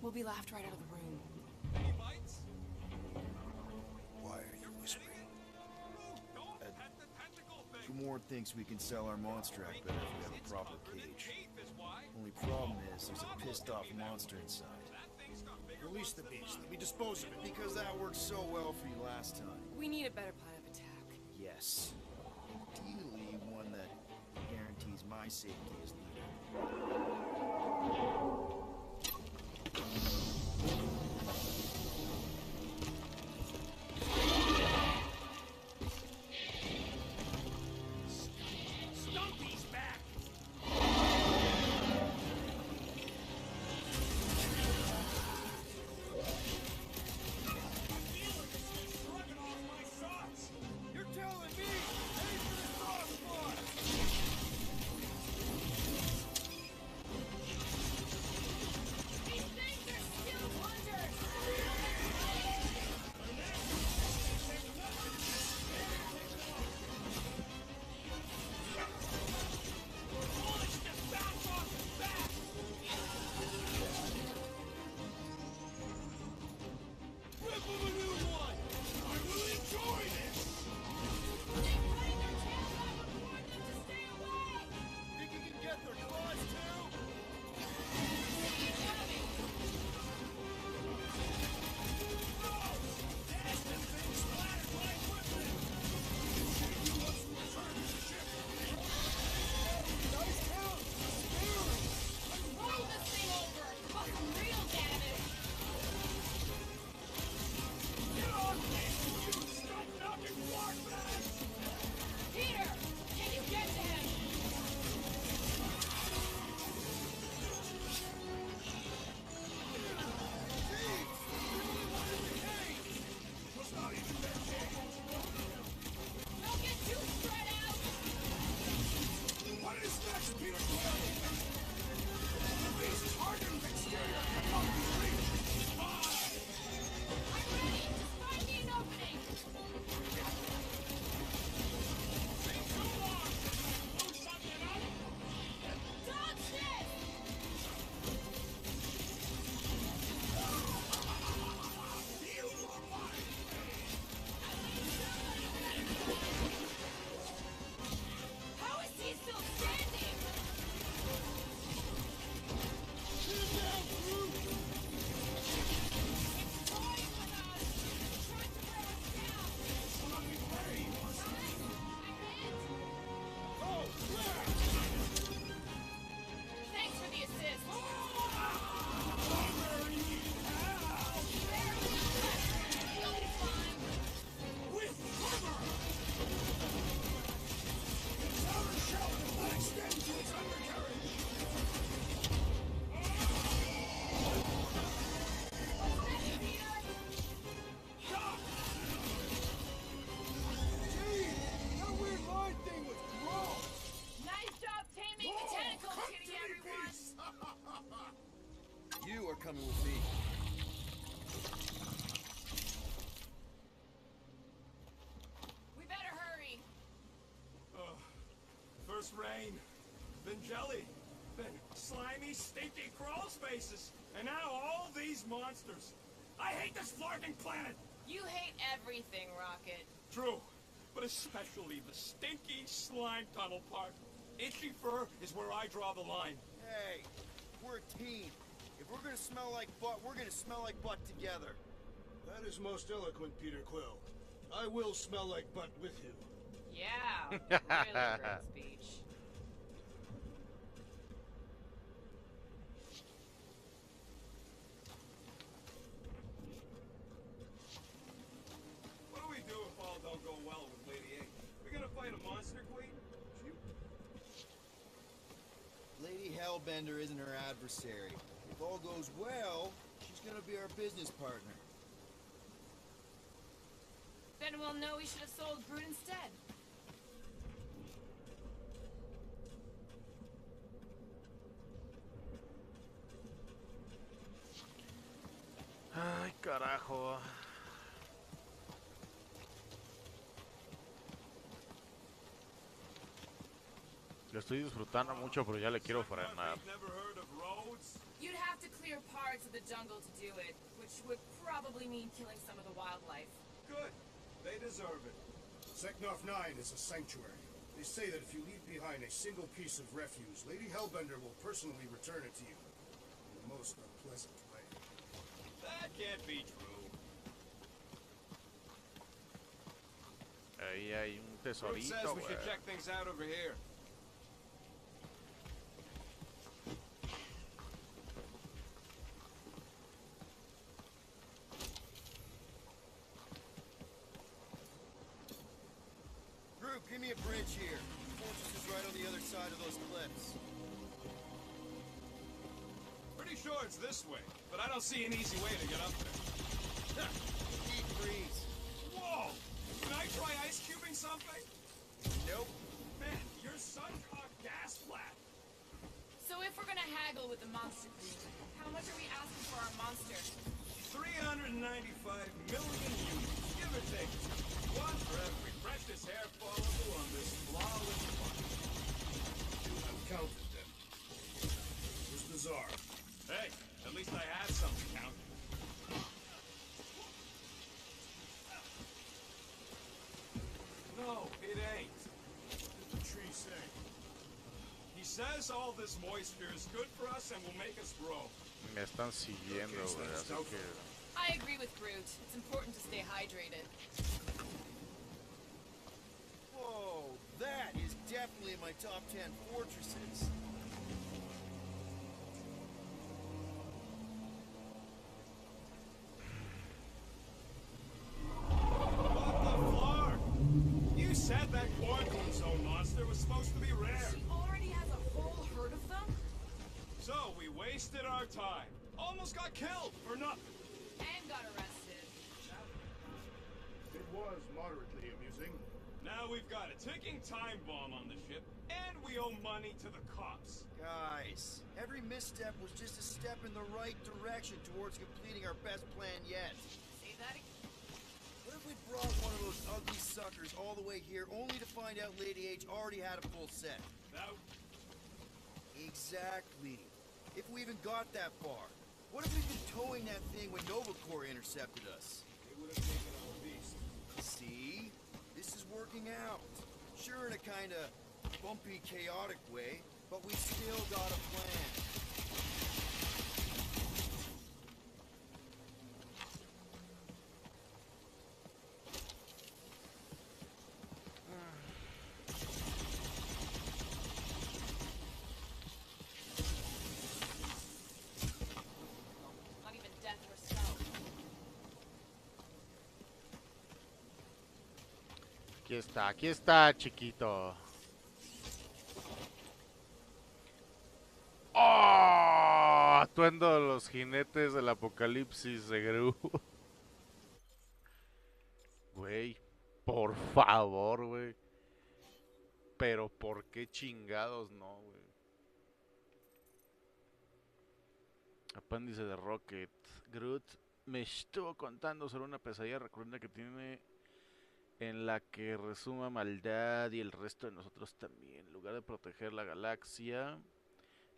Speaker 11: We'll be laughed right out of the room.
Speaker 10: Any bites?
Speaker 6: Why are you whispering?
Speaker 10: Don't pet the tentacle thing.
Speaker 8: Tremor thinks we can sell our monster act better if we have a proper cage.
Speaker 10: Teeth is why.
Speaker 8: Only problem is there's a pissed off monster inside.
Speaker 10: That thing's got bigger
Speaker 6: Release the beast. Let me dispose of it.
Speaker 8: Because that worked so well for you last time.
Speaker 11: We need a better plan of attack.
Speaker 8: Yes. Ideally, one that guarantees my safety as leader.
Speaker 10: Stumpy's back. Shrugging off my socks.
Speaker 8: You're telling me? Hey, for the sauce bar!
Speaker 17: These things are still
Speaker 8: our coming will be.
Speaker 17: We better hurry.
Speaker 10: First rain, then jelly, then slimy, stinky crawl spaces, and now all these monsters. I hate this flarking planet!
Speaker 17: You hate everything, Rocket.
Speaker 10: True, but especially the stinky slime tunnel part. Itchy fur is where I draw the line.
Speaker 8: Hey, we're a team. If we're gonna smell like butt, we're gonna smell like butt together.
Speaker 6: That is most eloquent, Peter Quill. I will smell like butt with you.
Speaker 17: Yeah, really great speech.
Speaker 10: What do we do if all don't go well with Lady A? We gonna fight a monster queen?
Speaker 8: Lady Hellbender isn't her adversary. If all goes well, she's gonna be our business partner.
Speaker 17: Then we'll know we should have sold Groot instead.
Speaker 2: Ay, carajo. Lo estoy disfrutando mucho, pero ya le quiero frenar.
Speaker 17: You'd have to clear parts of the jungle to do it, which would probably mean killing some of the wildlife.
Speaker 10: Good. They deserve it.
Speaker 6: Seknov 9 is a sanctuary. They say that if you leave behind a single piece of refuse, Lady Hellbender will personally return it to you. In the most unpleasant way.
Speaker 10: That can't be true.
Speaker 2: Ahí hay un
Speaker 10: Groot
Speaker 2: tesorito,
Speaker 10: says we should
Speaker 2: güey.
Speaker 10: check things out over here.
Speaker 8: Groot, give me a bridge here. The fortress is right on the other side of those cliffs.
Speaker 10: Pretty sure it's this way, but I don't see an easy way to get up there.
Speaker 8: Deep freeze.
Speaker 10: Whoa! Can I try ice cubing something?
Speaker 8: Nope.
Speaker 10: Man, your sun-cocked gas flat.
Speaker 17: So if we're gonna haggle with the monster queen, how much are we asking for our monster?
Speaker 10: 395 million units, give or take. One for every precious hair follicle on this flawless body.
Speaker 6: You have counted them. It was bizarre.
Speaker 10: Hey, at least I had something counted. No, it ain't.
Speaker 6: What did the tree say?
Speaker 10: He says all this moisture is good for us and will make us grow.
Speaker 2: Me están siguiendo, güey, así que...
Speaker 17: I agree with Groot. It's important to stay hydrated.
Speaker 8: Whoa, that is definitely in my top 10 fortresses.
Speaker 10: You said that quarantine zone monster was supposed to be rare.
Speaker 17: She already has a whole herd of them?
Speaker 10: So we wasted our time. Almost got killed for nothing.
Speaker 17: And got arrested.
Speaker 6: It was moderately amusing.
Speaker 10: Now we've got a ticking time bomb on the ship, and we owe money to the cops.
Speaker 8: Guys, every misstep was just a step in the right direction towards completing our best plan yet.
Speaker 17: Say that again.
Speaker 8: What if we brought one of those ugly suckers all the way here only to find out Lady H already had a full set? Exactly. If we even got that far. What if we'd been towing that thing when Nova Corps intercepted us?
Speaker 10: They would have taken up a beast.
Speaker 8: See? This is working out. Sure, in a kind of bumpy, chaotic way, but we still got a plan.
Speaker 17: Not even death herself.
Speaker 2: Aquí está, chiquito. ¡Oh! Atuendo de los jinetes del apocalipsis de Gru. Güey, por favor, güey. Pero ¿por qué chingados no, güey? Apéndice de Rocket. Groot me estuvo contando sobre una pesadilla recurrente que tiene en la que resuma maldad y el resto de nosotros también. En lugar de proteger la galaxia,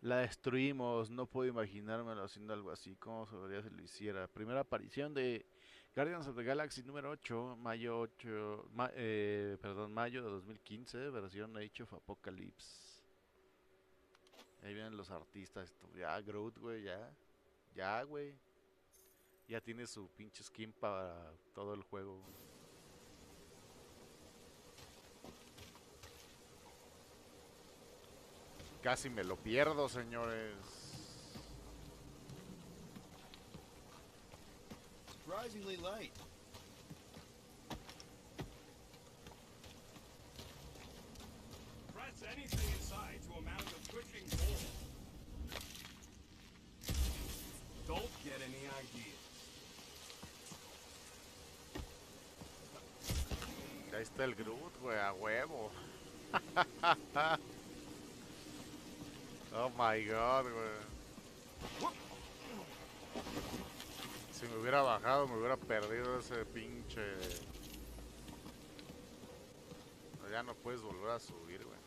Speaker 2: la destruimos. No puedo imaginármelo haciendo algo así. ¿Cómo se vería si lo hiciera? Primera aparición de Guardians of the Galaxy número 8, mayo 8, mayo de 2015, versión Age of Apocalypse. Ahí vienen los artistas. Ya, Groot, güey, ya. Ya, güey. Ya tiene su pinche skin para todo el juego. Casi me lo pierdo, señores.
Speaker 8: Surprisingly light.
Speaker 10: Press anything inside to amount to twitching gold. Don't get any ideas.
Speaker 2: Ahí está el Groot, güey, a huevo. Oh my god, güey. Si me hubiera bajado, me hubiera perdido ese pinche. Ya no puedes volver a subir, güey.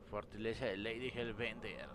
Speaker 2: Fortaleza de Lady Hellbender.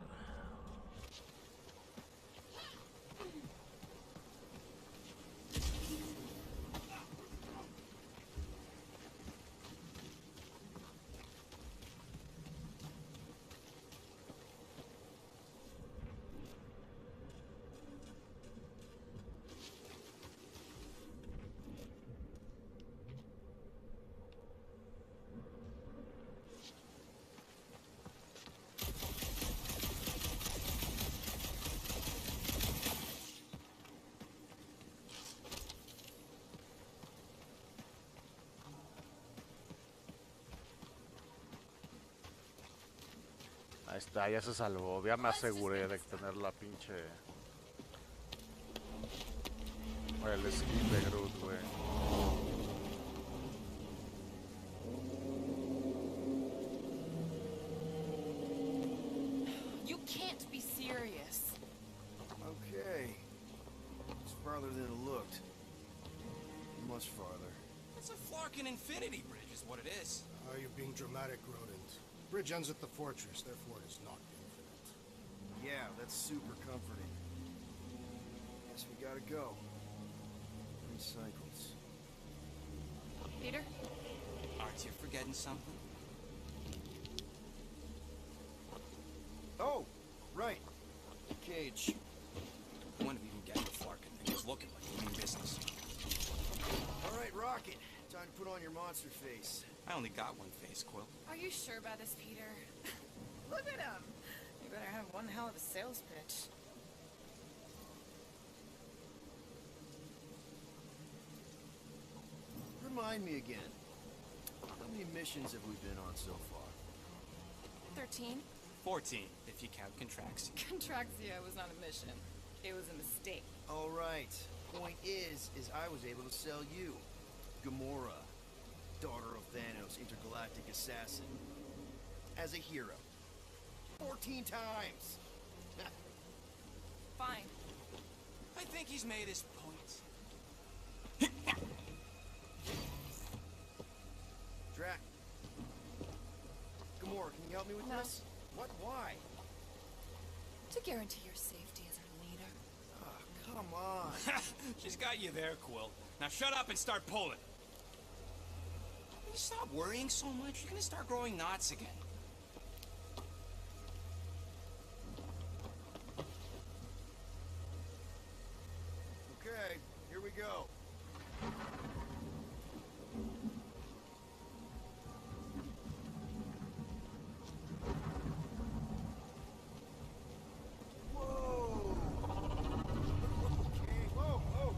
Speaker 2: Ahí está, ya se salvó. Ya me aseguré de tener la pinche. El skin de Groot, güey.
Speaker 11: You can't be serious.
Speaker 8: Okay. It's farther than it looked. Much farther.
Speaker 18: It's a Flarkin Infinity Bridge is what it is.
Speaker 6: You're being dramatic, Rodent. Bridge ends at the fortress, therefore it is not infinite.
Speaker 8: Yeah, that's super comforting. Guess we gotta go. 3 cycles.
Speaker 11: Peter?
Speaker 18: Aren't you forgetting something?
Speaker 8: Oh, right. Cage.
Speaker 18: When have you been getting the Flarkin thing? It's looking like you mean business.
Speaker 8: All right, Rocket. Time to put on your monster face.
Speaker 18: I only got one face, Quill.
Speaker 11: Are you sure about this, Peter? Look at him. You better have one hell of a sales pitch.
Speaker 8: Remind me again. How many missions have we been on so far?
Speaker 11: 13?
Speaker 18: 14, if you count Contraxia.
Speaker 11: Contraxia was not a mission. It was a mistake.
Speaker 8: All right. Point is I was able to sell you. Gamora, daughter of Thanos, intergalactic assassin, as a hero. 14 times!
Speaker 11: Fine.
Speaker 18: I think he's made his point.
Speaker 8: Drac. Gamora, can you help me with this? What? Why?
Speaker 11: To guarantee your safety as our leader.
Speaker 8: Oh, come on.
Speaker 18: She's got you there, Quill. Now shut up and start pulling. Will you stop worrying so much? You're gonna start growing knots again.
Speaker 8: Okay, here we go. Whoa! Okay, whoa, whoa!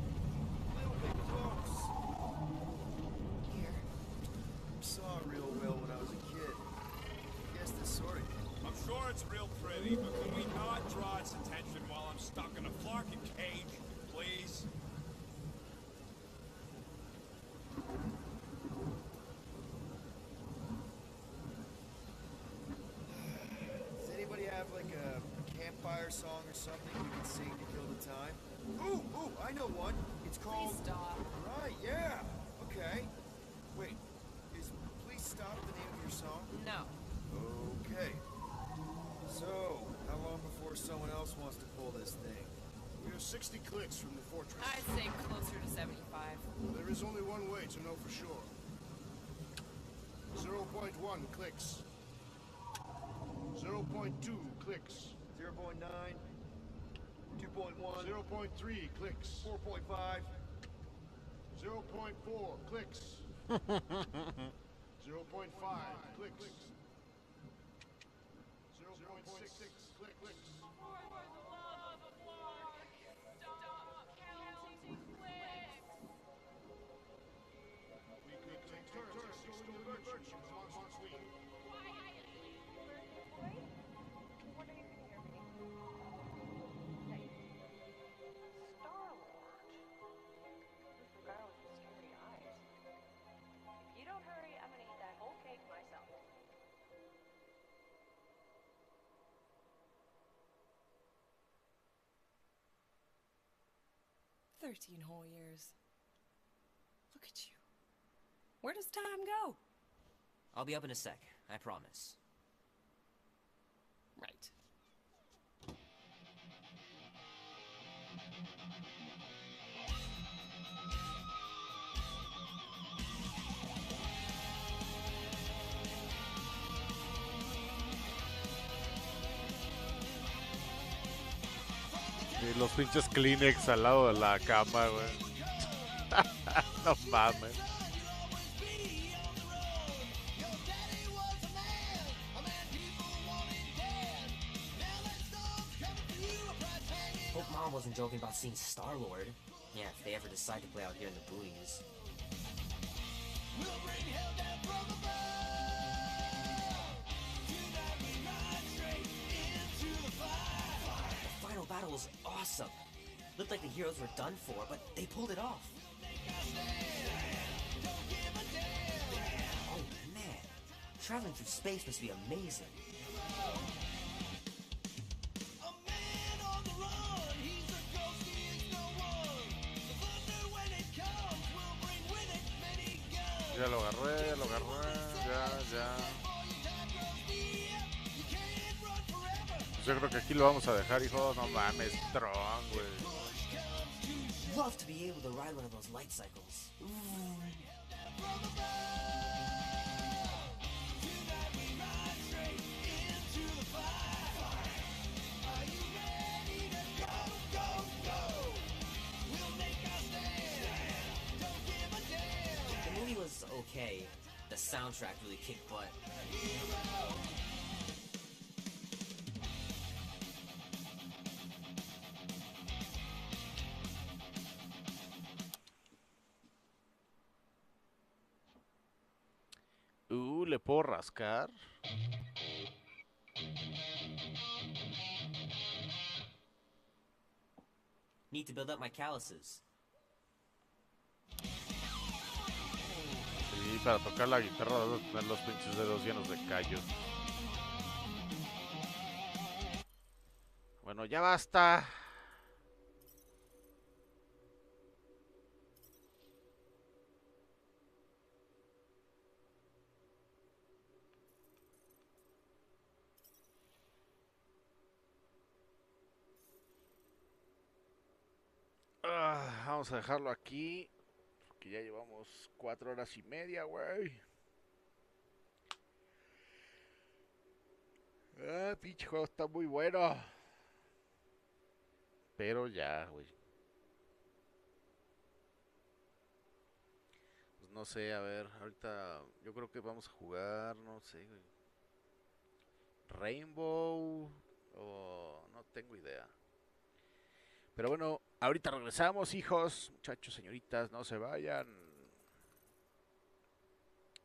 Speaker 8: A little bit close.
Speaker 11: Here.
Speaker 8: Saw real well when I was a kid. campfire song or something we can sing to kill the time? Ooh, I know one. It's called...
Speaker 11: Please stop.
Speaker 8: Right, yeah. Okay. Wait, is Please Stop the name of your song?
Speaker 11: No.
Speaker 8: Okay. So, how long before someone else wants to pull this thing?
Speaker 6: We are 60 clicks from the fortress.
Speaker 11: I'd say closer to 75.
Speaker 6: There is only one way to know for sure. 0.1 clicks. 0.2 clicks.
Speaker 8: 0.9. 2.1.
Speaker 6: 0.3 clicks.
Speaker 8: 4.5.
Speaker 6: 0.4 clicks. 0.5 clicks. 0.6 clicks.
Speaker 14: You don't hurry, I'm gonna eat that whole cake myself.
Speaker 11: 13 whole years. Look at you. Where does time go?
Speaker 19: I'll be up in a sec, I promise.
Speaker 11: Right.
Speaker 2: Y los pinches Kleenex al lado de la cama, güey. No mames.
Speaker 19: Hope Mom wasn't joking about seeing Star-Lord. Yeah, if they ever decide to play out here in the boonies. The final battle was awesome. Looked like the heroes were done for, but they pulled it off. Oh man, traveling through space must be amazing.
Speaker 2: Ya lo agarré, ya. Pues yo creo que aquí lo vamos a dejar, hijo. No mames, Tron, güey.
Speaker 19: Love to be able to ride one of those light cycles. The movie was okay. The soundtrack really kicked butt.
Speaker 2: ¿Le puedo rascar?
Speaker 19: Need to build up my calluses.
Speaker 2: Sí, para tocar la guitarra debo tener los pinches dedos llenos de callos. Bueno, ya basta. Vamos a dejarlo aquí. Que ya llevamos 4 horas y media, güey. Pinche juego está muy bueno. Pero ya, güey. Pues no sé, a ver. Ahorita yo creo que vamos a jugar, no sé, güey. Rainbow. O no tengo idea. Pero bueno, ahorita regresamos, hijos, muchachos, señoritas, no se vayan.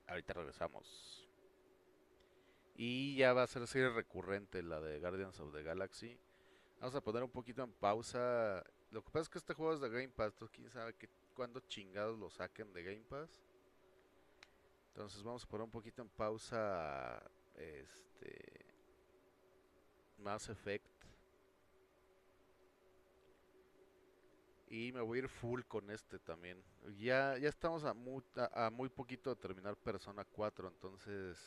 Speaker 2: Ahorita regresamos. Y ya va a ser serie recurrente la de Guardians of the Galaxy. Vamos a poner un poquito en pausa. Lo que pasa es que este juego es de Game Pass, entonces quién sabe cuándo chingados lo saquen de Game Pass. Entonces vamos a poner un poquito en pausa Mass Effect. Y me voy a ir full con este también. Ya estamos a muy poquito de terminar Persona 4, entonces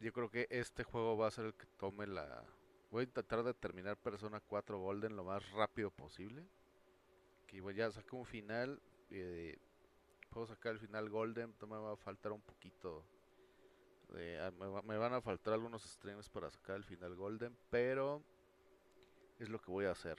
Speaker 2: yo creo que este juego va a ser el que tome la... Voy a intentar de terminar Persona 4 Golden lo más rápido posible. Que ya saqué un final. Puedo sacar el final Golden, no me va a faltar un poquito. Me van a faltar algunos streams para sacar el final Golden, pero es lo que voy a hacer.